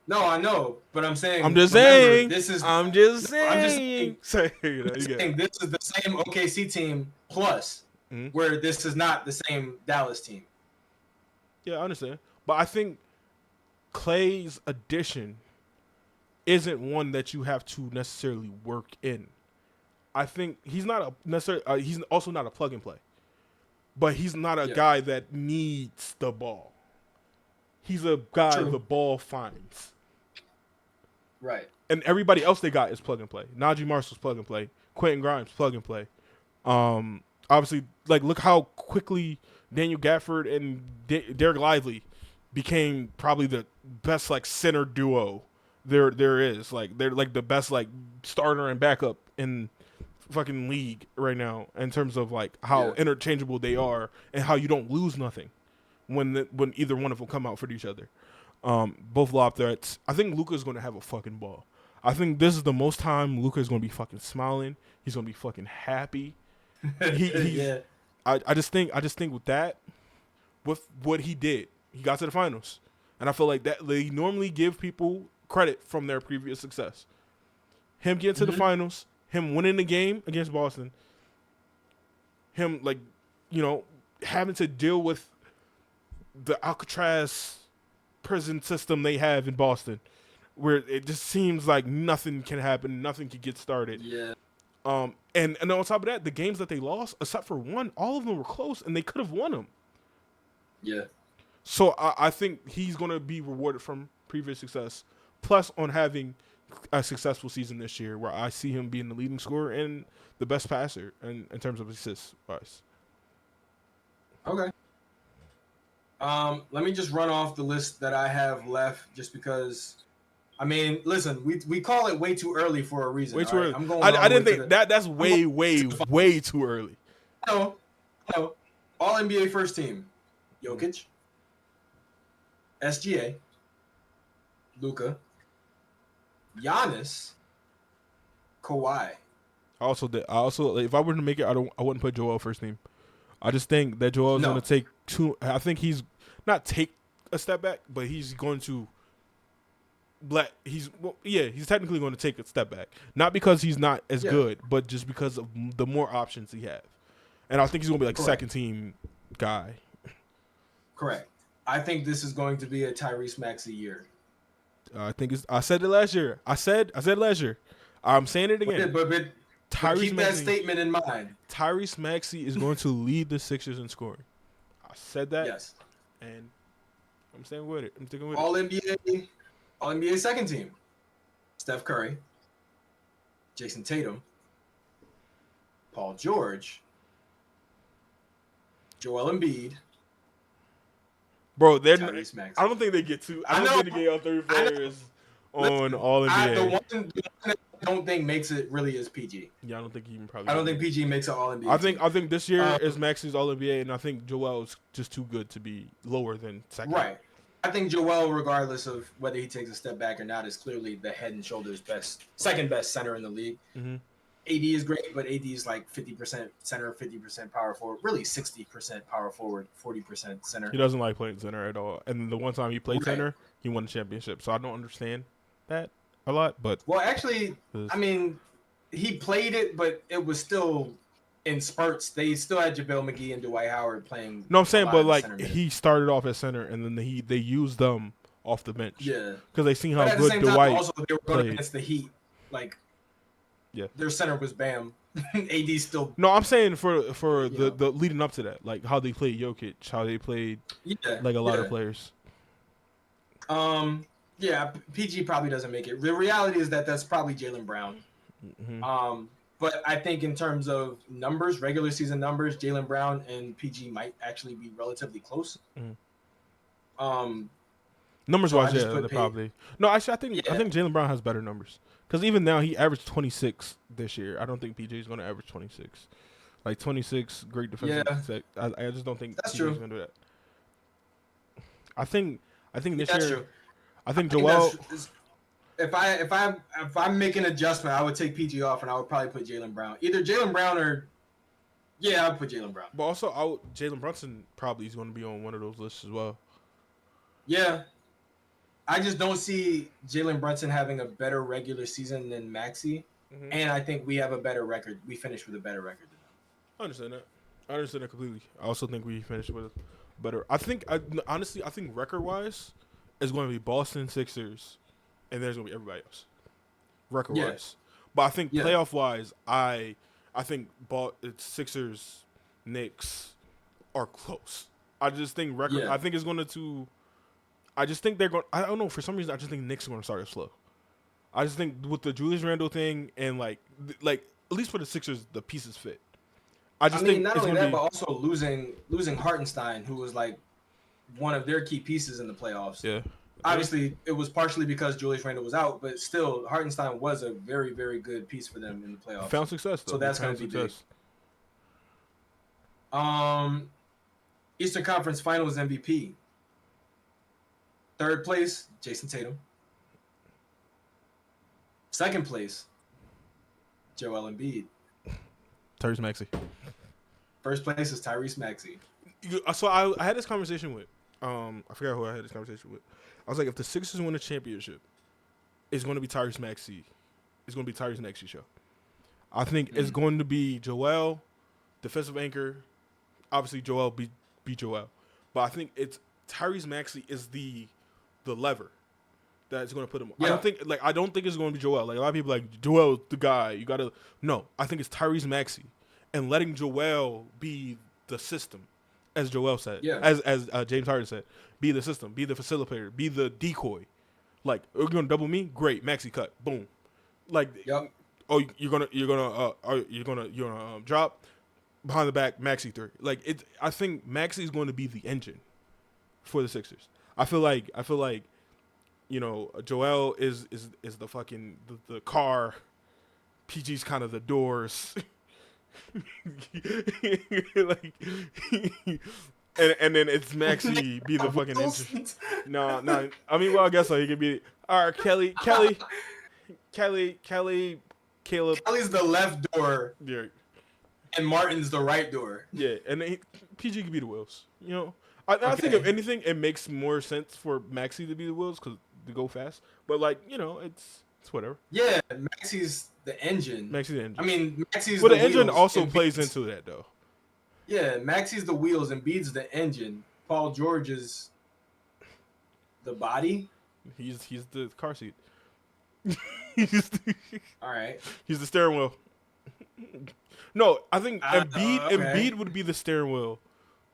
No, I know, but I'm saying. I'm just remember, saying. This is. I'm just I'm just saying. I'm saying this is the same OKC team plus, Mhm. where this is not the same Dallas team. Yeah, I understand. But I think Clay's addition isn't one that you have to necessarily work in. I think he's not a necessarily. He's also not a plug and play, but he's not a Yeah. guy that needs the ball. He's a guy True. the ball finds, Right. and everybody else they got is plug and play. Najee Marshall's plug and play. Quentin Grimes plug and play. Obviously, like look how quickly Daniel Gafford and Derek Lively became probably the best like center duo there is. Like they're like the best like starter and backup in fucking league right now in terms of like how Yeah. interchangeable they are and how you don't lose nothing when either one of them come out for each other. Both lob threats. I think Luka's going to have a fucking ball. I think this is the most time Luka is going to be fucking smiling. He's going to be fucking happy. Yeah. I just think with that, with what he did, he got to the finals, and I feel like that they normally give people credit from their previous success. Him getting to the finals, him winning the game against Boston, him like, having to deal with the Alcatraz prison system they have in Boston, where it just seems like nothing can happen, nothing can get started. Yeah. And on top of that, the games that they lost, except for one, all of them were close, and they could have won them. Yeah. So I think he's going to be rewarded from previous success, plus on having a successful season this year, where I see him being the leading scorer and the best passer in terms of assists wise. Okay. Let me just run off the list that I have left, just because. I mean, listen, we call it way too early for a reason. Way too all right? early. I'm going. I didn't think that's way too early. No. All NBA first team: Jokic, SGA, Luka, Giannis, Kawhi. If I were to make it, I wouldn't put Joel first team. I just think that Joel is No. going to take two. I think he's not take a step back, but he's going to. He's technically going to take a step back, not because he's not as good, but just because of the more options he have, and I think he's going to be like Correct. second team guy. Correct. I think this is going to be a Tyrese Maxey year. I said it last year. I said it last year. I'm saying it again. But Tyrese keep that Maxey, statement in mind. Tyrese Maxey is going to lead the Sixers in scoring. I said that, Yes. and I'm staying with it. I'm sticking with All it. NBA second team: Steph Curry, Jason Tatum, Paul George, Joel Embiid, Bro, they're. Tyrese Maxey. I don't think they get two. I don't think they get all three players on all NBA. The one I don't think makes it really is PG. Yeah, I don't think he even probably. I don't think PG makes it all NBA. I think this year is Maxey's all NBA, and I think Joel is just too good to be lower than second. Right. I think Joel, regardless of whether he takes a step back or not, is clearly the head and shoulders second best center in the league. Mm-hmm. AD is great, but AD is like 50% center, 50% power forward, really 60% power forward, 40% center. He doesn't like playing center at all, and the one time he played Right. center, he won the championship. So I don't understand that a lot, but Well, actually, I mean, he played it, but it was still in spurts, they still had JaVale McGee and Dwight Howard playing. No, I'm a saying, lot but of the like center minutes. he started off at center, and then they used them off the bench. Yeah, because they seen but how at the good same time, Dwight also they were going played. against the Heat. Like, Yeah, their center was Bam. AD still. no, I'm saying for know. the leading up to that, like how they played Jokic, how they played like a lot of players. Yeah, PG probably doesn't make it. The reality is that that's probably Jaylen Brown. Mm-hmm. But I think in terms of numbers, regular season numbers, Jaylen Brown and PG might actually be relatively close. Mm-hmm. Numbers wise, yeah, they're probably. No, actually, I think Jaylen Brown has better numbers because even now he averaged 26 this year. I don't think PG is going to average 26. Like 26, great defensive. Yeah. I just don't think that's PG is going to do that. I think this year. True. I think Joel. If I'm making an adjustment, I would take PG off and I would probably put Jaylen Brown. Either Jaylen Brown or I would put Jaylen Brown. But also, Jalen Brunson probably is going to be on one of those lists as well. Yeah, I just don't see Jalen Brunson having a better regular season than Maxey, and I think we have a better record. We finished with a better record than them. I understand that. I understand that completely. I also think we finished with better. Honestly, I think record-wise, it's going to be Boston Sixers, and there's going to be everybody else. Record-wise. But I think playoff-wise, I think Sixers, Knicks are close. I just think record. I think it's going to. I just think they're going. I don't know. For some reason, I just think Knicks are going to start slow. I just think with the Julius Randle thing and like at least for the Sixers, the pieces fit. I think not only that, but also losing Hartenstein, who was like one of their key pieces in the playoffs. Yeah. Obviously, it was partially because Julius Randle was out, but still, Hartenstein was a very, very good piece for them in the playoffs. Found success, though. So that's going to be big. Eastern Conference Finals MVP. Third place, Jason Tatum. Second place, Joel Embiid. Tyrese Maxey. First place is Tyrese Maxey. So I had this conversation with, I forgot who I had this conversation with. I was like, if the Sixers win a championship, it's going to be Tyrese Maxey. It's going to be Tyrese Maxey show. I think it's going to be Joel, defensive anchor. Obviously, Joel be Joel. But I think it's Tyrese Maxey is the lever that's going to put him. Yeah. I don't think it's going to be Joel. Like a lot of people like Joel's the guy. You got to no. I think it's Tyrese Maxey and letting Joel be the system, as Joel said. Yeah. As James Harden said, be the system, be the facilitator, be the decoy. Like, you're going to double me? Great, Maxey cut, boom. Like, oh, you're gonna drop behind the back, Maxey three. Like I think Maxey's going to be the engine for the Sixers. I feel like Joel is the fucking the car. PG's kind of the doors. Like, and then it's Maxey be the fucking engine. No. I mean, well, I guess so. He could be all right. Kelly, Caleb. Kelly's the left door. Yeah. And Martin's the right door. Yeah, and then PG could be the wheels. I think if anything, it makes more sense for Maxey to be the wheels because they go fast. But it's whatever. Yeah, Maxey's the engine. Maxey's the engine. I mean, Maxey's. But the engine also plays into that, though. Yeah, Maxey's the wheels and Embiid's the engine. Paul George is the body. He's the car seat. All right. He's the steering wheel. No, I think Embiid would be the steering wheel.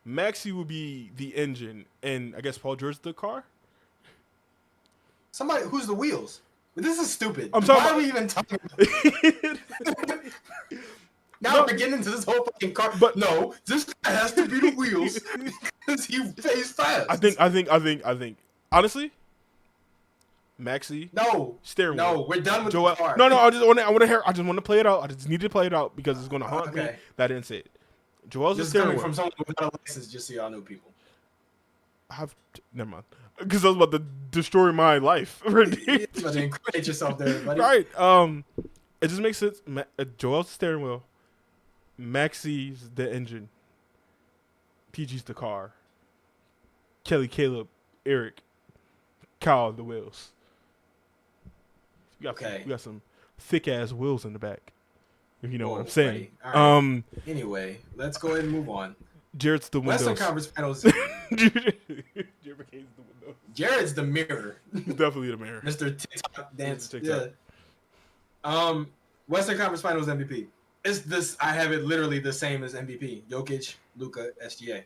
Maxey would be the engine, and I guess Paul George the car. Somebody who's the wheels? This is stupid. Why are we even talking about Now we're getting into this whole fucking car. But no, this guy has to be the wheels because he plays fast. I think. Honestly, Maxey. No. Steering wheel. No, we're done with the car. No. I just want to play it out. I just need to play it out because it's going to haunt me that I didn't say it. Joel's the steering wheel. Coming from someone without a license, just so y'all know, people. Never mind. Because I was about to destroy my life. You're about to incriminate yourself there, buddy. Right. It just makes sense. Joel's the steering wheel. Maxey's the engine. PG's the car. Kelly, Caleb, Eric, Kyle, the wheels. We got some thick ass wheels in the back. if you know what I'm Whoa, saying. buddy. All right. Anyway, let's go ahead and move on. Jared's the windows. Western Conference Finals. Jared McCain's the windows. Jared's the mirror. He's definitely the mirror. Mr. TikTok dance. TikTok. Yeah. Western Conference Finals MVP. It's this. I have it literally the same as MVP. Jokic, Luka, SGA.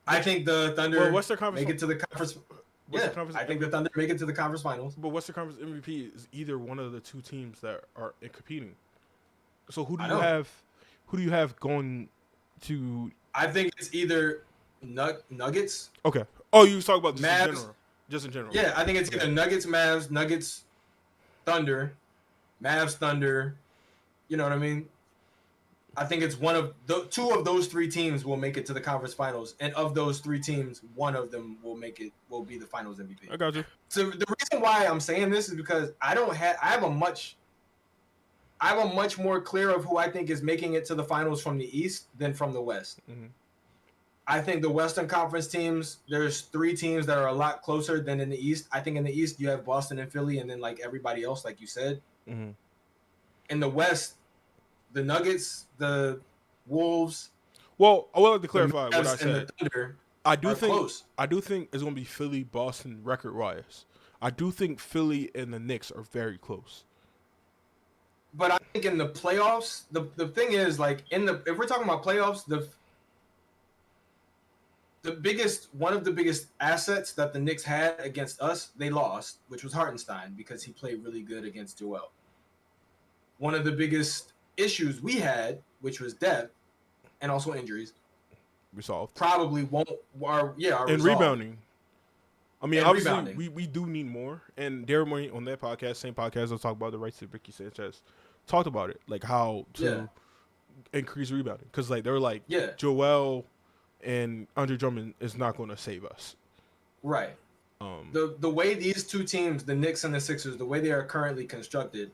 I think the Thunder Western Conference make it to the conference. I think the Thunder make it to the conference finals. But Western Conference MVP is either one of the two teams that are competing. So who do you have going to? I think it's either Nuggets. Okay. Oh, you talk about Mavs. Just in general. Yeah, I think it's either Nuggets, Mavs, Nuggets, Thunder, Mavs, Thunder. You know what I mean? I think it's one of the two of those three teams will make it to the conference finals, and of those three teams, one of them will be the finals MVP. I got you. So the reason why I'm saying this is because I have a much more clear of who I think is making it to the finals from the East than from the West. Mm-hmm. I think the Western Conference teams, there's three teams that are a lot closer than in the East. I think in the East you have Boston and Philly, and then like everybody else, like you said. Mm-hmm. In the West, the Nuggets, the Wolves. Well, I would like to clarify what I said. The Thunder I do think close. I do think it's going to be Philly, Boston record wise. I do think Philly and the Knicks are very close. But I think in the playoffs, the thing is like if we're talking about playoffs, one of the biggest assets that the Knicks had against us, they lost, which was Hartenstein because he played really good against Joel. One of the biggest issues we had, which was depth and also injuries, resolved. Probably won't are and resolved. Rebounding. I mean, and obviously, rebounding. we do need more. And Daryl Morey on that podcast, same podcast, I'll talk about the rights to Ricky Sanchez. Talked about it, like how to increase rebounding, because like they were like, Joel and Andre Drummond is not going to save us. Right. The way these two teams, the Knicks and the Sixers, the way they are currently constructed,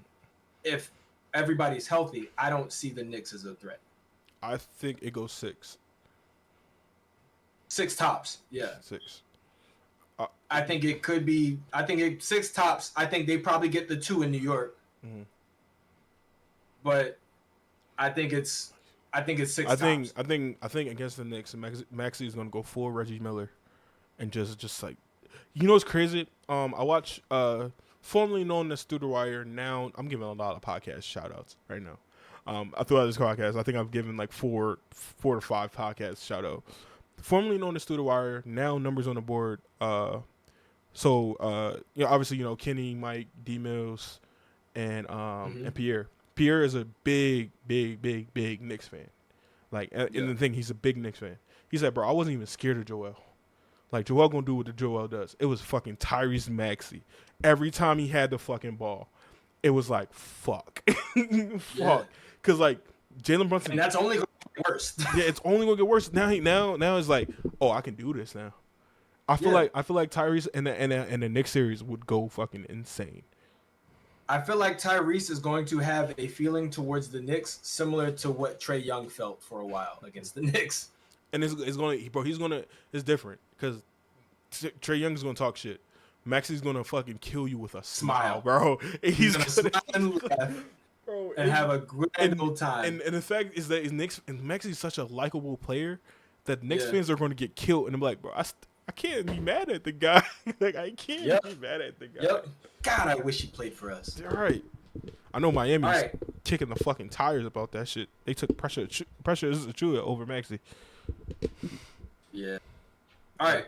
if everybody's healthy, I don't see the Knicks as a threat. I think it goes 6. 6 tops. Yeah. 6. I think it could be. I think 6 tops. I think they probably get the 2 in New York. Mm-hmm. But I think it's 6 tops. I think against the Knicks, Maxey is going to go full Reggie Miller, and just like, you know what's crazy? I watch formerly known as Through the Wire. Now I'm giving a lot of podcast shout outs right now. I throughout this podcast, I think I've given like 4 to 5 podcast shout out. Formerly known as Through the Wire, now numbers on the board. Obviously, Kenny, Mike, D Mills, and and Pierre. Pierre is a big Knicks fan. Like, and the thing, he's a big Knicks fan. He said, bro, I wasn't even scared of Joel. Like, Joel gonna do what the Joel does. It was fucking Tyrese Maxey. Every time he had the fucking ball, it was like, fuck. Fuck. Because, like, Jalen Brunson. And that's only going to get worse. Yeah, it's only going to get worse. Now it's like, oh, I can do this now. I feel like Tyrese and the Knicks series would go fucking insane. I feel like Tyrese is going to have a feeling towards the Knicks similar to what Trae Young felt for a while against the Knicks. And it's different because Trae Young is going to talk shit. Maxey's going to fucking kill you with a smile, bro. He's going to smile and laugh, bro, and have a grand old time. And the fact is that Maxey's such a likable player that Knicks fans are going to get killed. And I'm like, bro, I can't be mad at the guy. Like, I can't be mad at the guy. Yep. God, I wish he played for us. All right. I know Miami's kicking the fucking tires about that shit. They took Pressure Achiuwa over Maxey. Yeah. All right.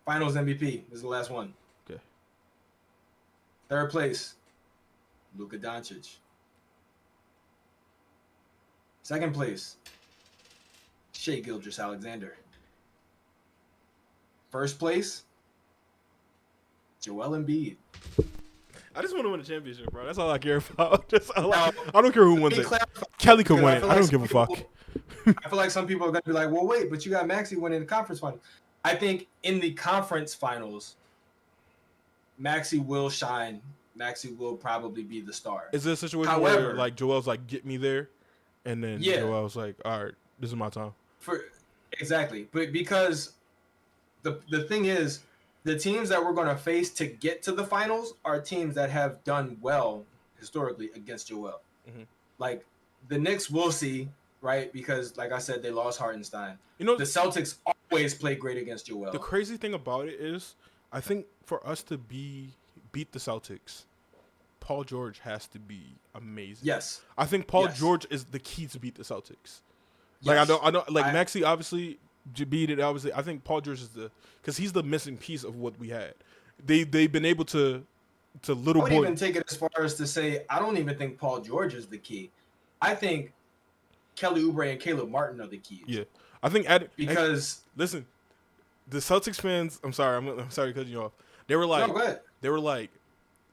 Finals MVP. This is the last one. Okay. Third place, Luka Doncic. Second place, Shai Gilgeous-Alexander. First place, Joel Embiid. I just want to win a championship, bro. That's all I care about. I don't care who wins it. Kelly can win it. I don't give a fuck. I feel like some people are going to be like, well, wait, but you got Maxey winning the conference final. I think in the conference finals, Maxey will shine. Maxey will probably be the star. Is this a situation where like Joel's like, get me there, and then Joel's like, all right, this is my time? Exactly, but because the thing is, the teams that we're going to face to get to the finals are teams that have done well historically against Joel. Mm-hmm. Like the Knicks, we'll see, right? Because like I said, they lost Hartenstein. You know, The Celtics always play great against the Joel. crazy thing about it is, I think for us to beat the Celtics, Paul George has to be amazing. Yes. I think Paul Yes. George is the key to beat the Celtics. Like Yes. I don't like Maxey obviously beat it. Obviously, I think Paul George is because he's the missing piece of what we had. They've been able to little I would boy. even take it as far as to say I don't even think Paul George is the key. I think Kelly Oubre and Caleb Martin are the keys. Yeah, I think because listen, the Celtics fans. I'm sorry to cut you off. They were like, no, go ahead. They were like,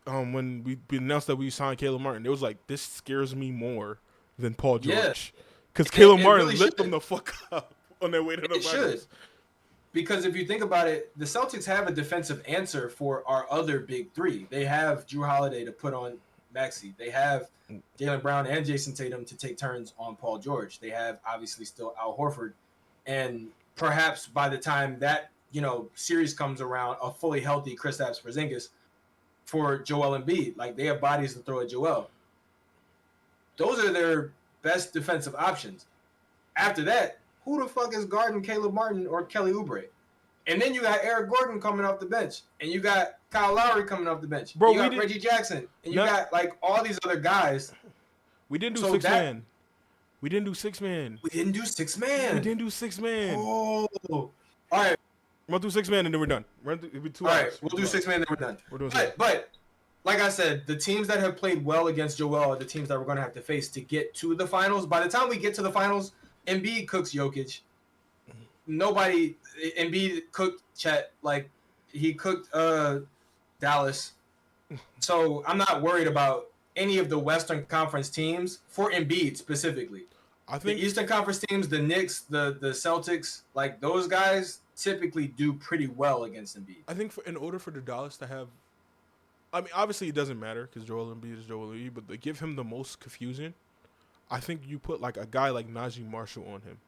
when we announced that we signed Caleb Martin, it was like, this scares me more than Paul George. Because Caleb Martin really lit them the fuck up on their way to the finals. Should. Because if you think about it, the Celtics have a defensive answer for our other big three. They have Drew Holiday to put on Maxey. They have Jaylen Brown and Jason Tatum to take turns on Paul George. They have obviously still Al Horford. And perhaps by the time that, series comes around, a fully healthy Kristaps Porzingis for Joel Embiid. Like, they have bodies to throw at Joel. Those are their best defensive options. After that, who the fuck is guarding Caleb Martin or Kelly Oubre? And then you got Eric Gordon coming off the bench, and you got Kyle Lowry coming off the bench. Bro, you got Reggie Jackson, and you got like all these other guys. We didn't do six man. We didn't do six man. We didn't do six man. Oh, all right. We'll do six man and then we're done. It'll be 2 hours. All right, we'll do 6 man and then we're done. We're doing but like I said, the teams that have played well against Joel are the teams that we're going to have to face to get to the finals. By the time we get to the finals, Embiid cooks Jokic. Embiid cooked Chet. Like, he cooked Dallas. So I'm not worried about any of the Western Conference teams for Embiid specifically. I think the Eastern Conference teams, the Knicks, the Celtics, like those guys typically do pretty well against Embiid. I think in order for the Dallas to have, I mean, obviously it doesn't matter because Joel Embiid is Joel Embiid, but to give him the most confusion, I think you put like a guy like Najee Marshall on him,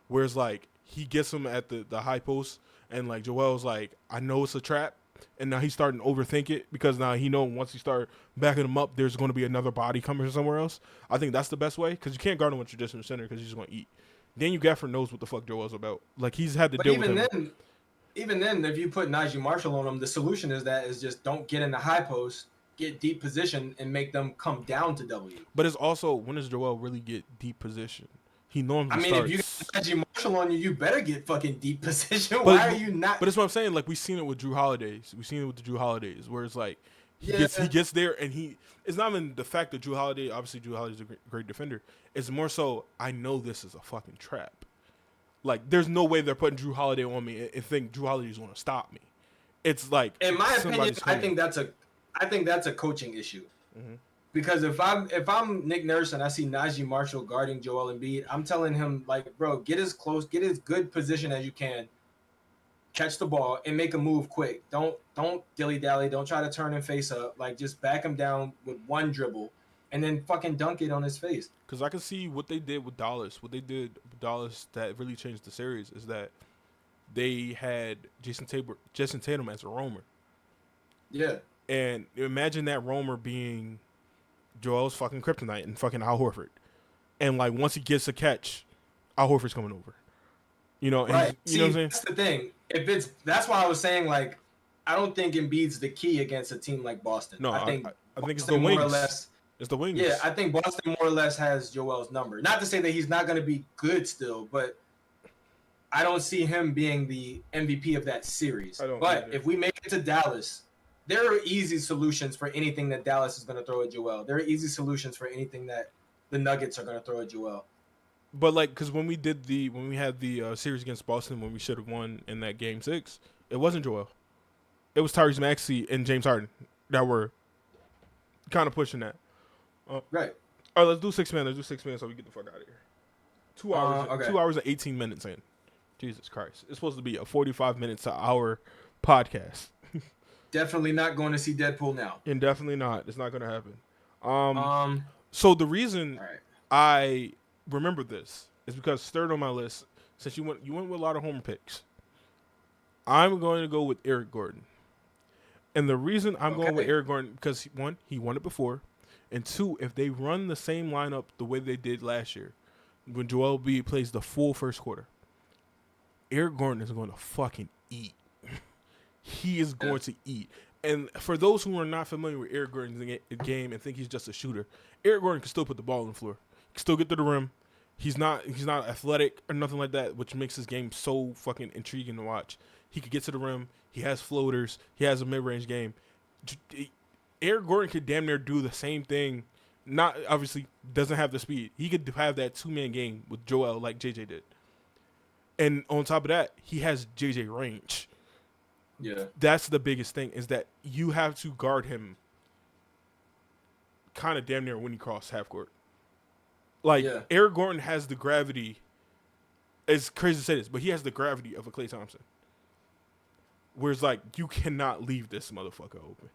whereas like he gets him at the high post, and like Joel's like, I know it's a trap, and now he's starting to overthink it because now he know once he start backing him up, there's going to be another body coming from somewhere else. I think that's the best way because you can't guard him with traditional center because he's just going to eat. Daniel Gafford knows what the fuck Joel's about. Like, he's had to deal with him. Even then, if you put Najee Marshall on him, the solution is just don't get in the high post, get deep position, and make them come down to W. But it's also, when does Joel really get deep position? He normally starts. If you got Najee Marshall on you, you better get fucking deep position. Why are you not? But that's what I'm saying. Like, we've seen it with Drew Holidays. We've seen it with the Drew Holidays, where it's like he gets there, and it's not even the fact that Drew Holiday, obviously Drew Holiday's a great defender. It's more so, I know this is a fucking trap. Like, there's no way they're putting Drew Holiday on me and think Drew Holiday's going to stop me. It's like, in my opinion, I think that's a coaching issue. Mm-hmm. Because if I'm Nick Nurse and I see Najee Marshall guarding Joel Embiid, I'm telling him, like, bro, get as good position as you can, catch the ball, and make a move quick. Don't dilly dally. Don't try to turn and face up. Like, just back him down with one dribble, and then fucking dunk it on his face. Because I can see what they did with Dallas. What they did with Dallas that really changed the series is that they had Jason Tatum as a roamer. Yeah. And imagine that roamer being Joel's fucking kryptonite and fucking Al Horford. And, like, once he gets a catch, Al Horford's coming over. You know, and right. You know what I'm saying? That's the thing. That's why I was saying, like, I don't think Embiid's the key against a team like Boston. No, I think it's the wings. More or less. It's the wings. Yeah, I think Boston more or less has Joel's number. Not to say that he's not going to be good still, but I don't see him being the MVP of that series. But if we make it to Dallas, there are easy solutions for anything that Dallas is going to throw at Joel. There are easy solutions for anything that the Nuggets are going to throw at Joel. But, like, because when we had the series against Boston, when we should have won in that Game 6, it wasn't Joel. It was Tyrese Maxey and James Harden that were kind of pushing that. Right. All right, let's do 6 man. Let's do 6 man so we get the fuck out of here. 2 hours. Okay. 2 hours and 18 minutes in. Jesus Christ. It's supposed to be a 45 minutes to hour podcast. Definitely not going to see Deadpool now. And definitely not. It's not going to happen. So the reason I remember this is because third on my list, since you went with a lot of homer picks, I'm going to go with Eric Gordon. And the reason I'm going with Eric Gordon, because he won it before, And two, if they run the same lineup the way they did last year, when Joel Embiid plays the full first quarter, Eric Gordon is going to fucking eat. He is going to eat. And for those who are not familiar with Eric Gordon's game and think he's just a shooter, Eric Gordon can still put the ball on the floor. He can still get to the rim. He's not athletic or nothing like that, which makes his game so fucking intriguing to watch. He could get to the rim. He has floaters. He has a mid-range game. Eric Gordon could damn near do the same thing. Not obviously doesn't have the speed. He could have that 2-man game with Joel like JJ did. And on top of that, he has JJ range. Yeah. That's the biggest thing, is that you have to guard him kind of damn near when he cross half court. Like, Eric Gordon has the gravity. It's crazy to say this, but he has the gravity of a Klay Thompson. Whereas, like, you cannot leave this motherfucker open.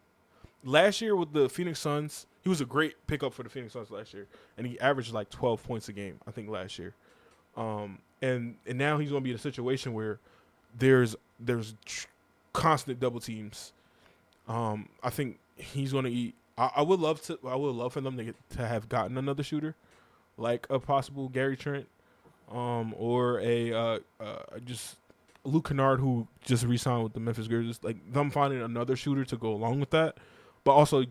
Last year with the Phoenix Suns, he was a great pickup for the Phoenix Suns last year, and he averaged like 12 points a game, I think, last year. And now he's going to be in a situation where there's constant double teams. I think he's going to eat. I would love for them to have gotten another shooter, like a possible Gary Trent, or just Luke Kennard, who just re-signed with the Memphis Grizzlies. Like, them finding another shooter to go along with that. But also, a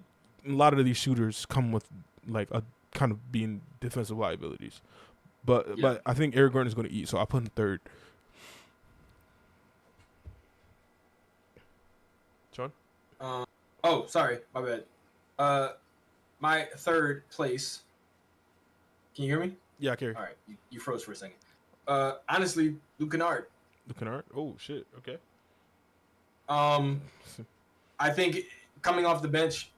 lot of these shooters come with like a kind of being defensive liabilities. But I think Eric Gordon is going to eat, so I put him third. John? Oh, sorry, my bad. My third place. Can you hear me? Yeah, I can hear you. All right, you froze for a second. Honestly, Luke Kennard. Luke Kennard? Oh shit. Okay. I think coming off the bench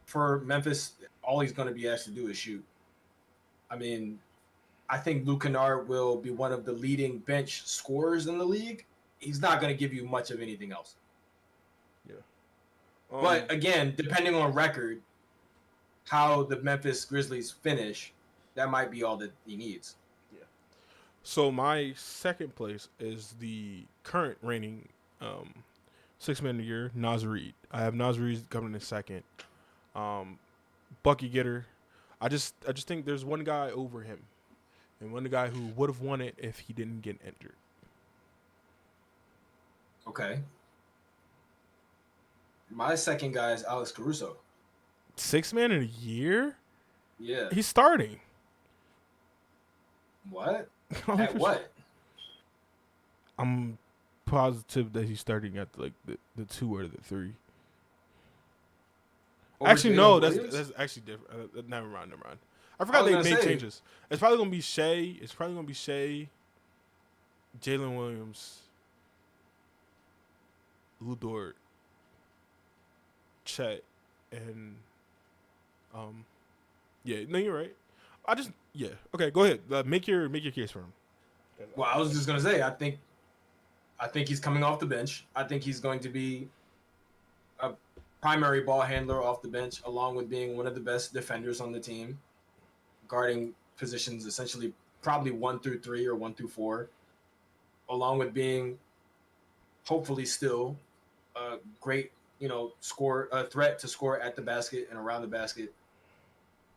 for Memphis, all he's going to be asked to do is shoot. I mean, I think Luke Kennard will be one of the leading bench scorers in the league. He's not going to give you much of anything else. Yeah. But again, depending on record, how the Memphis Grizzlies finish, that might be all that he needs. Yeah. So my second place is the current reigning Sixth Man of the Year, Naz Reid. I have Naz Reid coming in second. Bucket getter. I just think there's one guy over him, and one guy who would have won it if he didn't get injured. Okay. My second guy is Alex Caruso. Sixth Man of the Year? Yeah. He's starting. What? At what? I'm positive that he's starting at like the 2 or the 3. Over actually, Jalen no, Williams? that's actually different. Never mind. I forgot they made changes. It's probably gonna be Shea. Jalen Williams, Lu Dort, Chet, and yeah. No, you're right. Okay, go ahead. Make your case for him. Well, I was just gonna say, I think he's coming off the bench. I think he's going to be a primary ball handler off the bench, along with being one of the best defenders on the team, guarding positions essentially probably 1 through 3 or 1 through 4, along with being hopefully still a great, a threat to score at the basket and around the basket.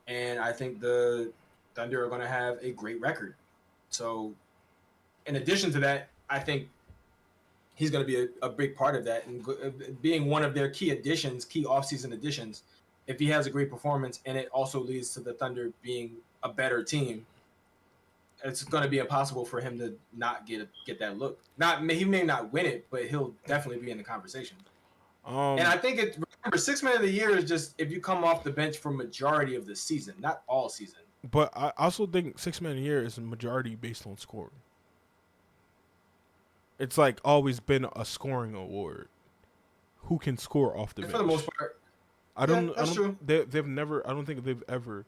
And I think the Thunder are going to have a great record. So in addition to that, I think he's going to be a big part of that, and being one of their key offseason additions. If he has a great performance and it also leads to the Thunder being a better team, it's going to be impossible for him to not get that look. He may not win it, but he'll definitely be in the conversation. And I think remember, Sixth Man of the Year is just if you come off the bench for majority of the season, not all season. But I also think Sixth Man of the Year is a majority based on scoring. It's like always been a scoring award. Who can score off the bench? For the most part. That's true. They've never. I don't think they've ever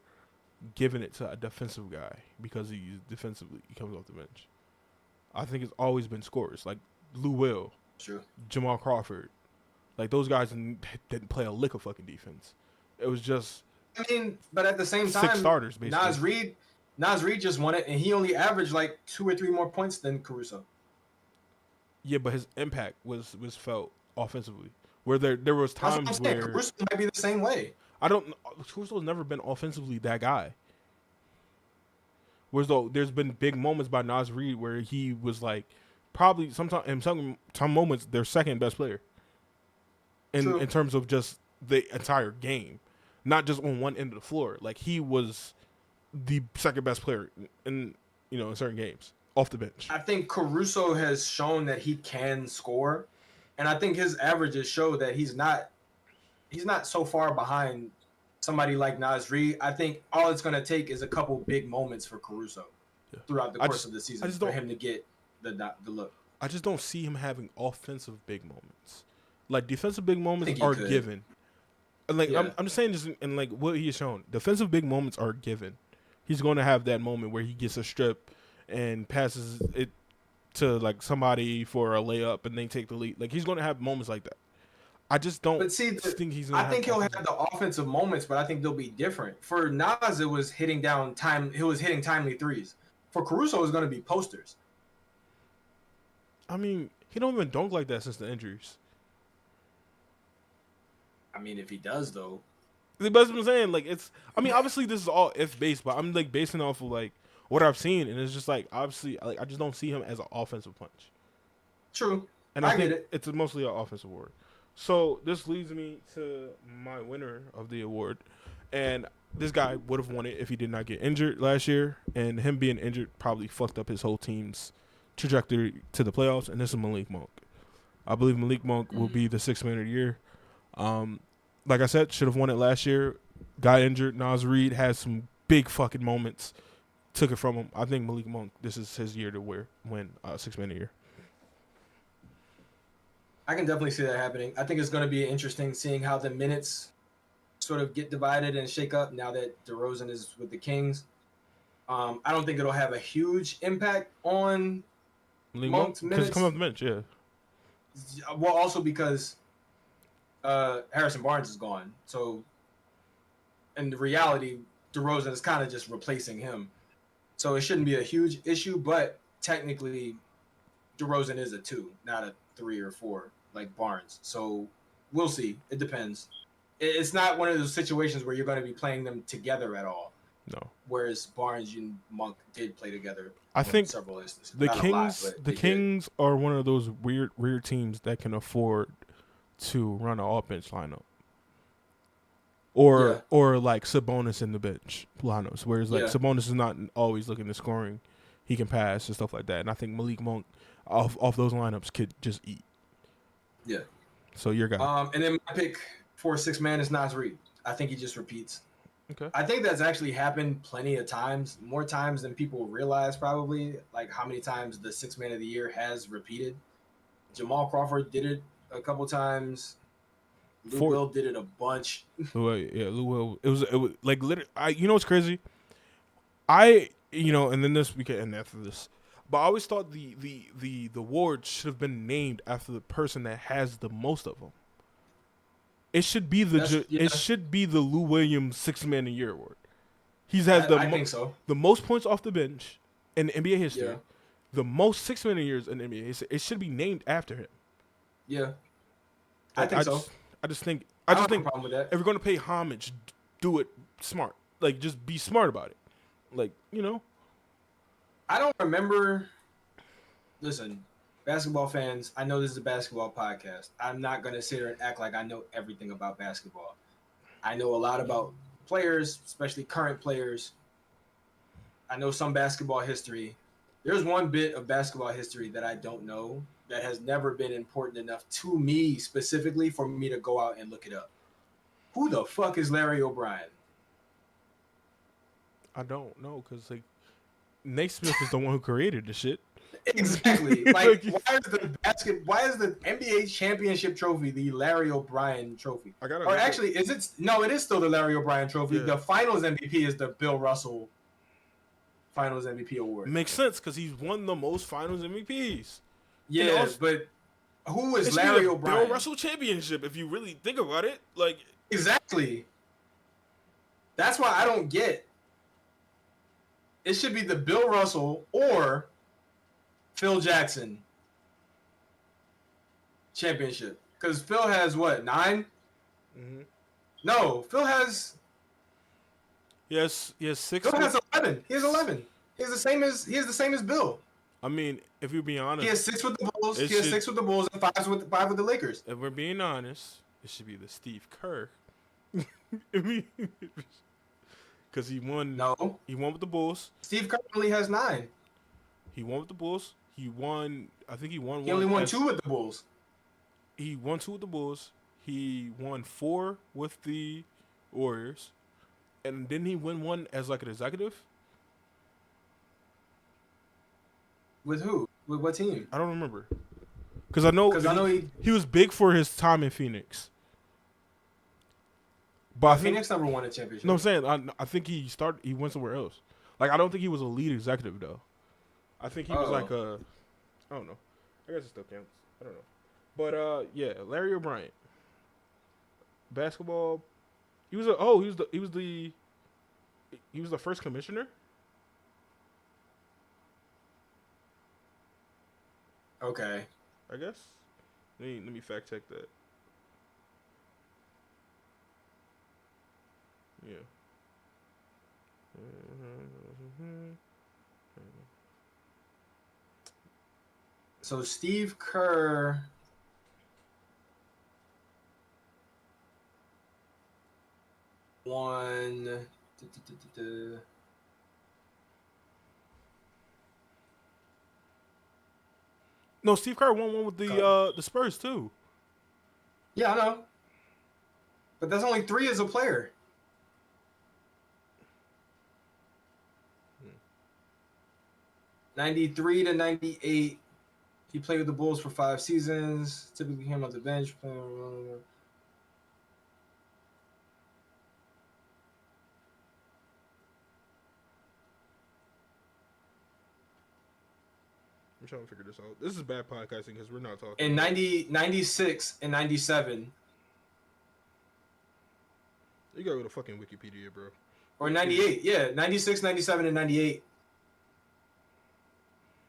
given it to a defensive guy because he comes off the bench. I think it's always been scorers like Lou Will, true, Jamal Crawford, like those guys didn't play a lick of fucking defense. It was just. I mean, but at the same time, 6 starters basically. Nas Reid just won it, and he only averaged like 2 or 3 more points than Caruso. Yeah, but his impact was felt offensively. Where there was times where Caruso might be the same way. Caruso's never been offensively that guy. Whereas though there's been big moments by Nas Reed where he was like probably sometimes in some moments their second best player in True. terms of just the entire game, not just on one end of the floor. Like he was the second best player in in certain games off the bench. I think Caruso has shown that he can score, and I think his averages show that he's not so far behind somebody like Nas Reed. I think all it's going to take is a couple big moments for Caruso throughout the course of the season for him to get the look. I just don't see him having offensive big moments. Like defensive big moments are given. And like I'm just saying this in like what he has shown. Defensive big moments are given. He's going to have that moment where he gets a strip and passes it to like somebody for a layup and they take the lead. Like he's going to have moments like that. I just don't think he's going to I think he'll have the offensive moments, but I think they'll be different. For Nas, it was hitting timely threes. For Caruso, it's going to be posters. I mean, he don't even dunk like that since the injuries. I mean, if he does, though. That's what I'm saying. Like, obviously this is all if based, but I'm like basing off of like what I've seen, and it's just like obviously, like I just don't see him as an offensive punch. True, and I think it's mostly an offensive award. So this leads me to my winner of the award, and this guy would have won it if he did not get injured last year, and him being injured probably fucked up his whole team's trajectory to the playoffs. And this is Malik Monk. I believe Malik Monk will be the sixth man of the year. Like I said, should have won it last year. Got injured. Nas Reed had some big fucking moments. Took it from him. I think Malik Monk, this is his year to win sixth man of the year. I can definitely see that happening. I think it's going to be interesting seeing how the minutes sort of get divided and shake up now that DeRozan is with the Kings. I don't think it'll have a huge impact on Monk's minutes. Because come off the bench, yeah. Well, also because Harrison Barnes is gone. So, in the reality, DeRozan is kind of just replacing him. So it shouldn't be a huge issue, but technically, DeRozan is a 2, not a 3 or 4 like Barnes. So we'll see. It depends. It's not one of those situations where you're going to be playing them together at all. No. Whereas Barnes and Monk did play together. I think several instances. The Kings are one of those weird teams that can afford to run an all-bench lineup. Or like Sabonis in the bench lineups, whereas like Sabonis is not always looking to scoring. He can pass and stuff like that. And I think Malik Monk off those lineups could just eat. Yeah. So your guy. And then my pick for sixth man is Nas Reed. I think he just repeats. Okay. I think that's actually happened plenty of times, more times than people realize probably, like how many times the sixth man of the year has repeated. Jamal Crawford did it a couple times. Lou Will did it a bunch. Lou Will. It was like literally. You know what's crazy? And then we can end after this. But I always thought the award should have been named after the person that has the most of them. It should be the Lou Williams Sixth Man of the Year award. He's has the most points off the bench in NBA history. Yeah. The most Sixth Man of the Years in NBA history. It should be named after him. Yeah. I think so. I just think if you're going to pay homage, do it smart. Like, just be smart about it. Like, I don't remember. Listen, basketball fans, I know this is a basketball podcast. I'm not going to sit here and act like I know everything about basketball. I know a lot about players, especially current players. I know some basketball history. There's one bit of basketball history that I don't know that has never been important enough to me specifically for me to go out and look it up. Who the fuck is Larry O'Brien? I don't know, because like Naismith is the one who created the shit. Exactly. Like, why is the NBA championship trophy the Larry O'Brien trophy? It is still the Larry O'Brien trophy. Yeah. The finals MVP is the Bill Russell finals MVP award. Makes sense because he's won the most finals MVPs. Yeah, but who is Larry O'Brien? Bill Russell championship, if you really think about it. Like, exactly. That's why I don't get. It should be the Bill Russell or Phil Jackson championship. Because Phil has what, 9? Mm-hmm. No, Phil has Yes, six. Phil has 11. He has 11. He has the same as Bill. I mean, if you're being honest, He has 6 with the Bulls. it He has should. 6 with the Bulls and five with the Lakers. If we're being honest, it should be the Steve Kerr. Because he won. No, He won with the Bulls. Steve Kerr only has 9. He won with the Bulls. He won. I think he won. He only won 2 with the Bulls. He won 2 with the Bulls. He won 4 with the Warriors, and didn't he win 1 as like an executive? With who? With what team? I don't remember. Because I know he was big for his time in Phoenix. But I think Phoenix never won a championship. No, I'm saying I think he went somewhere else. Like I don't think he was a lead executive though. I think he was like a, I don't know. I guess it still counts. I don't know. But yeah, Larry O'Brien. Basketball. He was the first commissioner. Okay. I guess. Let me fact check that. Yeah. So Steve Kerr won. No, Steve Kerr won 1 with the Spurs too. Yeah, I know. But that's only 3 as a player. 93 to 98. He played with the Bulls for 5 seasons. Typically came off the bench. I'm trying to figure this out. This is bad podcasting because we're not talking. In 96 and 97. You gotta go to fucking Wikipedia, bro. Or 98. Yeah, 96, 97, and 98.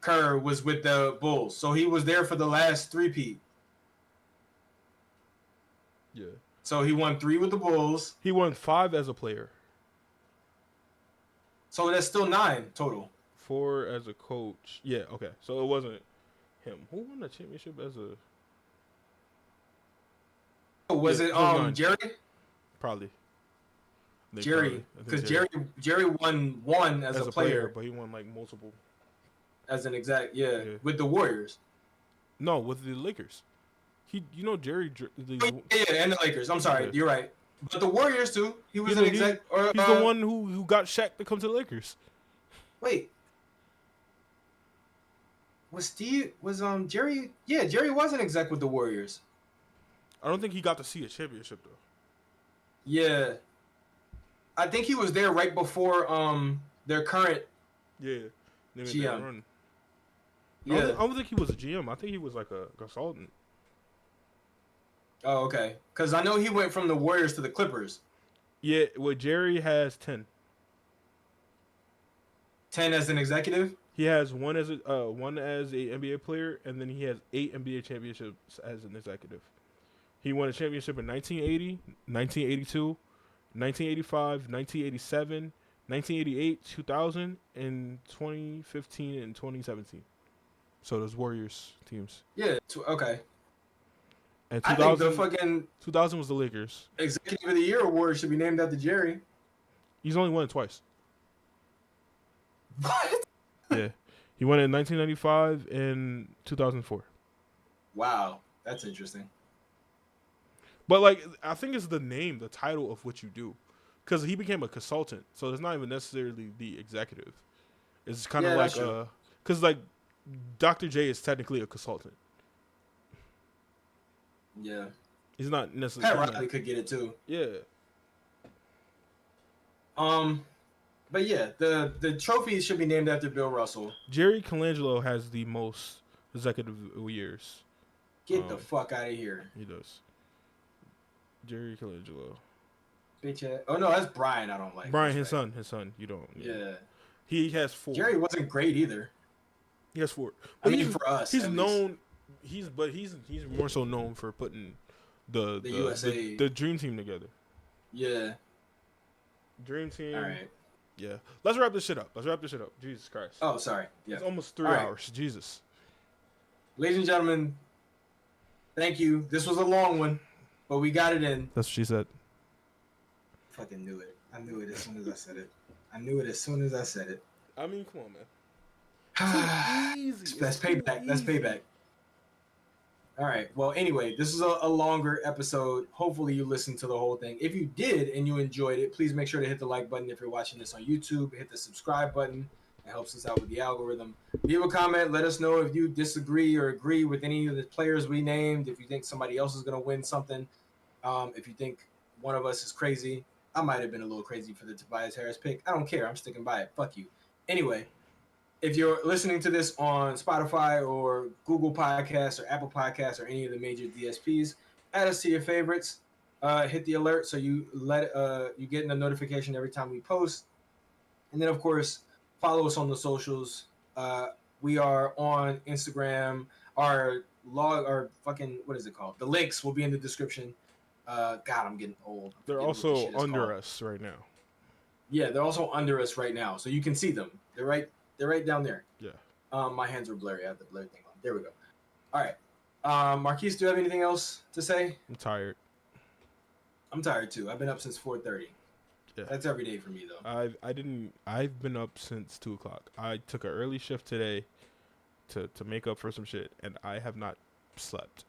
Kerr was with the Bulls. So he was there for the last 3-peat. Yeah. So he won 3 with the Bulls. He won 5 as a player. So that's still 9 total. 4 as a coach. Yeah, okay. So it wasn't him. Who won the championship as a... Was it Jerry? Probably. Jerry. Because Jerry won 1 as a player. But he won like multiple. As an exact, yeah. With the Warriors. No, with the Lakers. Jerry... Yeah, and the Lakers. I'm sorry. Yeah. You're right. But the Warriors, too. He was an exec... He's the one who got Shaq to come to the Lakers. Wait. Jerry... Yeah, Jerry was an exec with the Warriors. I don't think he got to see a championship, though. Yeah. I think he was there right before their current GM. Yeah. I don't think he was a GM. I think he was like a consultant. Oh, okay. Because I know he went from the Warriors to the Clippers. Yeah, well, Jerry has 10. 10 as an executive? He has one as a NBA player, and then he has 8 NBA championships as an executive. He won a championship in 1980, 1982, 1985, 1987, 1988, 2000, and 2015 and 2017. So those Warriors teams. Yeah, okay. And 2000, I think the fucking 2000 was the Lakers. Executive of the Year award should be named after Jerry. He's only won it twice. What? Yeah. He won it in 1995 and 2004. Wow. That's interesting. But, like, I think it's the name, the title of what you do. Because he became a consultant. So it's not even necessarily the executive. It's kind of like, because, like, Dr. J is technically a consultant. Yeah. He's not necessarily. Pat Riley could get it, too. Yeah. But yeah, the trophy should be named after Bill Russell. Jerry Colangelo has the most executive years. Get the fuck out of here. He does. Jerry Colangelo. Bitch ass. Oh no, that's Brian. I don't like. Brian, his son. You don't. Yeah. He has 4. Jerry wasn't great either. He has 4. But I mean, for us, he's known. He's more so known for putting the USA the dream team together. Yeah. Dream team. All right. Yeah. Let's wrap this shit up. Jesus Christ. Oh, sorry. Yeah. It's almost 3 All right. hours. Jesus. Ladies and gentlemen, thank you. This was a long one, but we got it in. That's what she said. Fucking knew it. I knew it as soon as I said it. I knew it as soon as I said it. I mean, come on, man. Easy. That's payback. That's payback. All right. Well, anyway, this is a longer episode. Hopefully you listened to the whole thing. If you did and you enjoyed it, please make sure to hit the like button if you're watching this on YouTube. Hit the subscribe button. It helps us out with the algorithm. Leave a comment. Let us know if you disagree or agree with any of the players we named. If you think somebody else is going to win something. If you think one of us is crazy. I might have been a little crazy for the Tobias Harris pick. I don't care. I'm sticking by it. Fuck you. Anyway, if you're listening to this on Spotify or Google Podcasts or Apple Podcasts or any of the major DSPs, add us to your favorites. Hit the alert so you get a notification every time we post. And then, of course, follow us on the socials. We are on Instagram. Our fucking, what is it called? The links will be in the description. God, I'm getting old. They're also under us right now. Yeah, they're also under us right now, so you can see them. They're right down there. Yeah. My hands are blurry. I have the blur thing on. There we go. All right. Marquise, do you have anything else to say? I'm tired. I'm tired too. I've been up since 4:30. Yeah. That's every day for me though. I've been up since 2:00. I took an early shift today to make up for some shit, and I have not slept.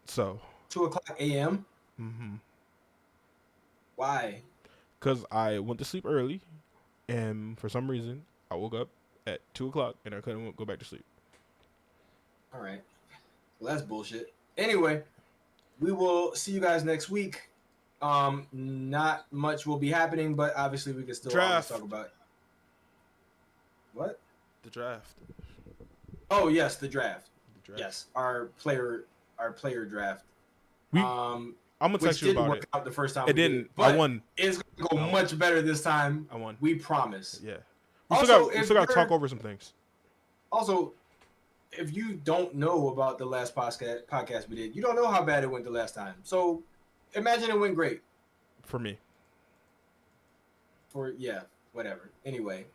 So 2:00 a.m. Mm-hmm. Why? Because I went to sleep early, and for some reason I woke up at 2:00 and I couldn't go back to sleep. All right. Well, that's bullshit. Anyway, we will see you guys next week. Not much will be happening, but obviously we can still always talk about it. What? The draft. Oh yes, the draft. Yes, our player draft. I'm gonna text you about it. Which didn't work out the first time. It didn't. I won. It's gonna go much better this time. I won. We promise. Yeah. We still got to talk over some things. Also, if you don't know about the last podcast we did, you don't know how bad it went the last time. So imagine it went great. For me. Whatever. Anyway,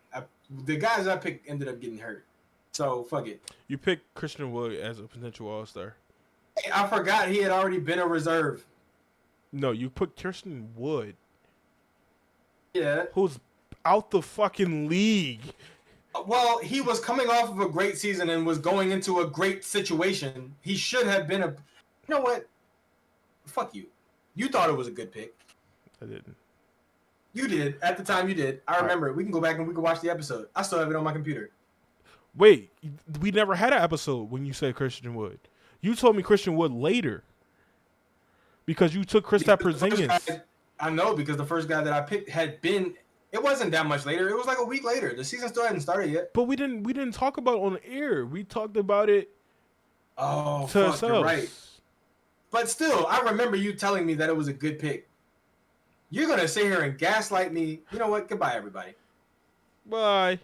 the guys I picked ended up getting hurt. So fuck it. You picked Christian Wood as a potential All-Star. Hey, I forgot he had already been a reserve. No, you put Christian Wood. Yeah. Who's out the fucking league. Well, he was coming off of a great season and was going into a great situation. He should have been You know what? Fuck you. You thought it was a good pick. I didn't. You did. At the time, you did. I remember it. We can go back and we can watch the episode. I still have it on my computer. Wait, we never had an episode when you said Christian Wood. You told me Christian Wood later. Because you took Kristaps Porzingis. I know, because the first guy that I picked had been... It wasn't that much later. It was like a week later. The season still hadn't started yet. But we didn't talk about it on air. We talked about it. Oh, fuck, you're right. But still, I remember you telling me that it was a good pick. You're gonna sit here and gaslight me. You know what? Goodbye, everybody. Bye.